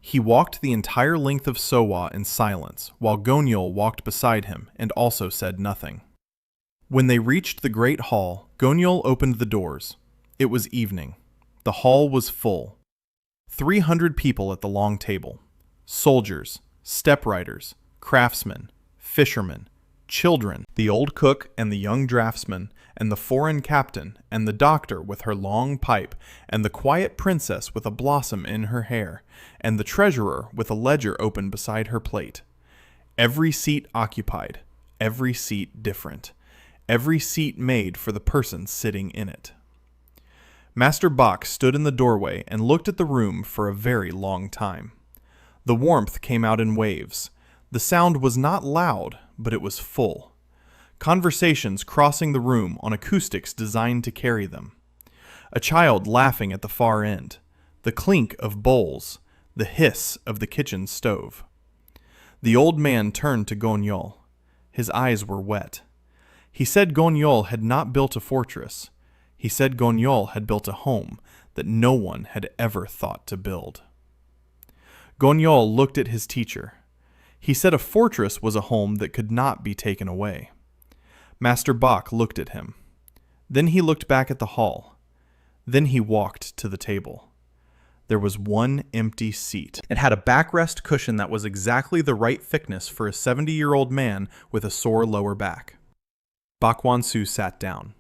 He walked the entire length of Sowa in silence, while Gonyeol walked beside him and also said nothing. When they reached the great hall, Gonyeol opened the doors. It was evening. The hall was full. 300 people at the long table. Soldiers, step-riders, craftsmen, fishermen, children, the old cook and the young draftsman, and the foreign captain, and the doctor with her long pipe, and the quiet princess with a blossom in her hair, and the treasurer with a ledger open beside her plate. Every seat occupied, every seat different, every seat made for the person sitting in it. Master Bach stood in the doorway and looked at the room for a very long time. The warmth came out in waves. The sound was not loud, but it was full. Conversations crossing the room on acoustics designed to carry them. A child laughing at the far end. The clink of bowls. The hiss of the kitchen stove. The old man turned to Gonyeol. His eyes were wet. He said Gonyeol had not built a fortress. He said Gonyeol had built a home that no one had ever thought to build. Gonyeol looked at his teacher. He said a fortress was a home that could not be taken away. Master Bach looked at him. Then he looked back at the hall. Then he walked to the table. There was one empty seat. It had a backrest cushion that was exactly the right thickness for a 70-year-old man with a sore lower back. Bak Wan-su sat down,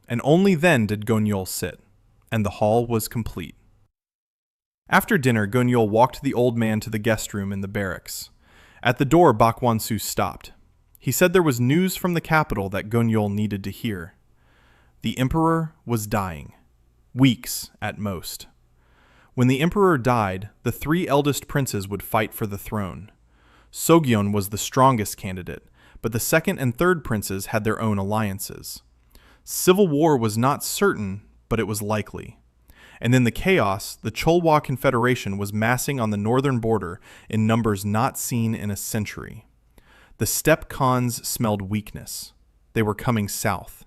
and only then did Gonyeol sit, and the hall was complete. After dinner, Gonyeol walked the old man to the guest room in the barracks. At the door, Bak Wan-su stopped. He said there was news from the capital that Gonyeol needed to hear. The emperor was dying. Weeks at most. When the emperor died, the 3 eldest princes would fight for the throne. Sogyeon was the strongest candidate, but the 2nd and 3rd princes had their own alliances. Civil war was not certain, but it was likely. And in the chaos, the Cholwa Confederation was massing on the northern border in numbers not seen in a century. The steppe khans smelled weakness. They were coming south.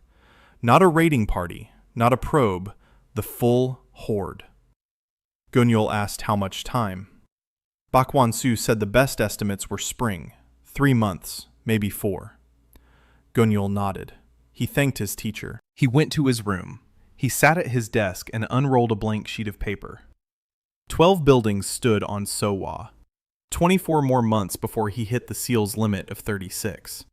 Not a raiding party, not a probe, the full horde. Gonyeol asked how much time. Bak Wan-su said the best estimates were spring, 3 months, maybe 4. Gonyeol nodded. He thanked his teacher. He went to his room. He sat at his desk and unrolled a blank sheet of paper. 12 buildings stood on Sowa. 24 more months before he hit the seal's limit of 36.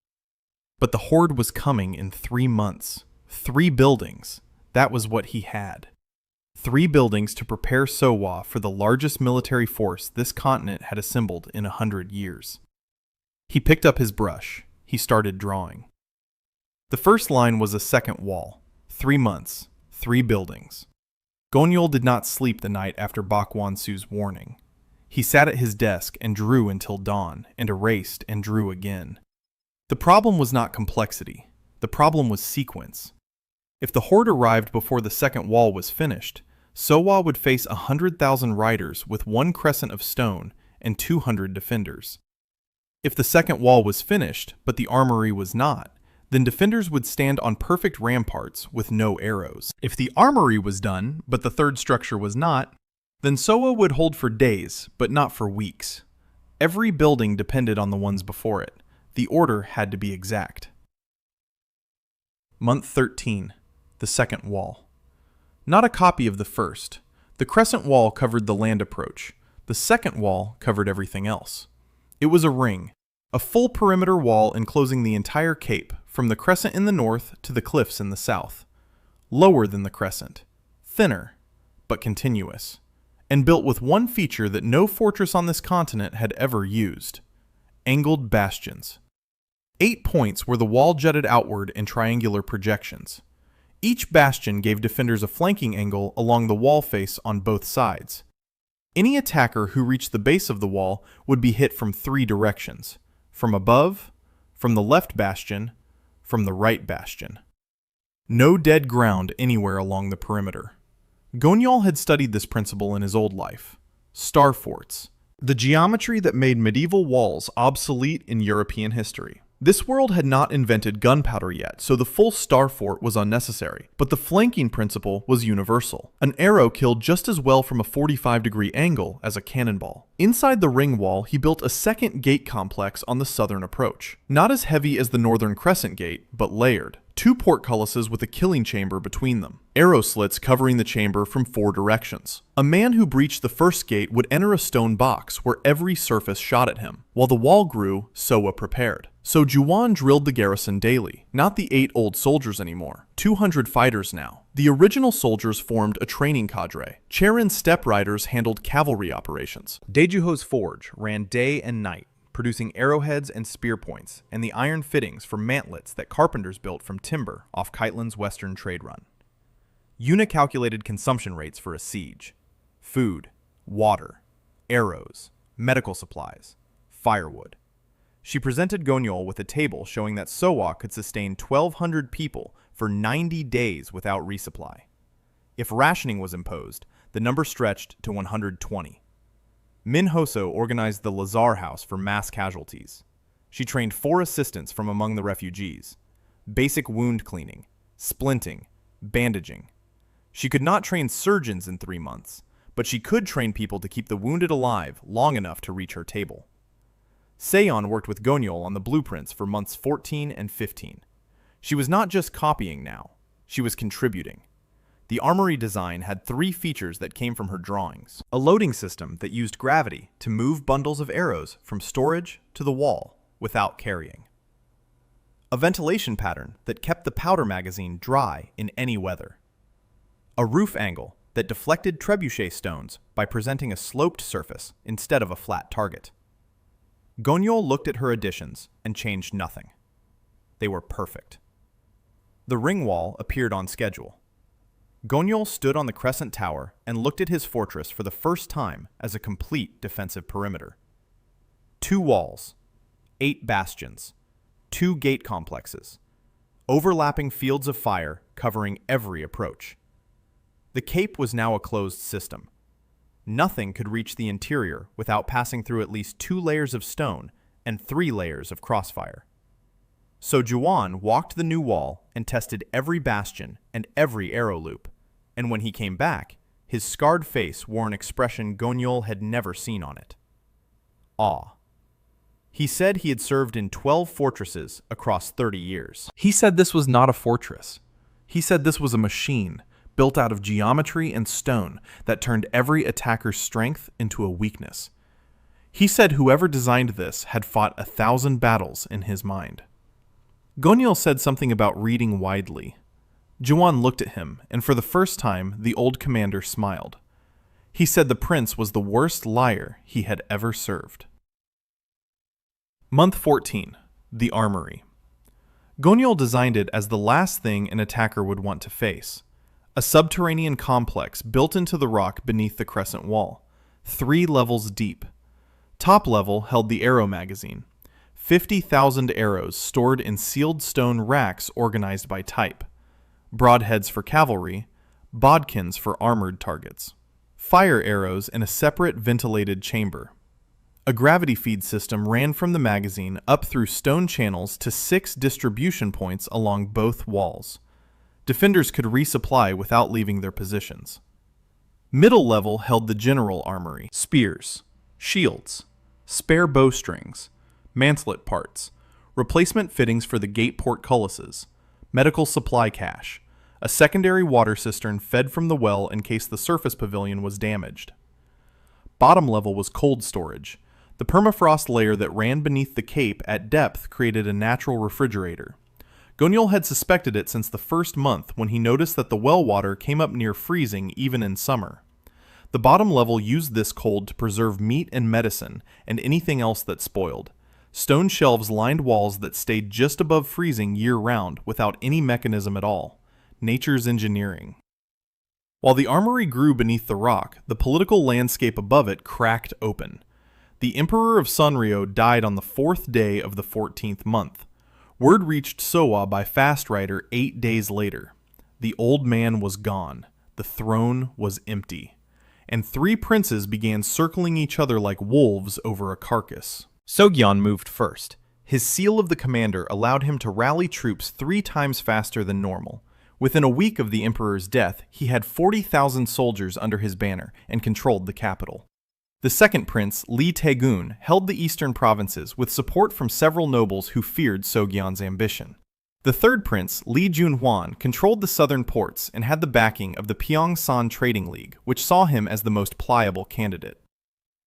But the horde was coming in 3 months. 3 buildings. That was what he had. 3 buildings to prepare Sowa for the largest military force this continent had assembled in 100 years. He picked up his brush. He started drawing. The first line was a second wall. 3 months. 3 buildings. Gonyeol did not sleep the night after Bak Wan-su's warning. He sat at his desk and drew until dawn, and erased and drew again. The problem was not complexity. The problem was sequence. If the horde arrived before the second wall was finished, Sowa would face 100,000 riders with 1 crescent of stone and 200 defenders. If the second wall was finished, but the armory was not, then defenders would stand on perfect ramparts with no arrows. If the armory was done, but the third structure was not, then Sowa would hold for days, but not for weeks. Every building depended on the ones before it. The order had to be exact. Month 13. The second wall. Not a copy of the first. The crescent wall covered the land approach. The second wall covered everything else. It was a ring. A full perimeter wall enclosing the entire cape, from the crescent in the north to the cliffs in the south. Lower than the crescent. Thinner, but continuous. and built with one feature that no fortress on this continent had ever used: angled bastions. 8 points where the wall jutted outward in triangular projections. Each bastion gave defenders a flanking angle along the wall face on both sides. Any attacker who reached the base of the wall would be hit from 3 directions: from above, from the left bastion, from the right bastion. No dead ground anywhere along the perimeter. Gonyeol had studied this principle in his old life. Star forts, the geometry that made medieval walls obsolete in European history. This world had not invented gunpowder yet, so the full star fort was unnecessary, but the flanking principle was universal. An arrow killed just as well from a 45-degree angle as a cannonball. Inside the ring wall, he built a second gate complex on the southern approach. Not as heavy as the northern crescent gate, but layered. 2 portcullises with a killing chamber between them. Arrow slits covering the chamber from 4 directions. A man who breached the first gate would enter a stone box where every surface shot at him. While the wall grew, Sowa prepared. So Juwan drilled the garrison daily, not the 8 old soldiers anymore. 200 fighters now. The original soldiers formed a training cadre. Charin's step riders handled cavalry operations. Daejuho's forge ran day and night, producing arrowheads and spear points, and the iron fittings for mantlets that carpenters built from timber off Kiteland's western trade run. Yuna calculated consumption rates for a siege: food, water, arrows, medical supplies, firewood. She presented Gonyeol with a table showing that Sowa could sustain 1,200 people for 90 days without resupply. If rationing was imposed, the number stretched to 120. Minhoso organized the Lazar House for mass casualties. She trained 4 assistants from among the refugees: basic wound cleaning, splinting, bandaging. She could not train surgeons in 3 months, but she could train people to keep the wounded alive long enough to reach her table. Seon worked with Gonyeol on the blueprints for months 14 and 15. She was not just copying now, she was contributing. The armory design had 3 features that came from her drawings: a loading system that used gravity to move bundles of arrows from storage to the wall without carrying, a ventilation pattern that kept the powder magazine dry in any weather, a roof angle that deflected trebuchet stones by presenting a sloped surface instead of a flat target. Gonyeol looked at her additions and changed nothing. They were perfect. The ring wall appeared on schedule. Gonyeol stood on the crescent tower and looked at his fortress for the first time as a complete defensive perimeter. 2 walls, 8 bastions, 2 gate complexes, overlapping fields of fire covering every approach. The cape was now a closed system. Nothing could reach the interior without passing through at least 2 layers of stone and 3 layers of crossfire. So Juwan walked the new wall and tested every bastion and every arrow loop, and when he came back, his scarred face wore an expression Gonyeol had never seen on it: awe. He said he had served in 12 fortresses across 30 years. He said this was not a fortress. He said this was a machine built out of geometry and stone that turned every attacker's strength into a weakness. He said whoever designed this had fought 1,000 battles in his mind. Gonyeol said something about reading widely. Juwan looked at him, and for the first time, the old commander smiled. He said the prince was the worst liar he had ever served. Month 14. The Armory. Gonyeol designed it as the last thing an attacker would want to face. A subterranean complex built into the rock beneath the crescent wall, 3 levels deep. Top level held the arrow magazine, 50,000 arrows stored in sealed stone racks organized by type, broadheads for cavalry, bodkins for armored targets, fire arrows in a separate ventilated chamber. A gravity feed system ran from the magazine up through stone channels to 6 distribution points along both walls. Defenders could resupply without leaving their positions. Middle level held the general armory: spears, shields, spare bowstrings, mantlet parts, replacement fittings for the gate portcullises, medical supply cache, a secondary water cistern fed from the well in case the surface pavilion was damaged. Bottom level was cold storage. The permafrost layer that ran beneath the cape at depth created a natural refrigerator. Gonyeol had suspected it since the first month when he noticed that the well water came up near freezing even in summer. The bottom level used this cold to preserve meat and medicine and anything else that spoiled. Stone shelves lined walls that stayed just above freezing year-round without any mechanism at all. Nature's engineering. While the armory grew beneath the rock, the political landscape above it cracked open. The Emperor of Sanrio died on the 4th day of the 14th month. Word reached Sowa by fast rider 8 days later. The old man was gone. The throne was empty. And 3 princes began circling each other like wolves over a carcass. Sogyeon moved first. His seal of the commander allowed him to rally troops 3 times faster than normal. Within a week of the emperor's death, he had 40,000 soldiers under his banner and controlled the capital. The second prince, Lee Taegun, held the eastern provinces with support from several nobles who feared Sogyeon's ambition. The third prince, Lee Junhwan, controlled the southern ports and had the backing of the Pyeongsan Trading League, which saw him as the most pliable candidate.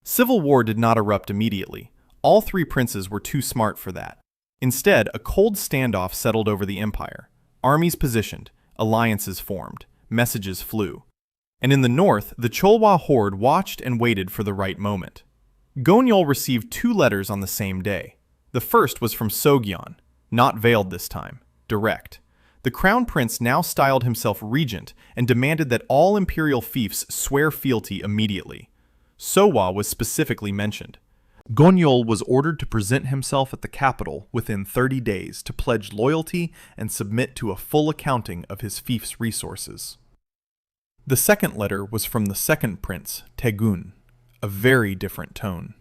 Civil war did not erupt immediately. All 3 princes were too smart for that. Instead, a cold standoff settled over the empire. Armies positioned, alliances formed, messages flew. And in the north, the Cholwa horde watched and waited for the right moment. Gonyeol received 2 letters on the same day. The first was from Sogyeon, not veiled this time, direct. The crown prince now styled himself regent and demanded that all imperial fiefs swear fealty immediately. Sowa was specifically mentioned. Gonyeol was ordered to present himself at the capital within 30 days to pledge loyalty and submit to a full accounting of his fief's resources. The second letter was from the second prince, Taegun, a very different tone.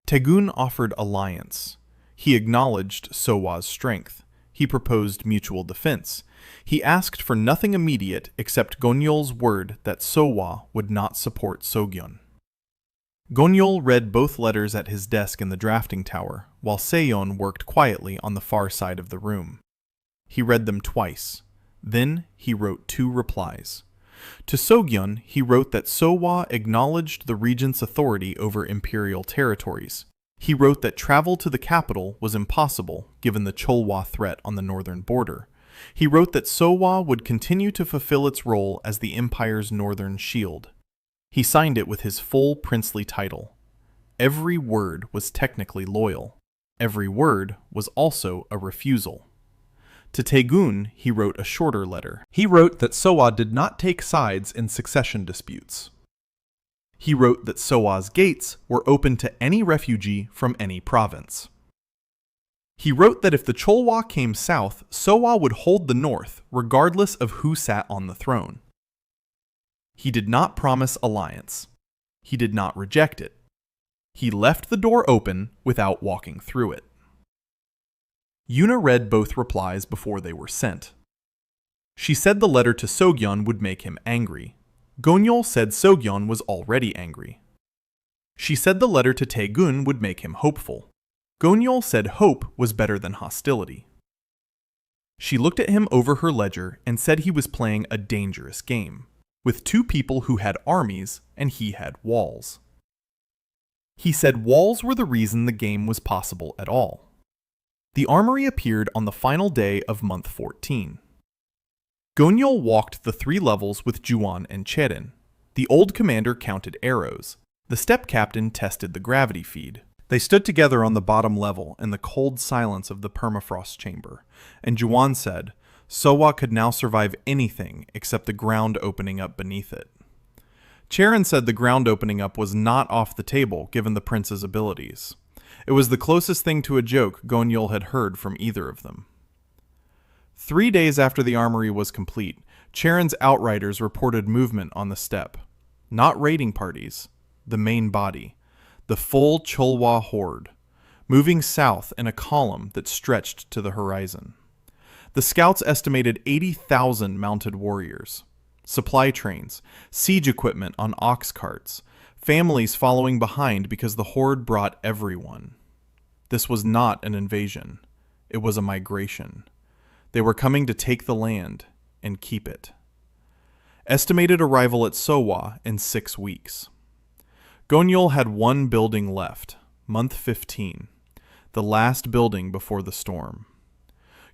Taegun offered alliance. He acknowledged Sowa's strength. He proposed mutual defense. He asked for nothing immediate except Gonyeol's word that Sowa would not support Sogyeon. Gonyeol read both letters at his desk in the drafting tower, while Seon worked quietly on the far side of the room. He read them twice. Then he wrote 2 replies. To Sogyeon, he wrote that Sowa acknowledged the regent's authority over imperial territories. He wrote that travel to the capital was impossible given the Cholwa threat on the northern border. He wrote that Sowa would continue to fulfill its role as the empire's northern shield. He signed it with his full princely title. Every word was technically loyal. Every word was also a refusal. To Taegun, he wrote a shorter letter. He wrote that Sowa did not take sides in succession disputes. He wrote that Sowa's gates were open to any refugee from any province. He wrote that if the Cholwa came south, Sowa would hold the north, regardless of who sat on the throne. He did not promise alliance. He did not reject it. He left the door open without walking through it. Yuna read both replies before they were sent. She said the letter to Sogyeon would make him angry. Gonyeol said Sogyeon was already angry. She said the letter to Taegun would make him hopeful. Gonyeol said hope was better than hostility. She looked at him over her ledger and said he was playing a dangerous game, with 2 people who had armies and he had walls. He said walls were the reason the game was possible at all. The armory appeared on the final day of month 14. Gonyeol walked the 3 levels with Juwon and Cherin. The old commander counted arrows. The step captain tested the gravity feed. They stood together on the bottom level in the cold silence of the permafrost chamber, and Juwon said, Sowa could now survive anything except the ground opening up beneath it. Cherin said the ground opening up was not off the table given the prince's abilities. It was the closest thing to a joke Gonyeol had heard from either of them. 3 days after the armory was complete, Cherin's outriders reported movement on the steppe. Not raiding parties, the main body, the full Cholwa horde, moving south in a column that stretched to the horizon. The scouts estimated 80,000 mounted warriors, supply trains, siege equipment on ox carts, families following behind because the horde brought everyone. This was not an invasion. It was a migration. They were coming to take the land and keep it. Estimated arrival at Sowa in 6 weeks. Gonyeol had 1 building left, month 15, the last building before the storm.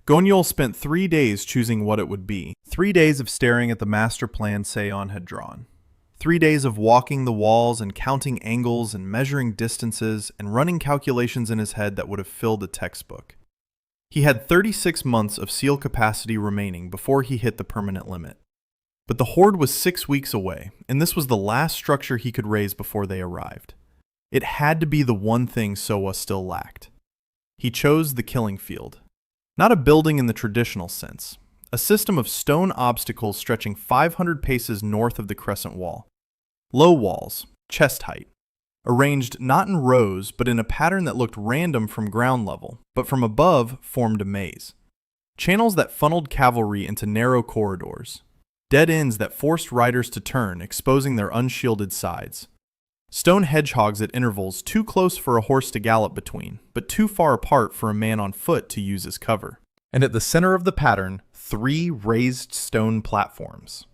Gonyeol spent 3 days choosing what it would be, 3 days of staring at the master plan Seon had drawn. 3 days of walking the walls and counting angles and measuring distances and running calculations in his head that would have filled a textbook. He had 36 months of seal capacity remaining before he hit the permanent limit. But the Horde was 6 weeks away, and this was the last structure he could raise before they arrived. It had to be the one thing Sowa still lacked. He chose the killing field. Not a building in the traditional sense. A system of stone obstacles stretching 500 paces north of the crescent wall. Low walls, chest height. Arranged not in rows, but in a pattern that looked random from ground level, but from above formed a maze. Channels that funneled cavalry into narrow corridors. Dead ends that forced riders to turn, exposing their unshielded sides. Stone hedgehogs at intervals too close for a horse to gallop between, but too far apart for a man on foot to use as cover. And at the center of the pattern, 3 raised stone platforms.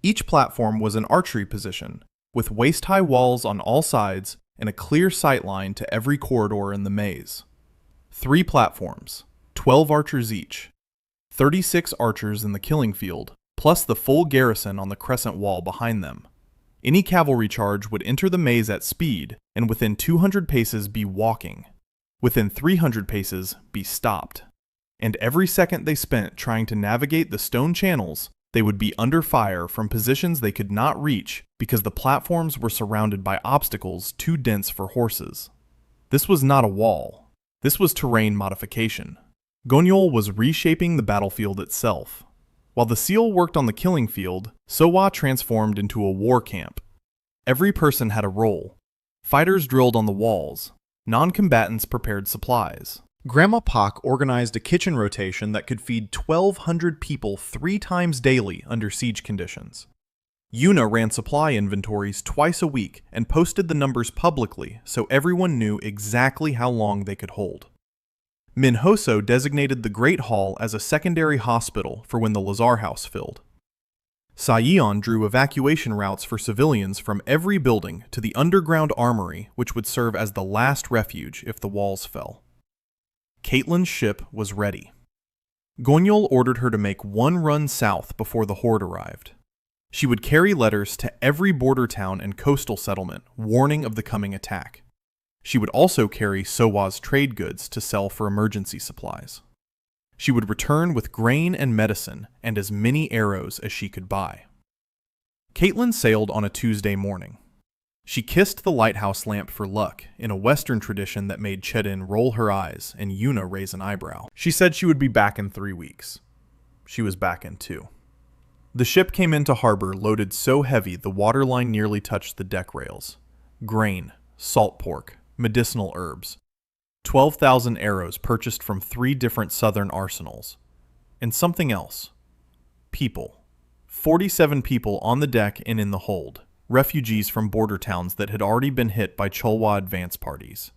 Each platform was an archery position, with waist-high walls on all sides and a clear sight line to every corridor in the maze. 3 platforms, 12 archers each, 36 archers in the killing field, plus the full garrison on the crescent wall behind them. Any cavalry charge would enter the maze at speed, and within 200 paces be walking. Within 300 paces be stopped. And every second they spent trying to navigate the stone channels, they would be under fire from positions they could not reach because the platforms were surrounded by obstacles too dense for horses. This was not a wall. This was terrain modification. Gonyeol was reshaping the battlefield itself. While the seal worked on the killing field, Sowa transformed into a war camp. Every person had a role. Fighters drilled on the walls. Non-combatants prepared supplies. Grandma Pak organized a kitchen rotation that could feed 1,200 people 3 times daily under siege conditions. Yuna ran supply inventories twice a week and posted the numbers publicly so everyone knew exactly how long they could hold. Minhoso designated the Great Hall as a secondary hospital for when the Lazar House filled. Sayeon drew evacuation routes for civilians from every building to the underground armory, which would serve as the last refuge if the walls fell. Caitlyn's ship was ready. Gonyeol ordered her to make 1 run south before the Horde arrived. She would carry letters to every border town and coastal settlement warning of the coming attack. She would also carry Sowa's trade goods to sell for emergency supplies. She would return with grain and medicine and as many arrows as she could buy. Caitlyn sailed on a Tuesday morning. She kissed the lighthouse lamp for luck in a Western tradition that made Chedin roll her eyes and Yuna raise an eyebrow. She said she would be back in 3 weeks. She was back in 2. The ship came into harbor loaded so heavy the waterline nearly touched the deck rails. Grain, salt pork, medicinal herbs. 12,000 arrows purchased from 3 different southern arsenals. And something else. People. 47 people on the deck and in the hold. Refugees from border towns that had already been hit by Cholwa advance parties.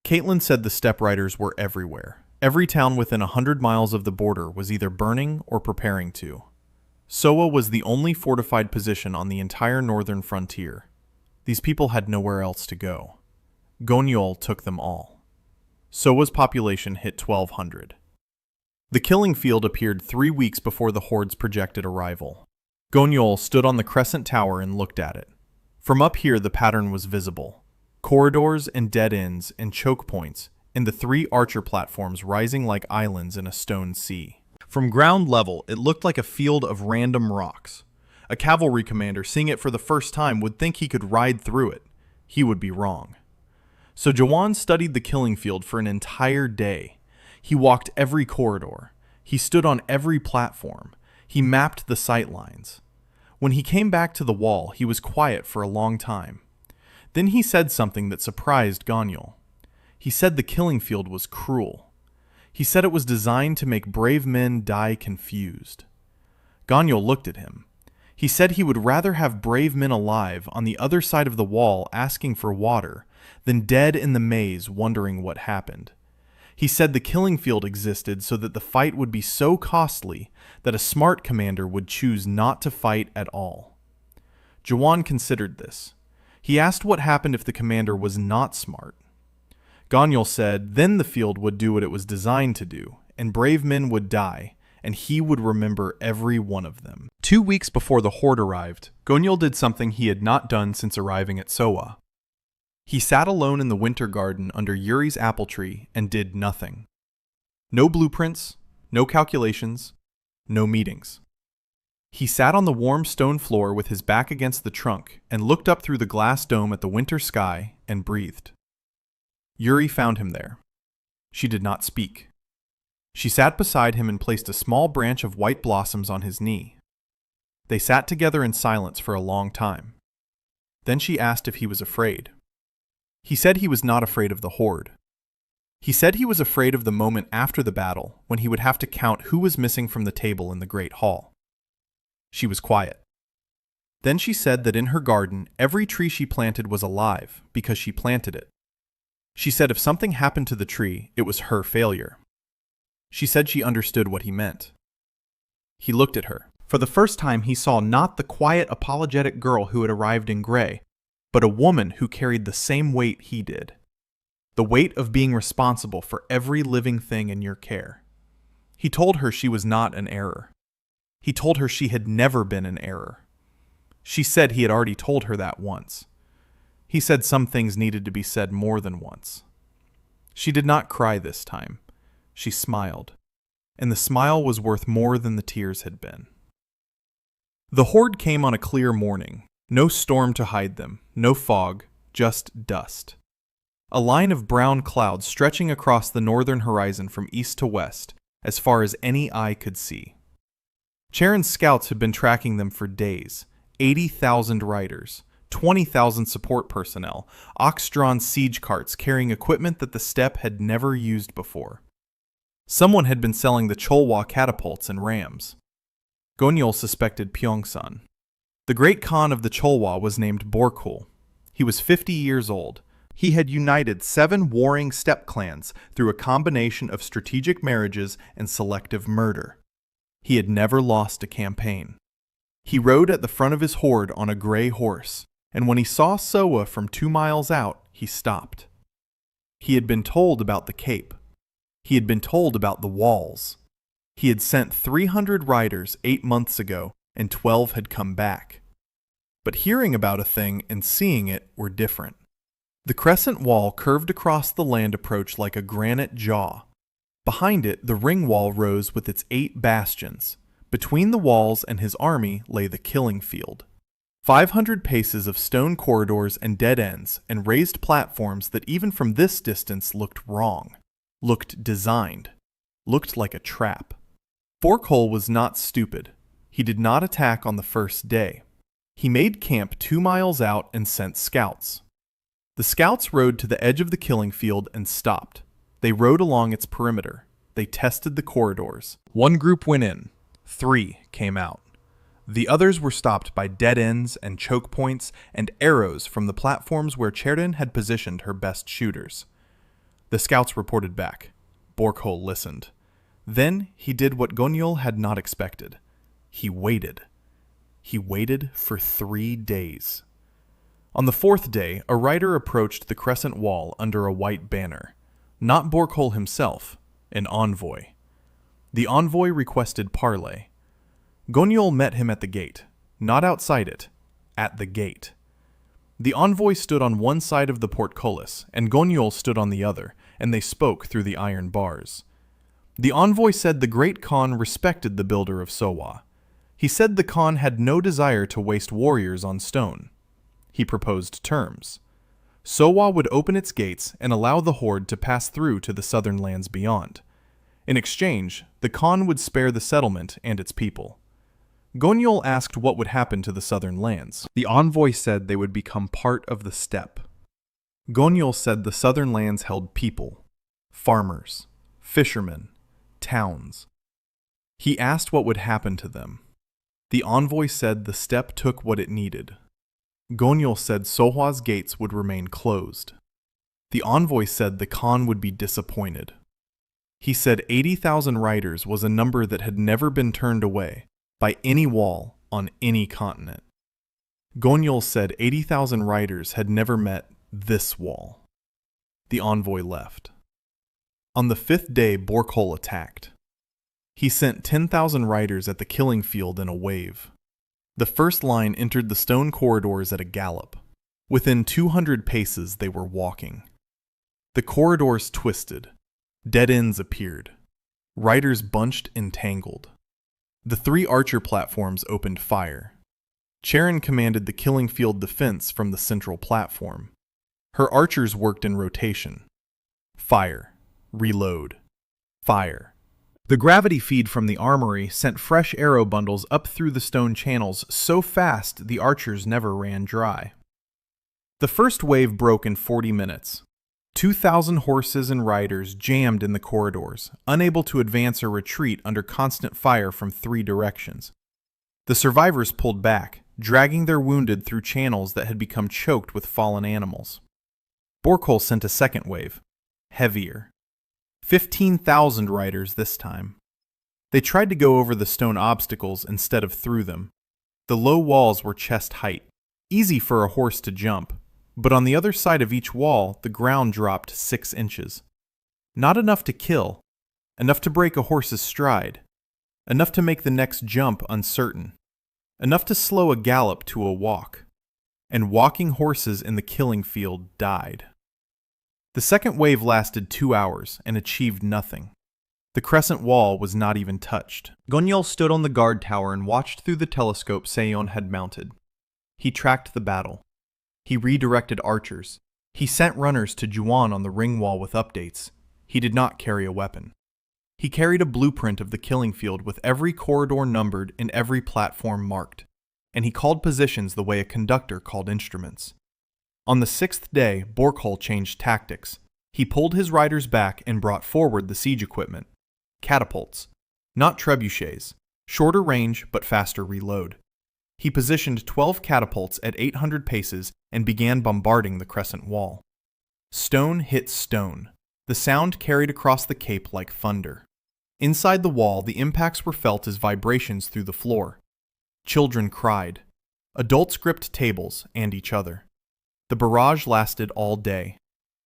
Caitlyn said the steppe riders were everywhere. Every town within 100 miles of the border was either burning or preparing to. Sowa was the only fortified position on the entire northern frontier. These people had nowhere else to go. Gonyeol took them all. Sowa's population hit 1,200. The killing field appeared 3 weeks before the Horde's projected arrival. Gonyeol stood on the crescent tower and looked at it. From up here the pattern was visible. Corridors and dead ends and choke points, and the 3 archer platforms rising like islands in a stone sea. From ground level, it looked like a field of random rocks. A cavalry commander seeing it for the first time would think he could ride through it. He would be wrong. So Jawan studied the killing field for an entire day. He walked every corridor. He stood on every platform. He mapped the sight lines. When he came back to the wall, he was quiet for a long time. Then he said something that surprised Gonyeol. He said the killing field was cruel. He said it was designed to make brave men die confused. Gonyeol looked at him. He said he would rather have brave men alive on the other side of the wall asking for water than dead in the maze wondering what happened. He said the killing field existed so that the fight would be so costly that a smart commander would choose not to fight at all. Jawan considered this. He asked what happened if the commander was not smart. Gonyeol said then the field would do what it was designed to do, and brave men would die, and he would remember every one of them. 2 weeks before the horde arrived, Gonyeol did something he had not done since arriving at Sowa. He sat alone in the winter garden under Yuri's apple tree and did nothing. No blueprints, no calculations, no meetings. He sat on the warm stone floor with his back against the trunk and looked up through the glass dome at the winter sky and breathed. Yuri found him there. She did not speak. She sat beside him and placed a small branch of white blossoms on his knee. They sat together in silence for a long time. Then she asked if he was afraid. He said he was not afraid of the horde. He said he was afraid of the moment after the battle when he would have to count who was missing from the table in the great hall. She was quiet. Then she said that in her garden, every tree she planted was alive because she planted it. She said if something happened to the tree, it was her failure. She said she understood what he meant. He looked at her. For the first time, he saw not the quiet, apologetic girl who had arrived in gray, but a woman who carried the same weight he did. The weight of being responsible for every living thing in your care. He told her she was not an error. He told her she had never been an error. She said he had already told her that once. He said some things needed to be said more than once. She did not cry this time. She smiled, and the smile was worth more than the tears had been. The horde came on a clear morning. No storm to hide them, no fog, just dust. A line of brown clouds stretching across the northern horizon from east to west, as far as any eye could see. Charon's scouts had been tracking them for days. 80,000 riders, 20,000 support personnel, ox-drawn siege carts carrying equipment that the steppe had never used before. Someone had been selling the Cholwa catapults and rams. Gonyeol suspected Pyeongsan. The great Khan of the Cholwa was named Borkul. He was 50 years old. He had united 7 warring steppe clans through a combination of strategic marriages and selective murder. He had never lost a campaign. He rode at the front of his horde on a gray horse, and when he saw Sowa from 2 miles out, he stopped. He had been told about the cape. He had been told about the walls. He had sent 300 riders 8 months ago, and 12 had come back. But hearing about a thing and seeing it were different. The crescent wall curved across the land approach like a granite jaw. Behind it, the ring wall rose with its 8 bastions. Between the walls and his army lay the killing field. 500 paces of stone corridors and dead ends, and raised platforms that even from this distance looked wrong, looked designed, looked like a trap. Borkul was not stupid. He did not attack on the first day. He made camp 2 miles out and sent scouts. The scouts rode to the edge of the killing field and stopped. They rode along its perimeter. They tested the corridors. 1 group went in. 3 came out. The others were stopped by dead ends and choke points and arrows from the platforms where Cherin had positioned her best shooters. The scouts reported back. Borkul listened. Then he did what Gonyeol had not expected. He waited. He waited for 3 days. On the 4th day, a rider approached the crescent wall under a white banner. Not Borkul himself, an envoy. The envoy requested parley. Gonyeol met him at the gate, not outside it, at the gate. The envoy stood on one side of the portcullis, and Gonyeol stood on the other, and they spoke through the iron bars. The envoy said the great Khan respected the builder of Sowa. He said the Khan had no desire to waste warriors on stone. He proposed terms. Sowa would open its gates and allow the horde to pass through to the southern lands beyond. In exchange, the Khan would spare the settlement and its people. Gonyeol asked what would happen to the southern lands. The envoy said they would become part of the steppe. Gonyeol said the southern lands held people, farmers, fishermen, towns. He asked what would happen to them. The envoy said the steppe took what it needed. Gonyeol said Sohwa's gates would remain closed. The envoy said the Khan would be disappointed. He said 80,000 riders was a number that had never been turned away by any wall on any continent. Gonyeol said 80,000 riders had never met this wall. The envoy left. On the 5th day, Borkul attacked. He sent 10,000 riders at the killing field in a wave. The first line entered the stone corridors at a gallop. Within 200 paces they were walking. The corridors twisted. Dead ends appeared. Riders bunched and tangled. The 3 archer platforms opened fire. Charon commanded the killing field defense from the central platform. Her archers worked in rotation. Fire. Reload. Fire. The gravity feed from the armory sent fresh arrow bundles up through the stone channels so fast the archers never ran dry. The first wave broke in 40 minutes. 2,000 horses and riders jammed in the corridors, unable to advance or retreat under constant fire from 3 directions. The survivors pulled back, dragging their wounded through channels that had become choked with fallen animals. Borkol sent a second wave, heavier. 15,000 riders this time. They tried to go over the stone obstacles instead of through them. The low walls were chest height, easy for a horse to jump, but on the other side of each wall the ground dropped 6 inches. Not enough to kill, enough to break a horse's stride, enough to make the next jump uncertain, enough to slow a gallop to a walk. And walking horses in the killing field died. The second wave lasted 2 hours and achieved nothing. The crescent wall was not even touched. Gonyeol stood on the guard tower and watched through the telescope Seon had mounted. He tracked the battle. He redirected archers. He sent runners to Juan on the ring wall with updates. He did not carry a weapon. He carried a blueprint of the killing field with every corridor numbered and every platform marked, and he called positions the way a conductor called instruments. On the 6th day, Borkol changed tactics. He pulled his riders back and brought forward the siege equipment. Catapults. Not trebuchets. Shorter range, but faster reload. He positioned 12 catapults at 800 paces and began bombarding the crescent wall. Stone hit stone. The sound carried across the cape like thunder. Inside the wall, the impacts were felt as vibrations through the floor. Children cried. Adults gripped tables and each other. The barrage lasted all day.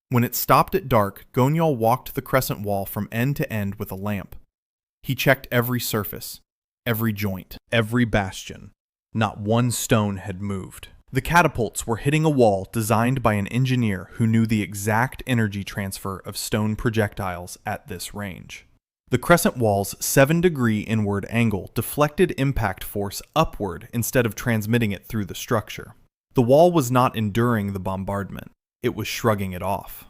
When it stopped at dark, Gonyeol walked the crescent wall from end to end with a lamp. He checked every surface, every joint, every bastion. Not one stone had moved. The catapults were hitting a wall designed by an engineer who knew the exact energy transfer of stone projectiles at this range. The crescent wall's 7-degree inward angle deflected impact force upward instead of transmitting it through the structure. The wall was not enduring the bombardment. It was shrugging it off.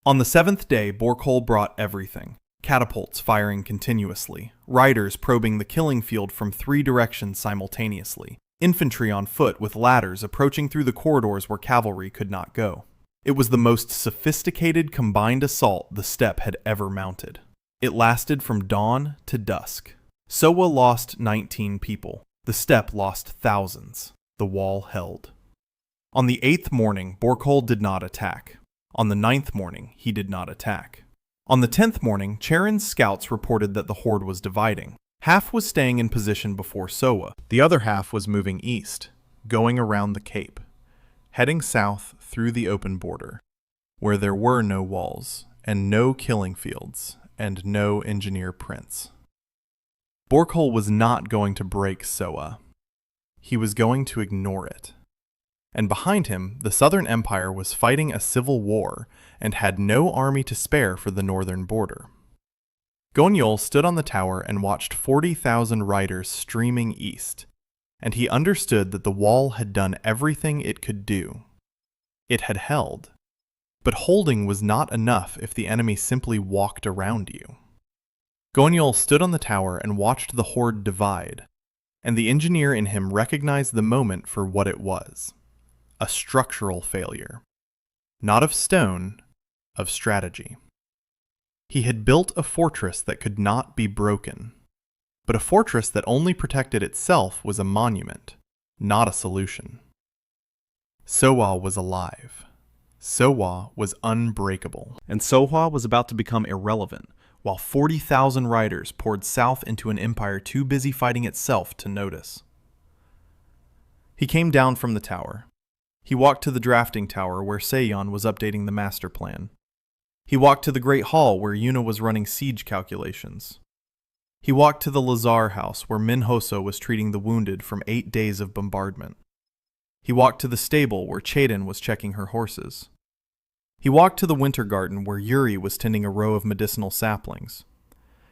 On the 7th day, Borkol brought everything. Catapults firing continuously, riders probing the killing field from 3 directions simultaneously, infantry on foot with ladders approaching through the corridors where cavalry could not go. It was the most sophisticated combined assault the steppe had ever mounted. It lasted from dawn to dusk. Sowa lost 19 people. The steppe lost thousands. The wall held. On the 8th morning, Borkol did not attack. On the 9th morning, he did not attack. On the 10th morning, Charon's scouts reported that the horde was dividing. Half was staying in position before Sowa. The other half was moving east, going around the cape, heading south through the open border, where there were no walls, and no killing fields, and no engineer prints. Borkol was not going to break Sowa. He was going to ignore it. And behind him, the Southern Empire was fighting a civil war and had no army to spare for the northern border. Gonyeol stood on the tower and watched 40,000 riders streaming east, and he understood that the wall had done everything it could do. It had held. But holding was not enough if the enemy simply walked around you. Gonyeol stood on the tower and watched the horde divide, and the engineer in him recognized the moment for what it was. A structural failure. Not of stone, of strategy. He had built a fortress that could not be broken. But a fortress that only protected itself was a monument, not a solution. Sowa was alive. Sowa was unbreakable. And Sowa was about to become irrelevant, while 40,000 riders poured south into an empire too busy fighting itself to notice. He came down from the tower. He walked to the drafting tower where Seon was updating the master plan. He walked to the great hall where Yuna was running siege calculations. He walked to the Lazar house where Minhoso was treating the wounded from 8 days of bombardment. He walked to the stable where Chaden was checking her horses. He walked to the winter garden where Yuri was tending a row of medicinal saplings.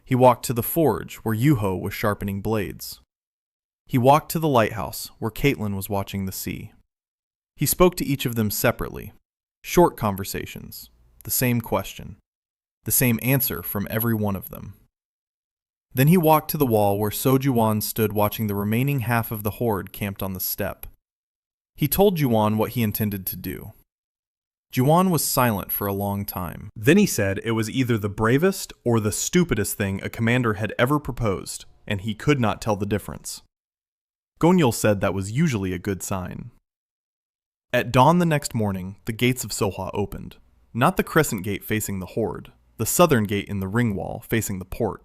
He walked to the forge where Yuho was sharpening blades. He walked to the lighthouse where Caitlin was watching the sea. He spoke to each of them separately. Short conversations, the same question, the same answer from every one of them. Then he walked to the wall where Sojuan stood watching the remaining half of the horde camped on the steppe. He told Juan what he intended to do. Juan was silent for a long time. Then he said it was either the bravest or the stupidest thing a commander had ever proposed, and he could not tell the difference. Gonyeol said that was usually a good sign. At dawn the next morning, the gates of Sohwa opened. Not the crescent gate facing the horde, the southern gate in the ring wall facing the port.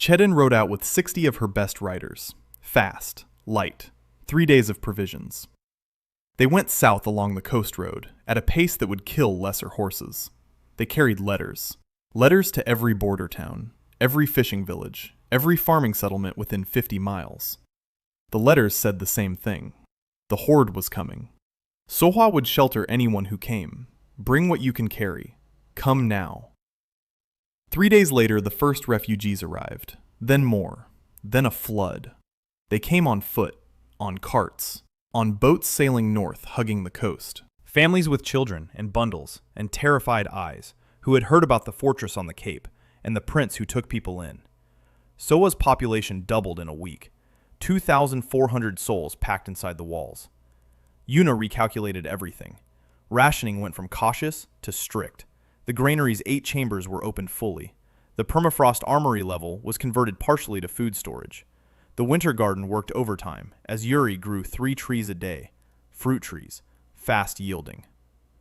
Chaden rode out with 60 of her best riders. Fast, light, 3 days of provisions. They went south along the coast road, at a pace that would kill lesser horses. They carried letters. Letters to every border town, every fishing village, every farming settlement within 50 miles. The letters said the same thing. The horde was coming. Sohwa would shelter anyone who came. Bring what you can carry. Come now. 3 days later, the first refugees arrived. Then more. Then a flood. They came on foot, on carts, on boats sailing north, hugging the coast. Families with children and bundles and terrified eyes who had heard about the fortress on the Cape and the prince who took people in. Sowa's population doubled in a week. 2,400 souls packed inside the walls. Yuna recalculated everything. Rationing went from cautious to strict. The granary's 8 chambers were opened fully. The permafrost armory level was converted partially to food storage. The winter garden worked overtime as Yuri grew 3 trees a day, fruit trees, fast yielding.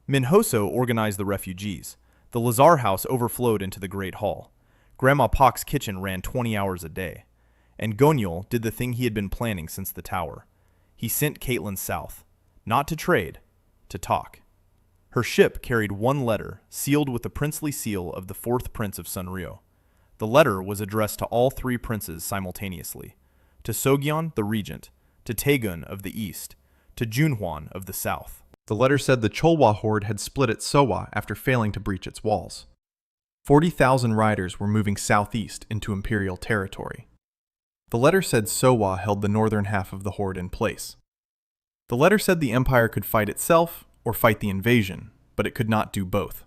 Minhoso organized the refugees. The Lazar house overflowed into the Great Hall. Grandma Pak's kitchen ran 20 hours a day. And Gonyeol did the thing he had been planning since the tower. He sent Caitlin south, not to trade, to talk. Her ship carried 1 letter sealed with the princely seal of the 4th prince of Sunryo. The letter was addressed to all 3 princes simultaneously. To Sogyeon, the regent, to Taegun of the east, to Junhwan of the south. The letter said the Cholwa horde had split at Sohwa after failing to breach its walls. 40,000 riders were moving southeast into imperial territory. The letter said Sohwa held the northern half of the horde in place. The letter said the empire could fight itself or fight the invasion, but it could not do both.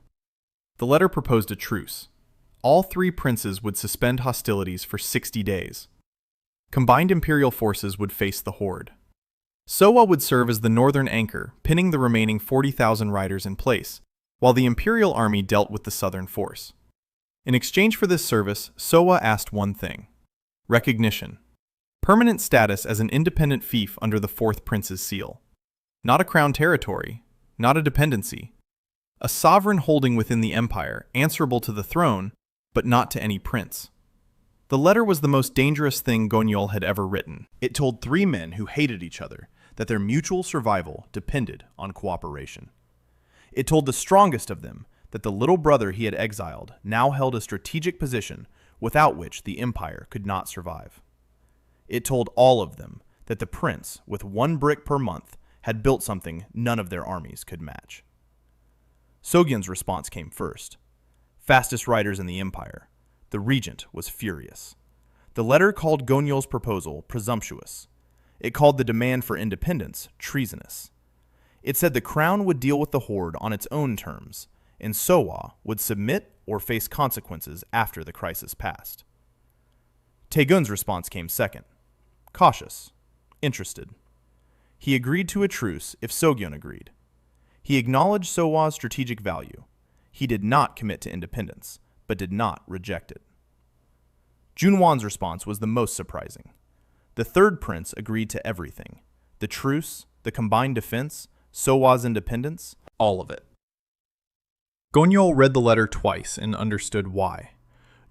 The letter proposed a truce. All 3 princes would suspend hostilities for 60 days. Combined imperial forces would face the horde. Sohwa would serve as the northern anchor, pinning the remaining 40,000 riders in place, while the imperial army dealt with the southern force. In exchange for this service, Sohwa asked one thing: recognition. Permanent status as an independent fief under the 4th prince's seal. Not a crown territory, not a dependency. A sovereign holding within the empire, answerable to the throne, but not to any prince. The letter was the most dangerous thing Gonyeol had ever written. It told 3 men who hated each other that their mutual survival depended on cooperation. It told the strongest of them that the little brother he had exiled now held a strategic position without which the empire could not survive. It told all of them that the prince, with 1 brick per month, had built something none of their armies could match. Sogyeon's response came first. Fastest riders in the empire. The regent was furious. The letter called Gonyeol's proposal presumptuous. It called the demand for independence treasonous. It said the crown would deal with the horde on its own terms, and Sohwa would submit or face consequences after the crisis passed. Taegun's response came second. Cautious. Interested. He agreed to a truce if Sogyeon agreed. He acknowledged Sohwa's strategic value. He did not commit to independence, but did not reject it. Junhwan's response was the most surprising. The 3rd prince agreed to everything. The truce, the combined defense, Sohwa's independence, all of it. Gonyeol read the letter twice and understood why.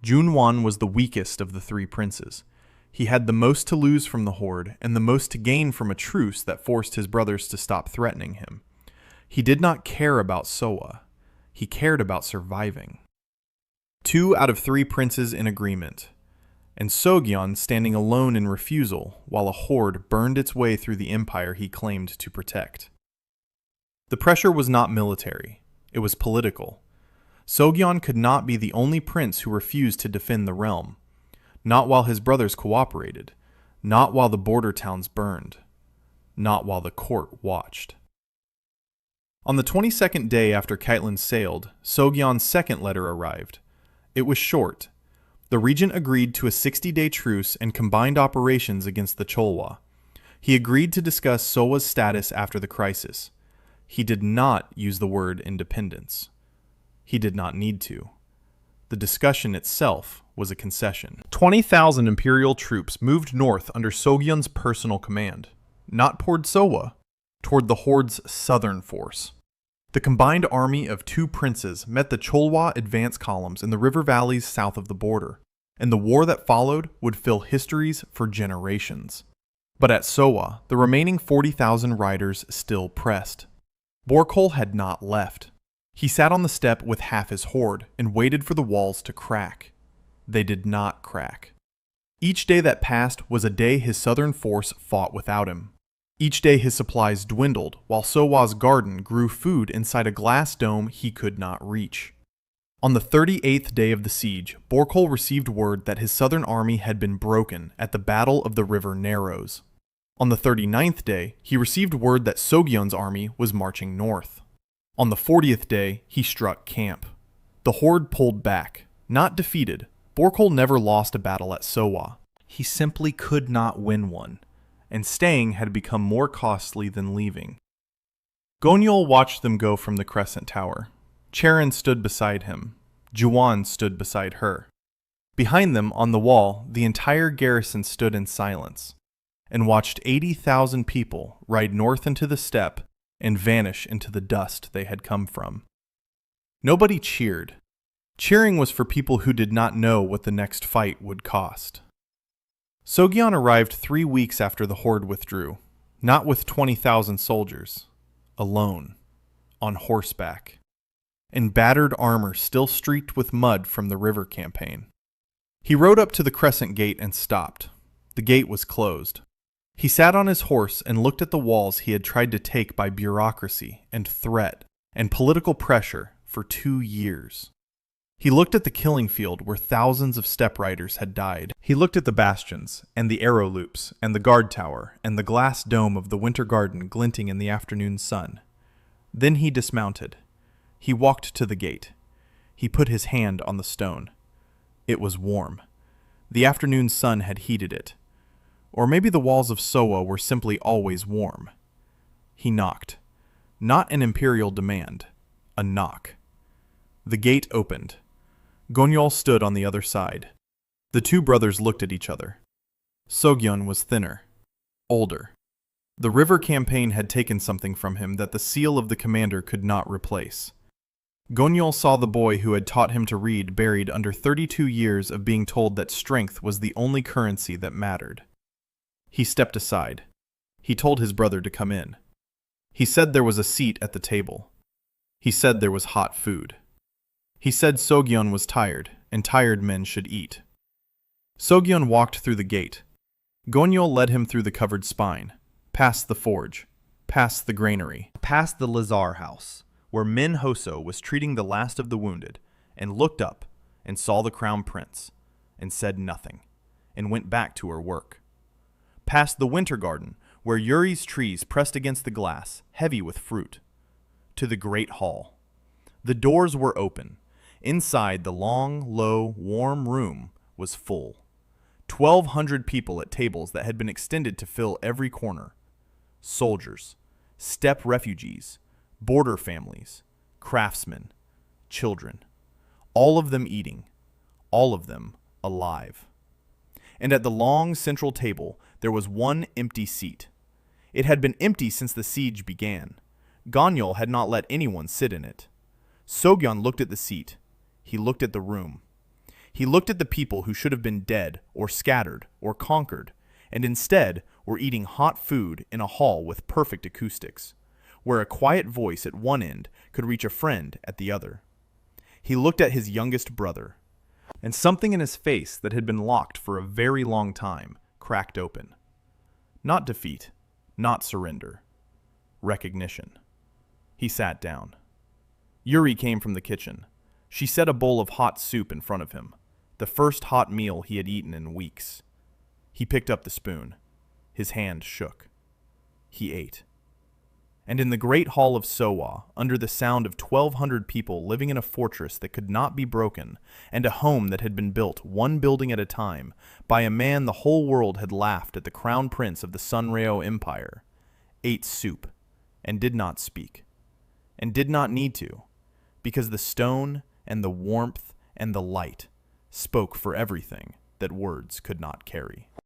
Junhwan was the weakest of the 3 princes. He had the most to lose from the horde and the most to gain from a truce that forced his brothers to stop threatening him. He did not care about Sohwa. He cared about surviving. 2 out of 3 princes in agreement. and Sogyeon standing alone in refusal while a horde burned its way through the empire he claimed to protect. The pressure was not military, it was political. Sogyeon could not be the only prince who refused to defend the realm, not while his brothers cooperated, not while the border towns burned, not while the court watched. On the 22nd day after Caitlin sailed, Sogyeon's second letter arrived. It was short. The regent agreed to a 60-day truce and combined operations against the Cholwa. He agreed to discuss Sowa's status after the crisis. He did not use the word independence. He did not need to. The discussion itself was a concession. 20,000 imperial troops moved north under Sogyeon's personal command, not toward Sowa, toward the horde's southern force. The combined army of two princes met the Cholwa advance columns in the river valleys south of the border, and the war that followed would fill histories for generations. But at Sowa, the remaining 40,000 riders still pressed. Borkol had not left. He sat on the steppe with half his horde and waited for the walls to crack. They did not crack. Each day that passed was a day his southern force fought without him. Each day his supplies dwindled, while Sowa's garden grew food inside a glass dome he could not reach. On the 38th day of the siege, Borkol received word that his southern army had been broken at the Battle of the River Narrows. On the 39th day, he received word that Sogyeon's army was marching north. On the 40th day, he struck camp. The horde pulled back. Not defeated, Borkol never lost a battle at Sowa. He simply could not win one, and staying had become more costly than leaving. Gonyeol watched them go from the Crescent Tower. Charon stood beside him. Juwon stood beside her. Behind them, on the wall, the entire garrison stood in silence, and watched 80,000 people ride north into the steppe and vanish into the dust they had come from. Nobody cheered. Cheering was for people who did not know what the next fight would cost. Sogyeon arrived 3 weeks after the horde withdrew, not with 20,000 soldiers, alone, on horseback, in battered armor still streaked with mud from the river campaign. He rode up to the Crescent Gate and stopped. The gate was closed. He sat on his horse and looked at the walls he had tried to take by bureaucracy and threat and political pressure for 2 years. He looked at the killing field where thousands of steppe riders had died. He looked at the bastions, and the arrow loops, and the guard tower, and the glass dome of the winter garden glinting in the afternoon sun. Then he dismounted. He walked to the gate. He put his hand on the stone. It was warm. The afternoon sun had heated it. Or maybe the walls of Sowa were simply always warm. He knocked. Not an imperial demand. A knock. The gate opened. Gonyeol stood on the other side. The two brothers looked at each other. Sogyeon was thinner, older. The river campaign had taken something from him that the seal of the commander could not replace. Gonyeol saw the boy who had taught him to read buried under 32 years of being told that strength was the only currency that mattered. He stepped aside. He told his brother to come in. He said there was a seat at the table. He said there was hot food. He said Sogyeon was tired, and tired men should eat. Sogyeon walked through the gate. Gonyeol led him through the covered spine, past the forge, past the granary, past the Lazar house, where Min Hoso was treating the last of the wounded, and looked up and saw the crown prince, and said nothing, and went back to her work. Past the winter garden, where Yuri's trees pressed against the glass, heavy with fruit, to the great hall. The doors were open. Inside, the long, low, warm room was full. 1,200 people at tables that had been extended to fill every corner. Soldiers, steppe refugees, border families, craftsmen, children. All of them eating, all of them alive. And at the long central table, there was one empty seat. It had been empty since the siege began. Gonyeol had not let anyone sit in it. Sogyeon looked at the seat. He looked at the room. He looked at the people who should have been dead or scattered or conquered, and instead were eating hot food in a hall with perfect acoustics, where a quiet voice at one end could reach a friend at the other. He looked at his youngest brother. and something in his face that had been locked for a very long time cracked open. Not defeat, not surrender. Recognition. He sat down. Yuri came from the kitchen. She set a bowl of hot soup in front of him, the first hot meal he had eaten in weeks. He picked up the spoon. His hand shook. He ate. And in the great hall of Sowa, under the sound of 1,200 people living in a fortress that could not be broken, and a home that had been built one building at a time by a man the whole world had laughed at, the crown prince of the Sunryo Empire, ate soup and did not speak, and did not need to, because the stone and the warmth and the light spoke for everything that words could not carry.